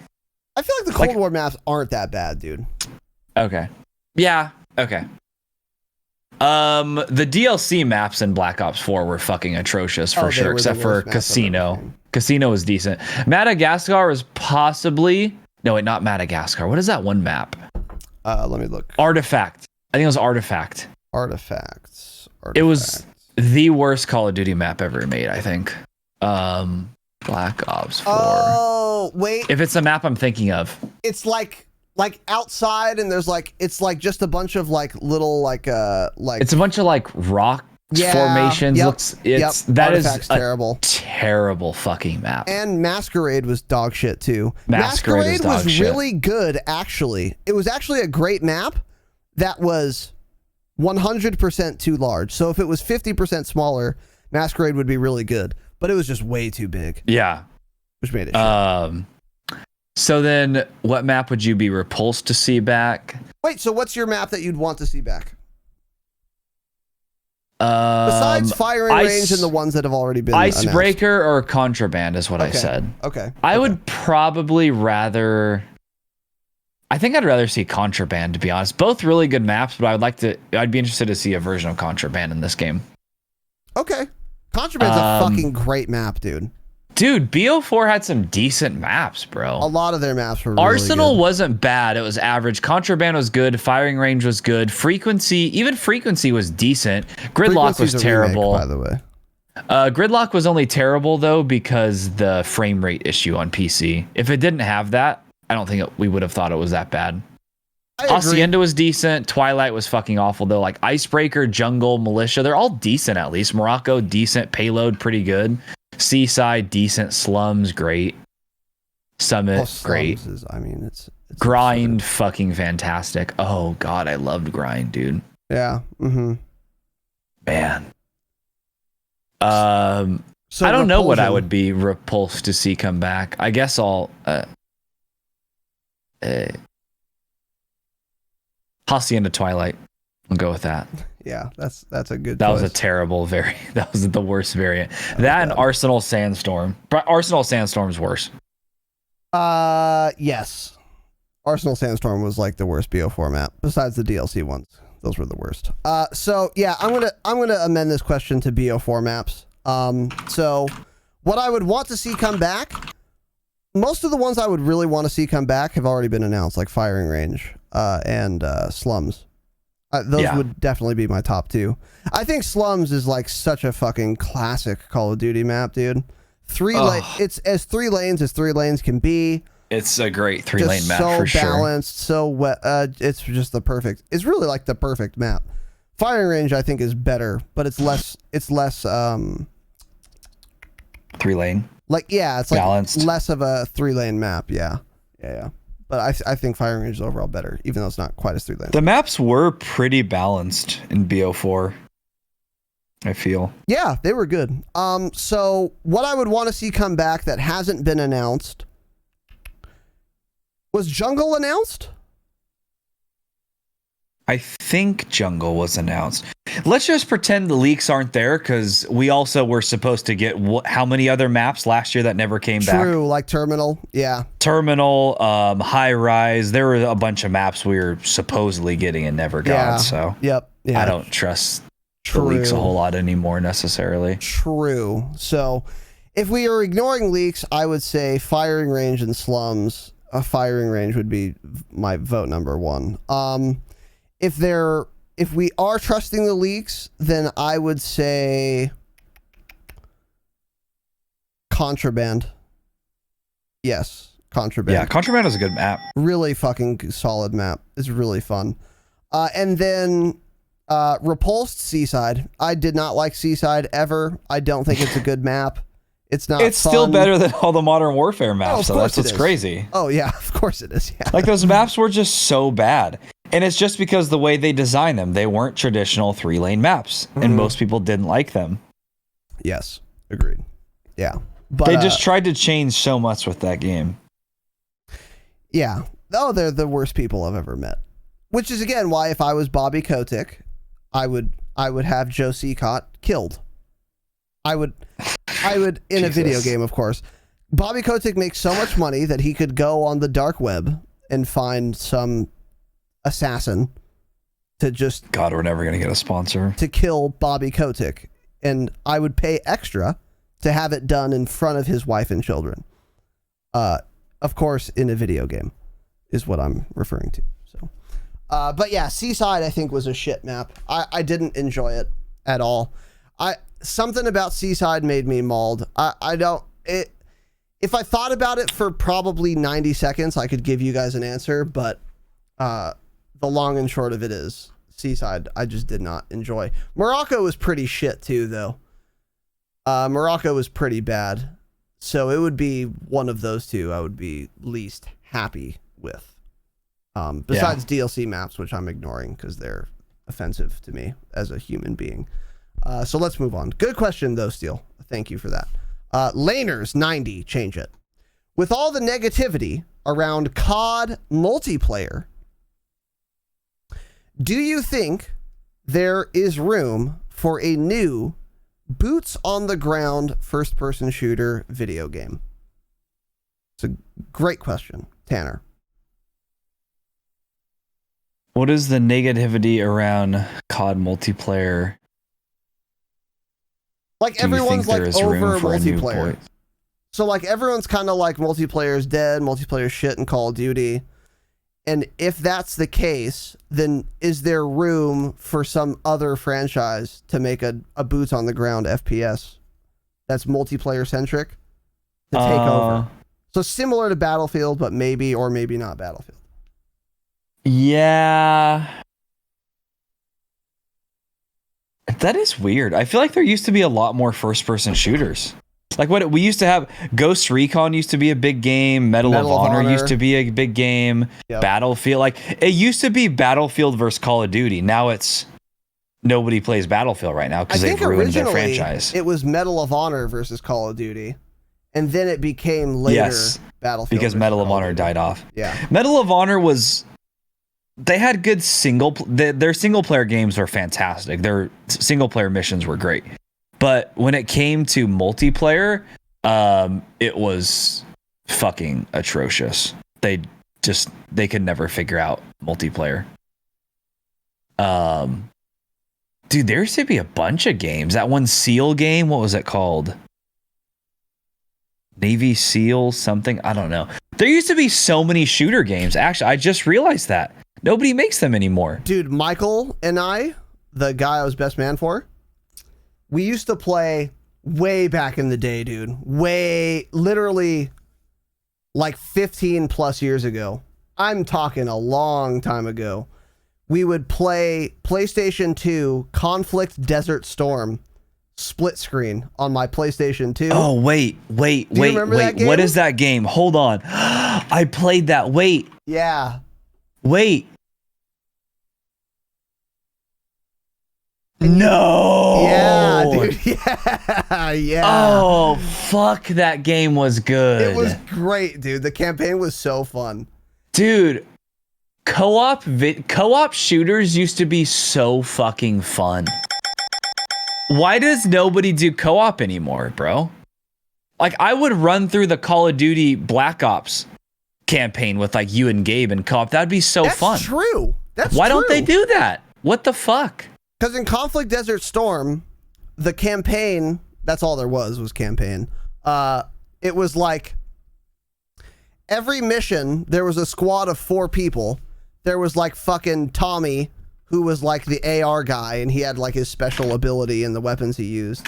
I feel like the Cold War maps aren't that bad, dude. Okay. Yeah. Okay. The DLC maps in Black Ops 4 were fucking atrocious for sure, except for Casino. Casino was decent. Madagascar was possibly... No, wait, not Madagascar. What is that one map? Let me look. Artifact. I think it was Artifact. Artifacts. It was the worst Call of Duty map ever made, I think. Black Ops 4. Oh, wait. If it's the map I'm thinking of. It's like outside, and there's it's just a bunch of little It's a bunch of rock formations. That is terrible. Terrible fucking map. And Masquerade was dog shit too. Masquerade was really good, actually. It was actually a great map that was 100% too large. So if it was 50% smaller, Masquerade would be really good. but it was just way too big, Yeah. which made it shit. So then what map would you be repulsed to see back? Wait, so what's your map that you'd want to see back? Besides firing range and the ones that have already been Icebreaker announced. Or Contraband is what I said. Okay. I would probably rather... I think I'd rather see Contraband, to be honest. Both really good maps, but I'd be interested to see a version of Contraband in this game. Okay. Contraband's a fucking great map, dude. Dude, BO4 had some decent maps, bro. A lot of their maps were really Arsenal good. wasn't bad. It was average. Contraband was good. Firing range was good. Even frequency was decent. Gridlock was terrible. Remake, by the way. Gridlock was only terrible, though, because the frame rate issue on PC. If it didn't have that, I don't think we would have thought it was that bad. Hacienda was decent. Twilight was fucking awful, though. Like Icebreaker, Jungle, Militia, they're all decent at least. Morocco, decent. Payload, pretty good. Seaside, decent. Slums, great. Summit, great. It's Grind, absurd. fucking fantastic. Oh, God, I loved Grind, dude. Yeah. Mm-hmm. Man. So I don't know what I Repulsion. would be repulsed to see come back. I guess I'll... Hacienda Twilight. I'll go with that. Yeah, that's a good That choice. was a terrible variant. That was the worst variant. That and Arsenal Sandstorm. But Arsenal Sandstorm's worse. Yes. Arsenal Sandstorm was like the worst BO4 map, besides the DLC ones. Those were the worst. So yeah, I'm gonna amend this question to BO4 maps. So what I would want to see come back, most of the ones I would really want to see come back have already been announced, like Firing Range and Slums. Those would definitely be my top two. I think Slums is like such a fucking classic Call of Duty map, dude. It's as 3 lanes as 3 lanes can be. It's a great 3-lane map so for sure. balanced, so it's just the perfect. It's really like the perfect map. Firing Range, I think, is better, but it's less. It's less. 3-lane. Like it's like balanced. less of a 3-lane map. Yeah. But I think Firing Range is overall better, even though it's not quite as 3 lanes. The maps were pretty balanced in BO4. I feel. Yeah, they were good. So what I would want to see come back that hasn't been announced. Was Jungle announced? I think Jungle was announced. Let's just pretend the leaks aren't there, because we also were supposed to get how many other maps last year that never came back? True, like Terminal. Yeah. Terminal, High Rise. There were a bunch of maps we were supposedly getting and never got. So Yep. Yeah. I don't trust the leaks a whole lot anymore necessarily. True. So if we are ignoring leaks, I would say Firing Range and Slums. Firing Range would be my vote number 1. If we are trusting the leaks, then I would say Contraband. Yes, Contraband. Yeah, Contraband is a good map. Really fucking solid map. It's really fun. And then Repulsed Seaside. I did not like Seaside ever. I don't think it's a good map. It's not. It's fun. still better than all the Modern Warfare maps, of so course that's what's it is. crazy. Oh yeah, of course it is. Yeah. Like those maps were just so bad. And it's just because the way they designed them, they weren't traditional 3-lane maps, and most people didn't like them. Yes, agreed. Yeah, but they just tried to change so much with that game. Yeah. Oh, they're the worst people I've ever met. Which is again why if I was Bobby Kotick, I would have Joe Seacott killed. I would in a video game, of course. Bobby Kotick makes so much money that he could go on the dark web and find some assassin to just God, we're never gonna get a sponsor to kill Bobby Kotick, and I would pay extra to have it done in front of his wife and children. Of course, in a video game is what I'm referring to. So, but yeah, Seaside I think was a shit map. I didn't enjoy it at all. Something about Seaside made me mauled. If I thought about it for probably 90 seconds, I could give you guys an answer, but the long and short of it is Seaside I just did not enjoy. Morocco was pretty shit too, though. Morocco was pretty bad. So it would be one of those two I would be least happy with. Besides DLC maps, which I'm ignoring because they're offensive to me as a human being. So let's move on. Good question, though, Steel. Thank you for that. Laners 90, change it. With all the negativity around COD multiplayer, do you think there is room for a new boots on the ground first person shooter video game? It's a great question, Tanner. What is the negativity around COD multiplayer? Like everyone's like over multiplayer. Point? So like everyone's kind of like multiplayer's dead, multiplayer shit in Call of Duty. And if that's the case, then is there room for some other franchise to make a boots on the ground FPS that's multiplayer centric to take over? So similar to Battlefield, but maybe or maybe not Battlefield. Yeah. That is weird. I feel like there used to be a lot more first-person shooters. Like what we used to have, Ghost Recon used to be a big game. Medal of Honor used to be a big game. Yep. Battlefield, like it used to be Battlefield versus Call of Duty. Now it's nobody plays Battlefield right now because they've ruined their franchise. It was Medal of Honor versus Call of Duty, and then it became later Battlefield because Medal of Honor died off. Yeah, Medal of Honor was. They had good their single player games were fantastic. Their single player missions were great. But when it came to multiplayer, it was fucking atrocious. They could never figure out multiplayer. Dude, there used to be a bunch of games. That one SEAL game, what was it called? Navy SEAL something? I don't know. There used to be so many shooter games. Actually, I just realized that. Nobody makes them anymore. Dude, Michael and I, the guy I was best man for, we used to play way back in the day, dude. Literally like 15 plus years ago. I'm talking a long time ago. We would play PlayStation 2 Conflict Desert Storm split screen on my PlayStation 2. Oh, wait. What is that game? Hold on. I played that. Wait. Yeah. Wait. No. Yeah, dude. Yeah. Oh, fuck. That game was good. It was great, dude. The campaign was so fun. Dude, co-op shooters used to be so fucking fun. Why does nobody do co-op anymore, bro? Like, I would run through the Call of Duty Black Ops campaign with like you and Gabe and co-op. That'd be so fun. That's true. Why don't they do that? What the fuck? Because in Conflict Desert Storm, the campaign, that's all there was campaign. It was like every mission, there was a squad of 4 people. There was like fucking Tommy, who was like the AR guy, and he had like his special ability and the weapons he used.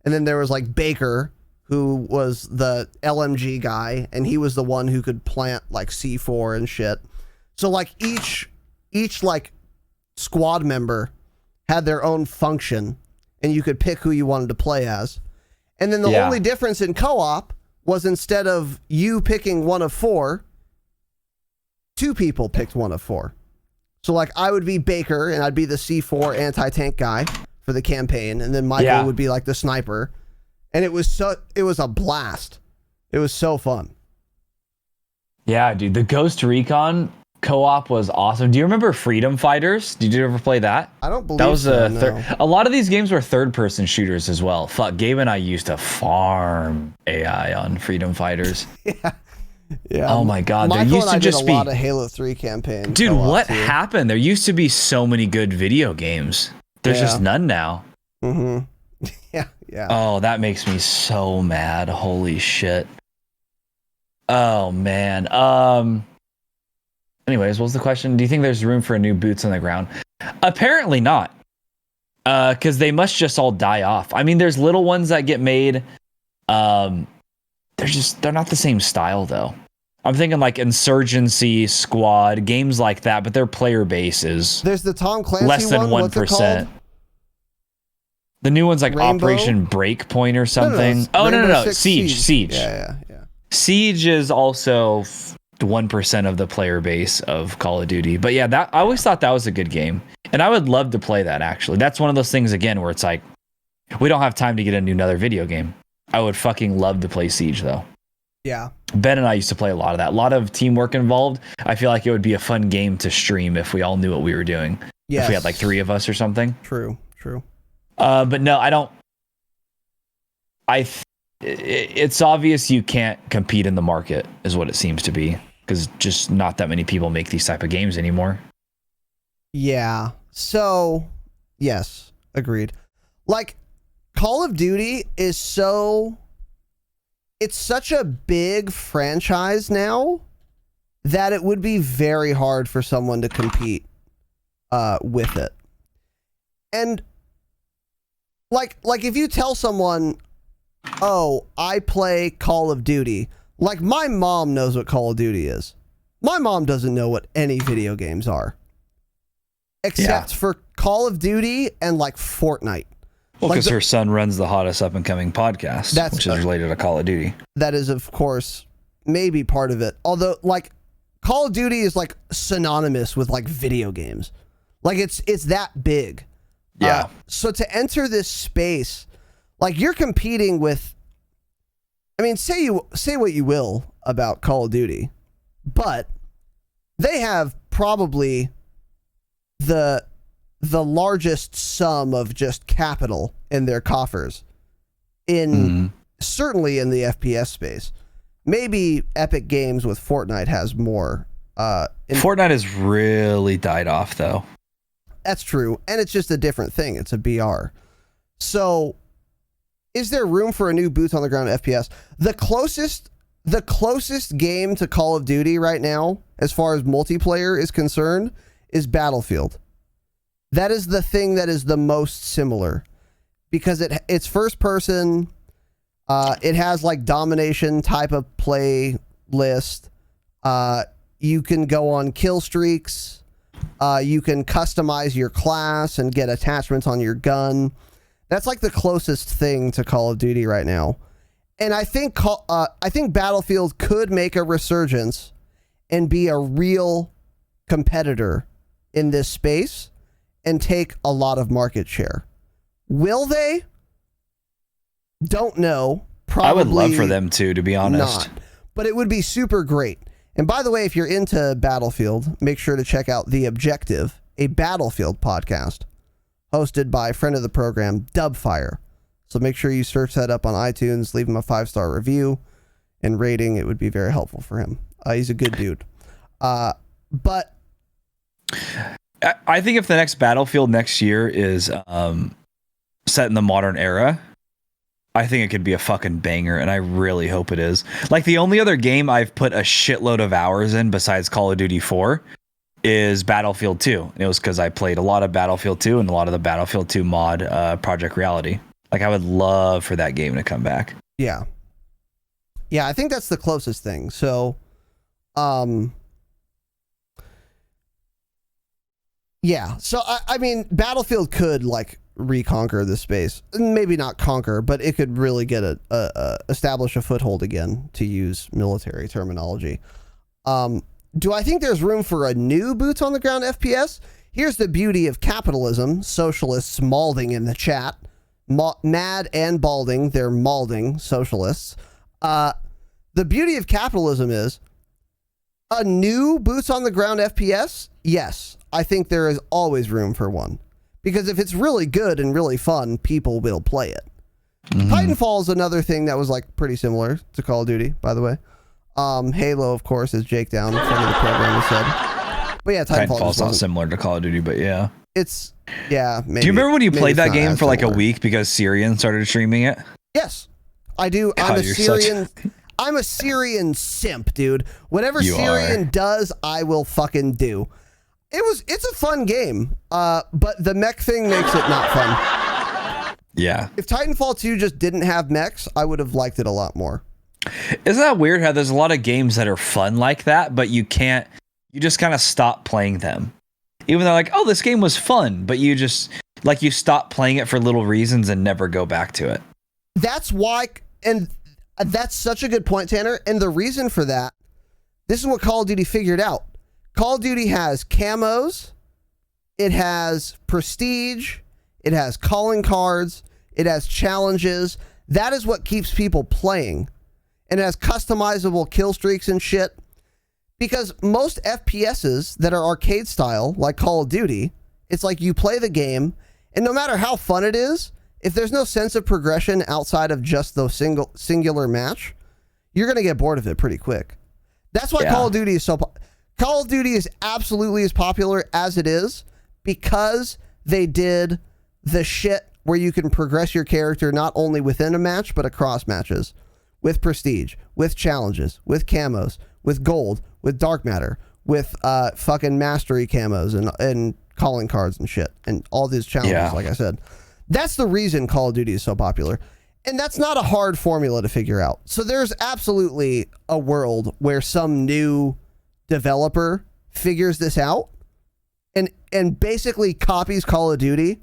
And then there was like Baker, who was the LMG guy, and he was the one who could plant like C4 and shit. So like each like squad member had their own function, and you could pick who you wanted to play as. And then the only difference in co-op was instead of you picking one of 4, 2 people picked one of 4. So like I would be Baker, and I'd be the C4 anti-tank guy for the campaign, and then Michael would be like the sniper. And it was a blast. It was so fun. Yeah, dude, the Ghost Recon co-op was awesome. Do you remember Freedom Fighters? Did you ever play that? I don't believe that was so, a lot of these games were third-person shooters as well. Fuck, Gabe and I used to farm AI on Freedom Fighters. Yeah. Oh my god, Michael there used to just be a lot of Halo 3 campaigns. Dude, what happened? There used to be so many good video games. There's just none now. Mm-hmm. Yeah. Oh, that makes me so mad. Holy shit. Oh man. Anyways, what was the question? Do you think there's room for a new boots on the ground? Apparently not. Because they must just all die off. I mean, there's little ones that get made. They're not the same style though. I'm thinking like Insurgency, Squad, games like that, but their player base is there's the Tom Clancy less than 1%. The new one's like Rainbow? Operation Breakpoint or something. No. Siege. Yeah. Siege is also 1% of the player base of Call of Duty. But yeah, that I always thought that was a good game. And I would love to play that actually. That's one of those things again where it's like we don't have time to get another video game. I would fucking love to play Siege though. Yeah. Ben and I used to play a lot of that. A lot of teamwork involved. I feel like it would be a fun game to stream if we all knew what we were doing. Yes. If we had like 3 of us or something. True. But no, I don't. It's obvious you can't compete in the market, is what it seems to be, because just not that many people make these type of games anymore. Yeah. So, yes, agreed. Like, Call of Duty is it's such a big franchise now that it would be very hard for someone to compete with it. And like if you tell someone, oh, I play Call of Duty, like my mom knows what Call of Duty is. My mom doesn't know what any video games are. Except for Call of Duty and like Fortnite. Well, Like because her son runs the hottest up and coming podcast, which is related to Call of Duty. That is, of course, maybe part of it. Although, like, Call of Duty is like synonymous with like video games. Like it's that big. Yeah. So to enter this space, like you're competing with, I mean, say what you will about Call of Duty, but they have probably the largest sum of just capital in their coffers in certainly in the FPS space. Maybe Epic Games with Fortnite has more. Fortnite has really died off though. That's true. And it's just a different thing. It's a BR. So is there room for a new boots on the ground FPS? The closest game to Call of Duty right now, as far as multiplayer is concerned, is Battlefield. That is the thing that is the most similar because it's first person. It has like domination type of play list. You can go on kill streaks. You can customize your class and get attachments on your gun. That's like the closest thing to Call of Duty right now. And I think Battlefield could make a resurgence and be a real competitor in this space and take a lot of market share. Will they? Don't know. Probably I would love for them to be honest. not. But it would be super great. And by the way, if you're into Battlefield, make sure to check out The Objective, a Battlefield podcast hosted by a friend of the program, Dubfire. So make sure you search that up on iTunes, leave him a 5-star review and rating. It would be very helpful for him. He's a good dude. But I think if the next Battlefield next year is set in the modern era, I think it could be a fucking banger, and I really hope it is. Like, the only other game I've put a shitload of hours in besides Call of Duty 4 is Battlefield 2. And it was because I played a lot of Battlefield 2 and a lot of the Battlefield 2 mod, Project Reality. Like, I would love for that game to come back. yeah. Yeah, I think that's the closest thing. So, yeah. So, I mean, Battlefield could, like, reconquer the space. Maybe not conquer, but it could really get establish a foothold again, to use military terminology. Do I think there's room for a new boots on the ground FPS? Here's the beauty of capitalism. Socialists malding in the chat. Mad and balding. They're malding socialists. The beauty of capitalism is a new boots on the ground FPS. Yes, I think there is always room for one. Because if it's really good and really fun, people will play it. Titanfall is another thing that was like pretty similar to Call of Duty, by the way. Halo, of course, is Jake Down, friend of the program, has said. But yeah, Titanfall's not similar to Call of Duty, but yeah. Maybe. Do you remember when you played that game for like a similar. week because Syrian started streaming it? Yes, I do. God, I'm a Syrian simp, dude. Whatever You Syrian does, I will fucking do. It's a fun game, but the mech thing makes it not fun. Yeah. If Titanfall 2 just didn't have mechs, I would have liked it a lot more. Isn't that weird how there's a lot of games that are fun like that, but you just kind of stop playing them. Even though like, oh, this game was fun, but you just, like, you stop playing it for little reasons and never go back to it. That's why, and that's such a good point, Tanner. And the reason for that, this is what Call of Duty figured out. Call of Duty has camos, it has prestige, it has calling cards, it has challenges. That is what keeps people playing. And it has customizable kill streaks and shit. Because most FPSs that are arcade style, like Call of Duty, it's like you play the game, and no matter how fun it is, if there's no sense of progression outside of just the singular match, you're going to get bored of it pretty quick. That's why Call of Duty is so... Call of Duty is absolutely as popular as it is because they did the shit where you can progress your character not only within a match, but across matches. With prestige, with challenges, with camos, with gold, with dark matter, with fucking mastery camos and calling cards and shit, and all these challenges, like I said. That's the reason Call of Duty is so popular. And that's not a hard formula to figure out. So there's absolutely a world where some new developer figures this out and basically copies Call of Duty,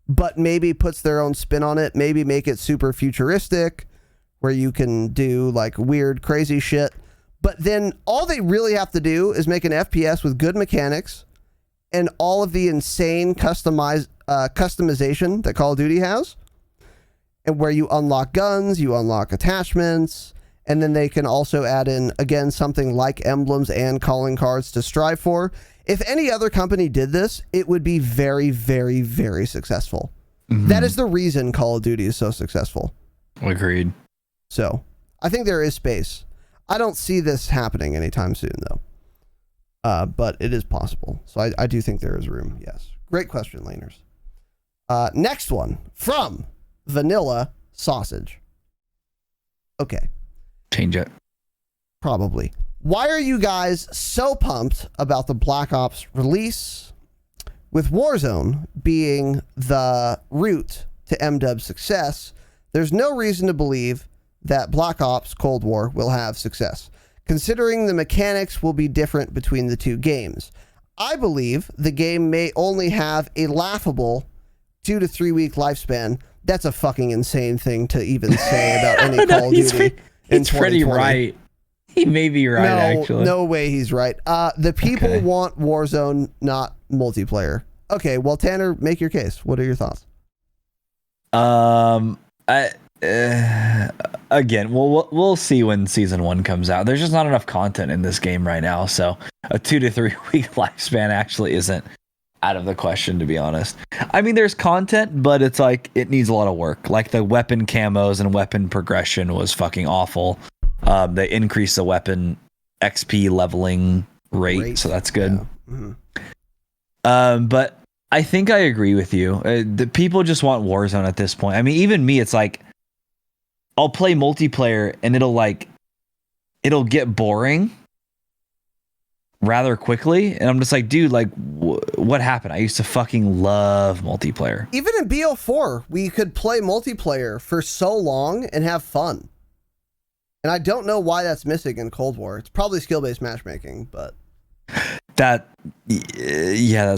but maybe puts their own spin on it, maybe make it super futuristic, where you can do like weird, crazy shit. But then all they really have to do is make an FPS with good mechanics and all of the insane customization that Call of Duty has, and where you unlock guns, you unlock attachments, and then they can also add in, again, something like emblems and calling cards to strive for. If any other company did this, it would be very, very, very successful. Mm-hmm. That is the reason Call of Duty is so successful. Agreed. So I think there is space. I don't see this happening anytime soon, though. But it is possible. So I do think there is room, yes. Great question, Laners. Next one from Vanilla Sausage. Okay. Change it. Probably. Why are you guys so pumped about the Black Ops release? With Warzone being the route to MDub's success, there's no reason to believe that Black Ops Cold War will have success, considering the mechanics will be different between the two games. I believe the game may only have a laughable 2 to 3 week lifespan. That's a fucking insane thing to even say about any Call of Duty. He's pretty right. He may be right, actually. No way he's right. The people want Warzone, not multiplayer. Okay, well, Tanner, make your case. What are your thoughts? Again, we'll see when season 1 comes out. There's just not enough content in this game right now, so a 2 to 3 week lifespan actually isn't out of the question, to be honest. I mean, there's content, but it's like it needs a lot of work. Like the weapon camos and weapon progression was fucking awful. They increased the weapon XP leveling rate, so that's good. Yeah. Mm-hmm. But I think I agree with you. The people just want Warzone at this point. I mean, even me, it's like I'll play multiplayer and it'll get boring rather quickly, and I'm just like, dude, like what happened? I used to fucking love multiplayer. Even in BO4 we could play multiplayer for so long and have fun, and I don't know why that's missing in Cold War. It's probably skill-based matchmaking, but that's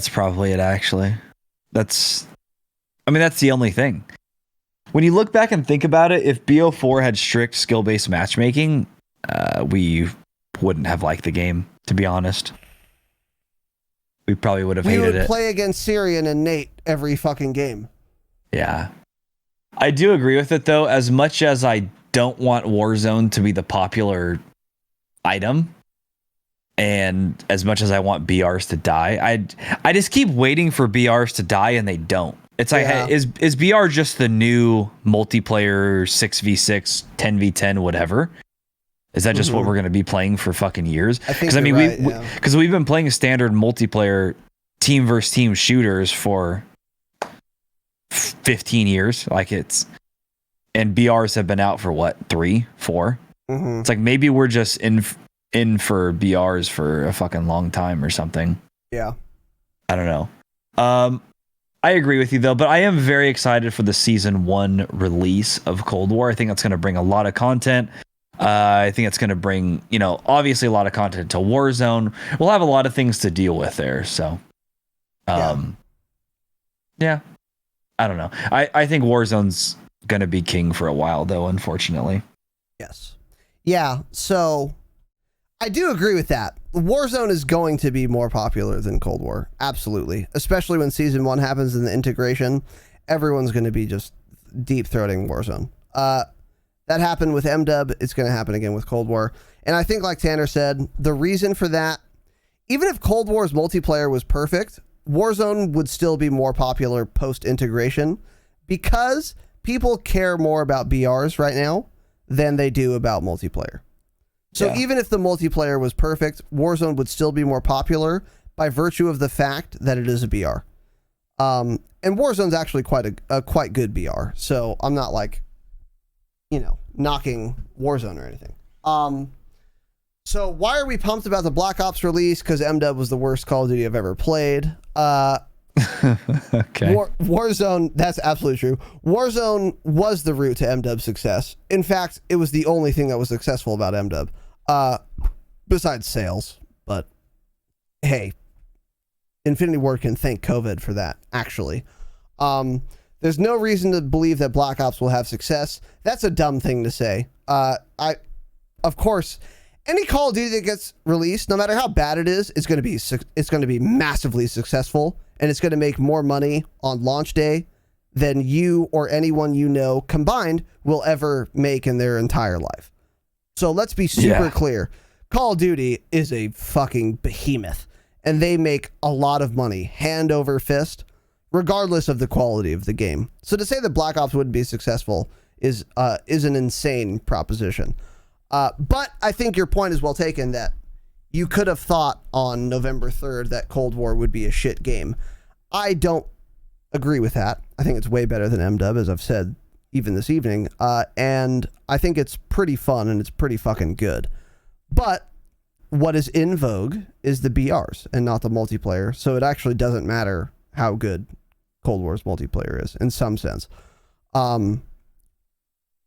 probably it, actually. That's the only thing. When you look back and think about it, if BO4 had strict skill-based matchmaking, we wouldn't have liked the game, to be honest. We probably would have hated it. We would play against Syrian and Nate every fucking game. Yeah. I do agree with it, though. As much as I don't want Warzone to be the popular item, and as much as I want BRs to die, I just keep waiting for BRs to die, and they don't. It's like, hey, is BR just the new multiplayer 6v6, 10v10, whatever? Is that just what we're going to be playing for fucking years? Because we've been playing standard multiplayer team versus team shooters for 15 years. And BRs have been out for what, 3, 4? Mm-hmm. It's like maybe we're just in for BRs for a fucking long time or something. Yeah. I don't know. I agree with you, though, but I am very excited for the season 1 release of Cold War. I think that's going to bring a lot of content. I think it's going to bring, obviously a lot of content to Warzone. We'll have a lot of things to deal with there. So, yeah, I don't know. I think Warzone's going to be king for a while, though, unfortunately. Yes. Yeah. So I do agree with that. Warzone is going to be more popular than Cold War. Absolutely. Especially when season 1 happens in the integration. Everyone's going to be just deep throating Warzone. That happened with MW. It's going to happen again with Cold War. And I think, like Tanner said, the reason for that, even if Cold War's multiplayer was perfect, Warzone would still be more popular post-integration because people care more about BRs right now than they do about multiplayer. So even if the multiplayer was perfect, Warzone would still be more popular by virtue of the fact that it is a BR. And Warzone's actually quite a quite good BR. So I'm not like, knocking Warzone or anything. So why are we pumped about the Black Ops release? Because MW was the worst Call of Duty I've ever played. Okay. Warzone, that's absolutely true. Warzone was the route to MW's success. In fact, it was the only thing that was successful about MW. Besides sales. But hey, Infinity Ward can thank COVID for that, actually. There's no reason to believe that Black Ops will have success. That's a dumb thing to say. Of course, any Call of Duty that gets released, no matter how bad it is, it's going to be massively successful, and it's going to make more money on launch day than you or anyone you know combined will ever make in their entire life. So let's be super clear. Call of Duty is a fucking behemoth, and they make a lot of money, hand over fist, regardless of the quality of the game. So to say that Black Ops wouldn't be successful is an insane proposition. But I think your point is well taken that you could have thought on November 3rd that Cold War would be a shit game. I don't agree with that. I think it's way better than MW, as I've said even this evening. And I think it's pretty fun and it's pretty fucking good. But what is in vogue is the BRs and not the multiplayer. So it actually doesn't matter how good Cold War's multiplayer is in some sense.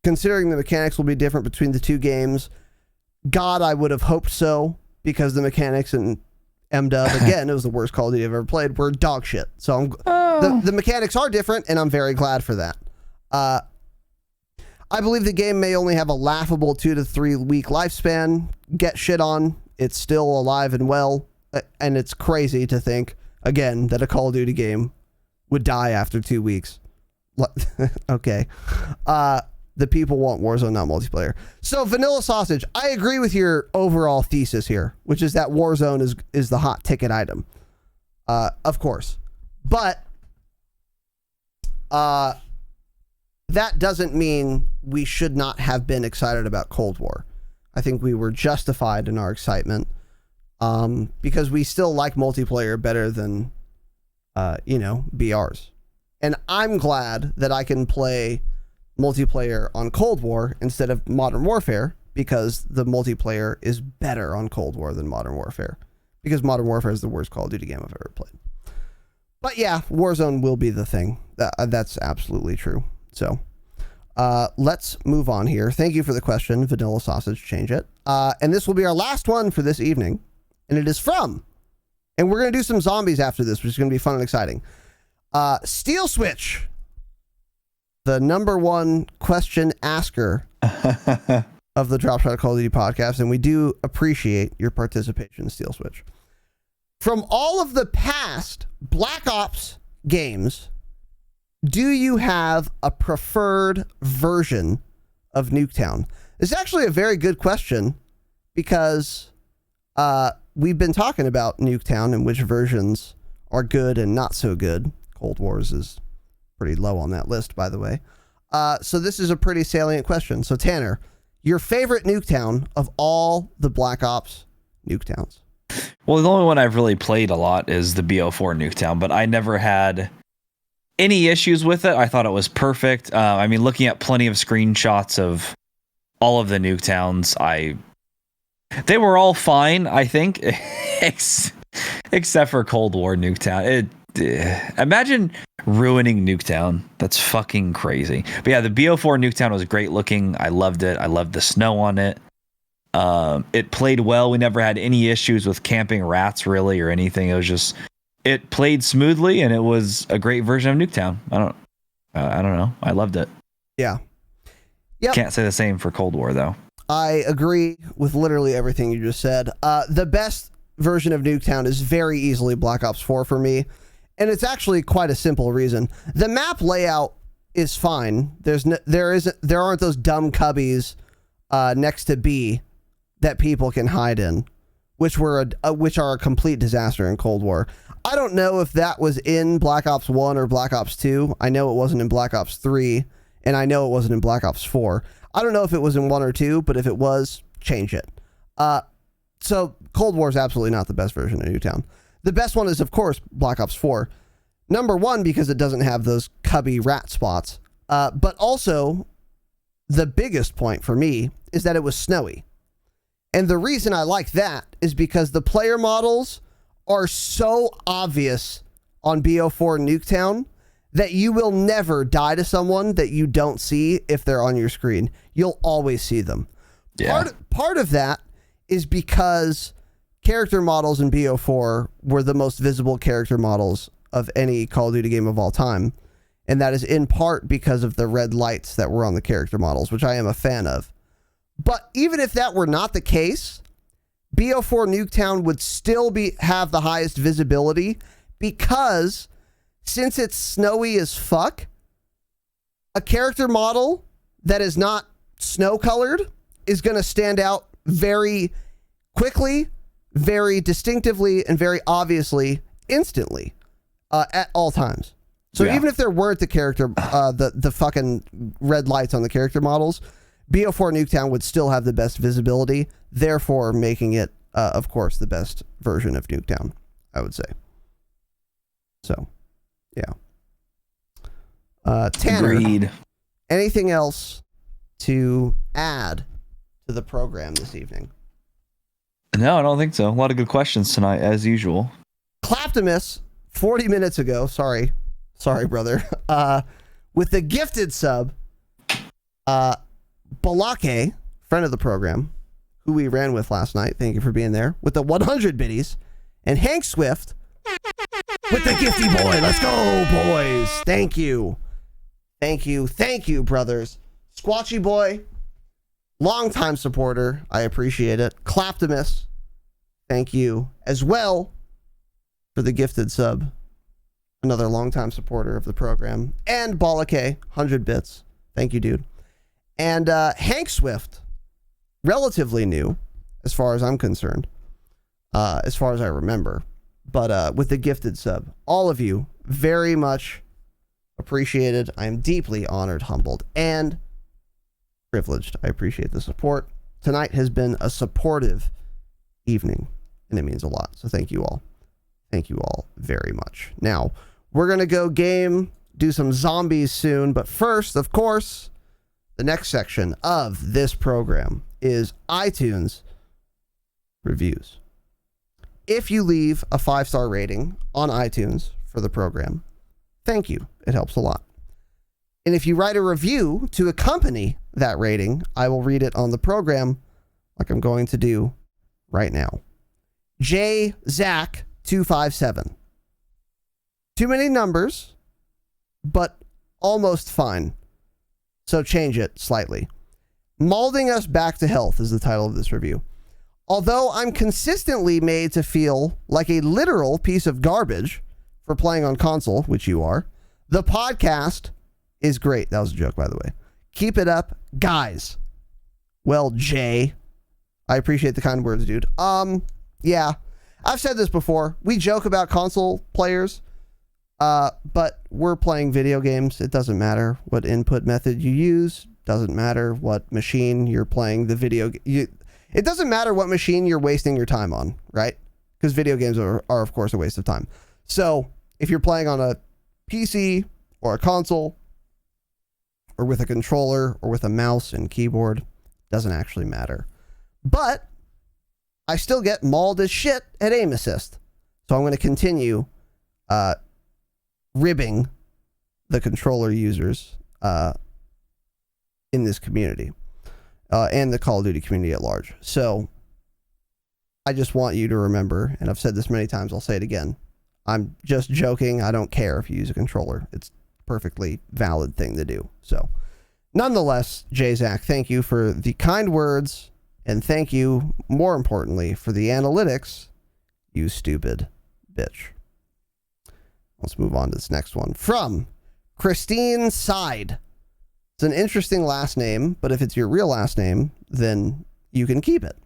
Considering the mechanics will be different between the two games, God, I would have hoped so, because the mechanics in MW, again, it was the worst Call of Duty I've ever played, were dog shit. So the mechanics are different, and I'm very glad for that. I believe the game may only have a laughable 2 to 3 week lifespan. Get shit on, it's still alive and well, and it's crazy to think, again, that a Call of Duty game would die after 2 weeks. Okay. The people want Warzone, not multiplayer. So Vanilla Sausage, I agree with your overall thesis here, which is that Warzone is the hot ticket item. Of course. But that doesn't mean we should not have been excited about Cold War. I think we were justified in our excitement because we still like multiplayer better than, BRs. And I'm glad that I can play multiplayer on Cold War instead of Modern Warfare, because the multiplayer is better on Cold War than Modern Warfare, because Modern Warfare is the worst Call of Duty game I've ever played. But yeah, Warzone will be the thing. That's absolutely true. So let's move on here. Thank you for the question, Vanilla Sausage. Change it. And this will be our last one for this evening, and it is from, and we're going to do some zombies after this, which is going to be fun and exciting. Steel Switch, the number one question asker of the Dropshot Call of Duty podcast, and we do appreciate your participation, Steel Switch. From all of the past Black Ops games, do you have a preferred version of Nuketown? It's actually a very good question, because we've been talking about Nuketown and which versions are good and not so good. Cold Wars is pretty low on that list, by the way. So this is a pretty salient question. So Tanner, your favorite Nuketown of all the Black Ops Nuketowns? Well, the only one I've really played a lot is the BO4 Nuketown, but I never had any issues with it. I thought it was perfect. Looking at plenty of screenshots of all of the Nuketowns, they were all fine, I think, except for Cold War Nuketown. Imagine ruining Nuketown. That's fucking crazy. But yeah, the BO4 Nuketown was great looking. I loved it. I loved the snow on it. It played well. We never had any issues with camping rats, really, or anything. It played smoothly, and it was a great version of Nuketown. I don't know. I loved it. Yeah. Yep. Can't say the same for Cold War, though. I agree with literally everything you just said. The best version of Nuketown is very easily Black Ops 4 for me. And it's actually quite a simple reason. The map layout is fine. There aren't those dumb cubbies next to B that people can hide in, which are a complete disaster in Cold War. I don't know if that was in Black Ops 1 or Black Ops 2. I know it wasn't in Black Ops 3, and I know it wasn't in Black Ops 4. I don't know if it was in 1 or 2, but if it was, change it. So Cold War is absolutely not the best version of Nuketown. The best one is, of course, Black Ops 4. Number one, because it doesn't have those cubby rat spots. But also, the biggest point for me is that it was snowy. And the reason I like that is because the player models are so obvious on BO4 Nuketown that you will never die to someone that you don't see if they're on your screen. You'll always see them. Yeah. Part of that is because character models in BO4 were the most visible character models of any Call of Duty game of all time. And that is in part because of the red lights that were on the character models, which I am a fan of. But even if that were not the case, BO4 Nuketown would still have the highest visibility because since it's snowy as fuck, a character model that is not snow colored is going to stand out very quickly, very distinctively, and very obviously instantly at all times. So even if there weren't the character, the fucking red lights on the character models, BO4 Nuketown would still have the best visibility, therefore making it, of course, the best version of Nuketown, I would say. So, yeah. Tanner, Agreed. anything else to add to the program this evening? No, I don't think so. A lot of good questions tonight, as usual. Claptimus, 40 minutes ago, sorry, brother, with the gifted sub, Balake, friend of the program, who we ran with last night, thank you for being there, with the 100 biddies, and Hank Swift with the gifty boy. Let's go, boys. Thank you, brothers. Squatchy boy, longtime supporter, I appreciate it. Claptimus, thank you as well for the gifted sub, another longtime supporter of the program. And Balake, 100 bits, thank you, dude. And Hank Swift, relatively new, as far as I'm concerned, as far as I remember, but with the gifted sub. All of you, very much appreciated. I am deeply honored, humbled, and privileged. I appreciate the support. Tonight has been a supportive evening, and it means a lot. So thank you all. Thank you all very much. Now, we're going to go do some zombies soon, but first, of course, the next section of this program is iTunes reviews. If you leave a 5-star rating on iTunes for the program, thank you. It helps a lot. And if you write a review to accompany that rating, I will read it on the program like I'm going to do right now. J. Zach 257. Too many numbers, but almost fine. So change it slightly. Molding Us Back to Health is the title of this review. Although I'm consistently made to feel like a literal piece of garbage for playing on console, which you are, the podcast is great. That was a joke, by the way. Keep it up, guys. Well, Jay, I appreciate the kind words, dude. Yeah, I've said this before. We joke about console players, but we're playing video games. It doesn't matter what input method you use. Doesn't matter what machine you're playing the video. It doesn't matter what machine you're wasting your time on, right? Because video games are, of course, a waste of time. So if you're playing on a PC or a console or with a controller or with a mouse and keyboard, doesn't actually matter. But I still get mauled as shit at aim assist. So I'm going to continue ribbing the controller users in this community and the Call of Duty community at large. So I just want you to remember, and I've said this many times, I'll say it again. I'm just joking. I don't care if you use a controller. It's a perfectly valid thing to do. So nonetheless, J-Zac, thank you for the kind words, and thank you, more importantly, for the analytics, you stupid bitch. Let's move on to this next one. From Christine Side. It's an interesting last name, but if it's your real last name, then you can keep it.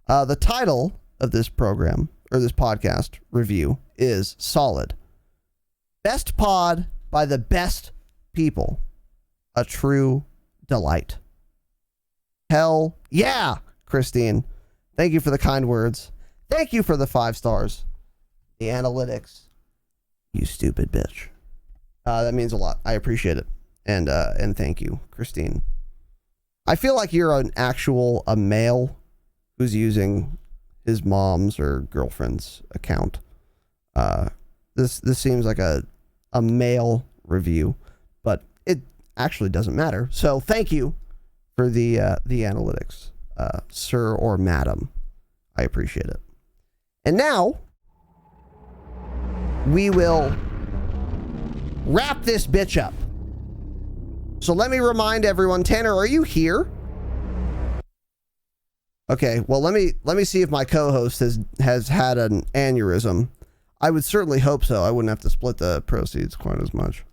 The title of this program, or this podcast review, is Solid. Best pod by the best people. A true delight. Hell yeah, Christine. Thank you for the kind words. Thank you for the 5 stars. The analytics. You stupid bitch. That means a lot. I appreciate it. And thank you, Christine. I feel like you're a male who's using his mom's or girlfriend's account. This seems like a male review, but it actually doesn't matter. So thank you for the analytics, sir or madam. I appreciate it. And now we will wrap this bitch up. So let me remind everyone, Tanner, are you here? Okay, well let me see if my co-host has had an aneurysm. I would certainly hope so. I wouldn't have to split the proceeds quite as much.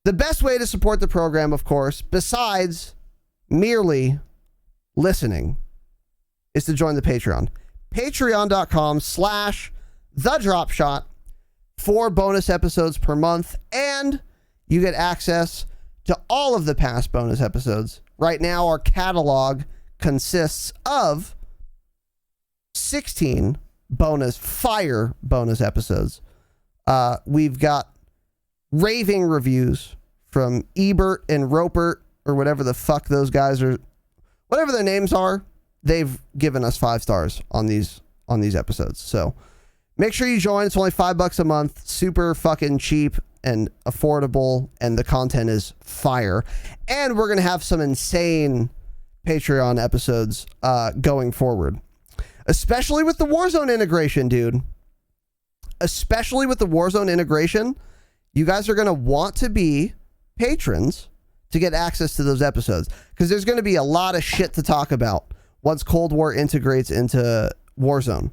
The best way to support the program, of course, besides merely listening, is to join the Patreon. Patreon.com/thedropshot. 4 bonus episodes per month, and you get access to all of the past bonus episodes. Right now, our catalog consists of 16 fire bonus episodes. We've got raving reviews from Ebert and Roper, or whatever the fuck those guys are, whatever their names are. They've given us 5 stars on these episodes. So make sure you join. It's only $5 a month. Super fucking cheap and affordable, and the content is fire. And we're gonna have some insane Patreon episodes going forward, especially with the Warzone integration, dude. Especially with the Warzone integration, you guys are gonna want to be patrons to get access to those episodes, because there's gonna be a lot of shit to talk about once Cold War integrates into Warzone.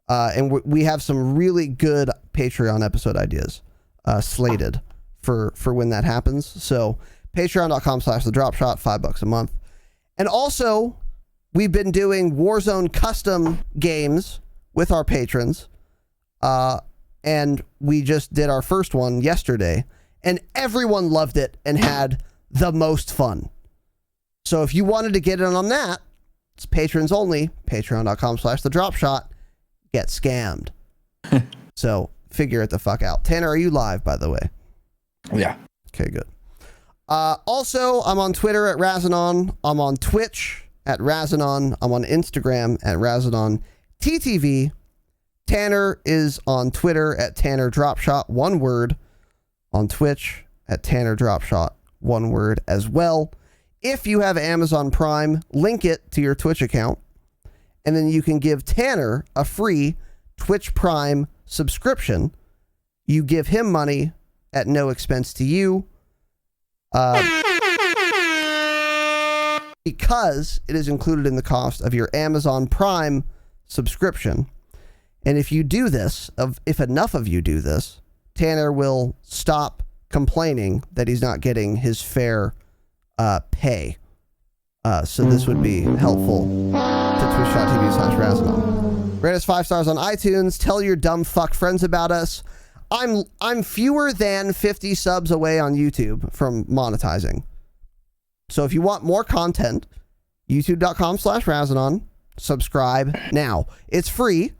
And we have some really good Patreon episode ideas slated for when that happens. So patreon.com/thedropshot, $5 a month. And also, we've been doing Warzone custom games with our patrons. And we just did our first one yesterday, and everyone loved it and had the most fun. So if you wanted to get in on that, it's patrons only. Patreon.com/thedropshot. Get scammed. So figure it the fuck out. Tanner, are you live, by the way? Yeah. Okay, good. Also, I'm on Twitter at Razinon. I'm on Twitch at Razinon. I'm on Instagram at Razinon TTV. Tanner is on Twitter at Tanner Dropshot, one word. On Twitch at Tanner Dropshot, one word as well. If you have Amazon Prime, link it to your Twitch account, and then you can give Tanner a free Twitch Prime subscription. You give him money at no expense to you, because it is included in the cost of your Amazon Prime subscription. And if you do this, if enough of you do this, Tanner will stop complaining that he's not getting his fair pay. So this would be helpful to twitch.tv/Razinon. Rate us 5 stars on iTunes. Tell your dumb fuck friends about us. I'm fewer than 50 subs away on YouTube from monetizing. So if you want more content, youtube.com/Razinon. Subscribe now. It's free.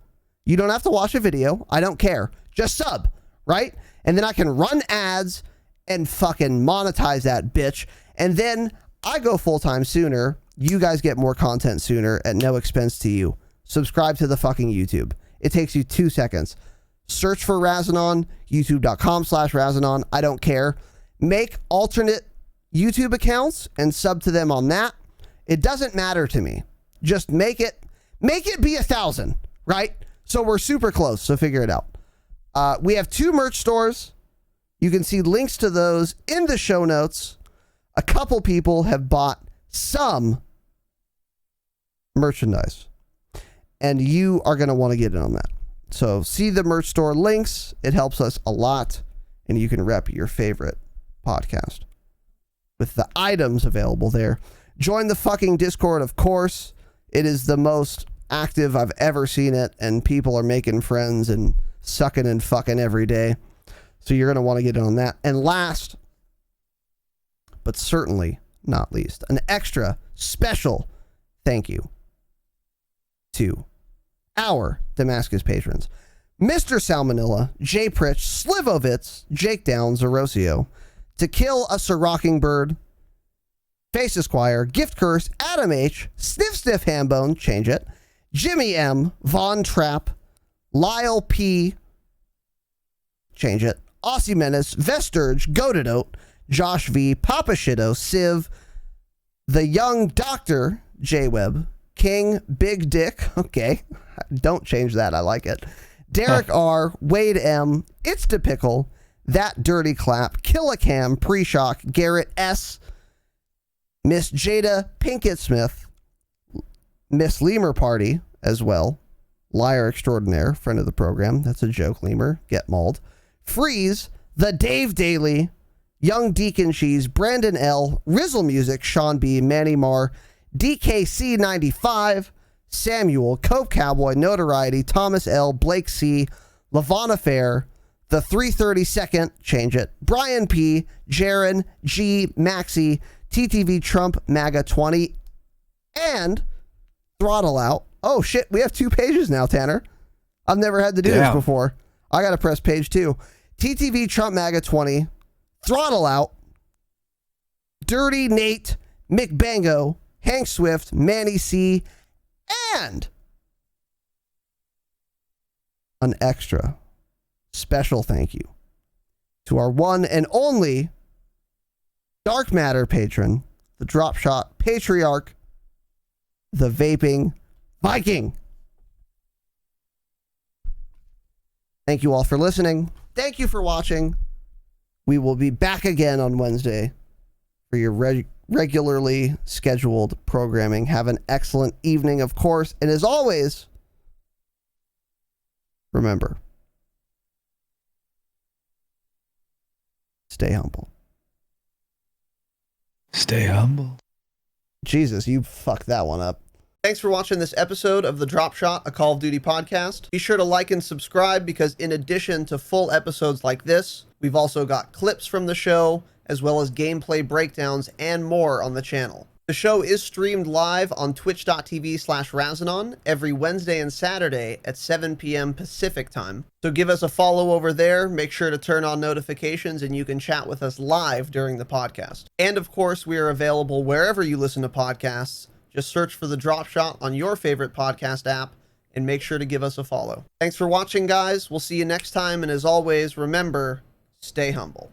You don't have to watch a video. I don't care. Just sub, right? And then I can run ads and fucking monetize that bitch. And then I go full-time sooner. You guys get more content sooner at no expense to you. Subscribe to the fucking YouTube. It takes you 2 seconds. Search for Razinon, youtube.com/Razinon. I don't care. Make alternate YouTube accounts and sub to them on that. It doesn't matter to me. Just make it be 1,000, right? So we're super close, so figure it out. We have 2 merch stores. You can see links to those in the show notes. A couple people have bought some merchandise, and you are going to want to get in on that. So see the merch store links. It helps us a lot. and you can rep your favorite podcast with the items available there. Join the fucking Discord, of course. It is the most active I've ever seen it, and people are making friends and sucking and fucking every day. So you're going to want to get in on that. And last, but certainly not least, an extra special thank you to our Damascus patrons. Mr. Salmonella, Jay Pritch, Slivovitz, Jake Downs, Erosio, To Kill a Sirocking Bird, Face Esquire, Gift Curse, Adam H, Sniff Sniff Hambone, change it, Jimmy M, Von Trapp, Lyle P, change it, Aussie Menace, Vesturge, Goated Oat, Josh V, Papa Shido, Civ, The Young Doctor, J-Web, King, Big Dick, okay, don't change that, I like it, Derek R, Wade M, It's the Pickle, That Dirty Clap, Killicam, Pre-Shock, Garrett S, Miss Jada Pinkett Smith, Miss Lemur Party as well, Liar Extraordinaire, friend of the program, that's a joke, Lemur, get mauled, Freeze, The Dave Daily, Young Deacon Cheese, Brandon L, Rizzle Music, Sean B, Manny Marr, DKC95, Samuel, Cope Cowboy, Notoriety, Thomas L, Blake C, Lavana Fair, The 332nd, change it, Brian P, Jaron, G, Maxi, TTV Trump, MAGA 20, and Throttle Out. Oh shit, we have 2 pages now, Tanner. I've never had to do this before. I gotta press page 2. TTV Trump, MAGA 20, Throttle Out, Dirty Nate, McBango, Hank Swift, Manny C, and an extra special thank you to our one and only Dark Matter patron, the Dropshot Patriarch, the Vaping Viking. Thank you all for listening. Thank you for watching. We will be back again on Wednesday for your regularly scheduled programming. Have an excellent evening, of course. And as always, remember, stay humble. Stay humble. Jesus, you fucked that one up. Thanks for watching this episode of the Dropshot, a Call of Duty podcast. Be sure to like and subscribe because in addition to full episodes like this, we've also got clips from the show, as well as gameplay breakdowns and more on the channel. The show is streamed live on twitch.tv/Razinon every Wednesday and Saturday at 7 p.m. Pacific time. So give us a follow over there, make sure to turn on notifications, and you can chat with us live during the podcast. And of course, we are available wherever you listen to podcasts. Just search for the Dropshot on your favorite podcast app and make sure to give us a follow. Thanks for watching, guys. We'll see you next time, and as always, remember, stay humble.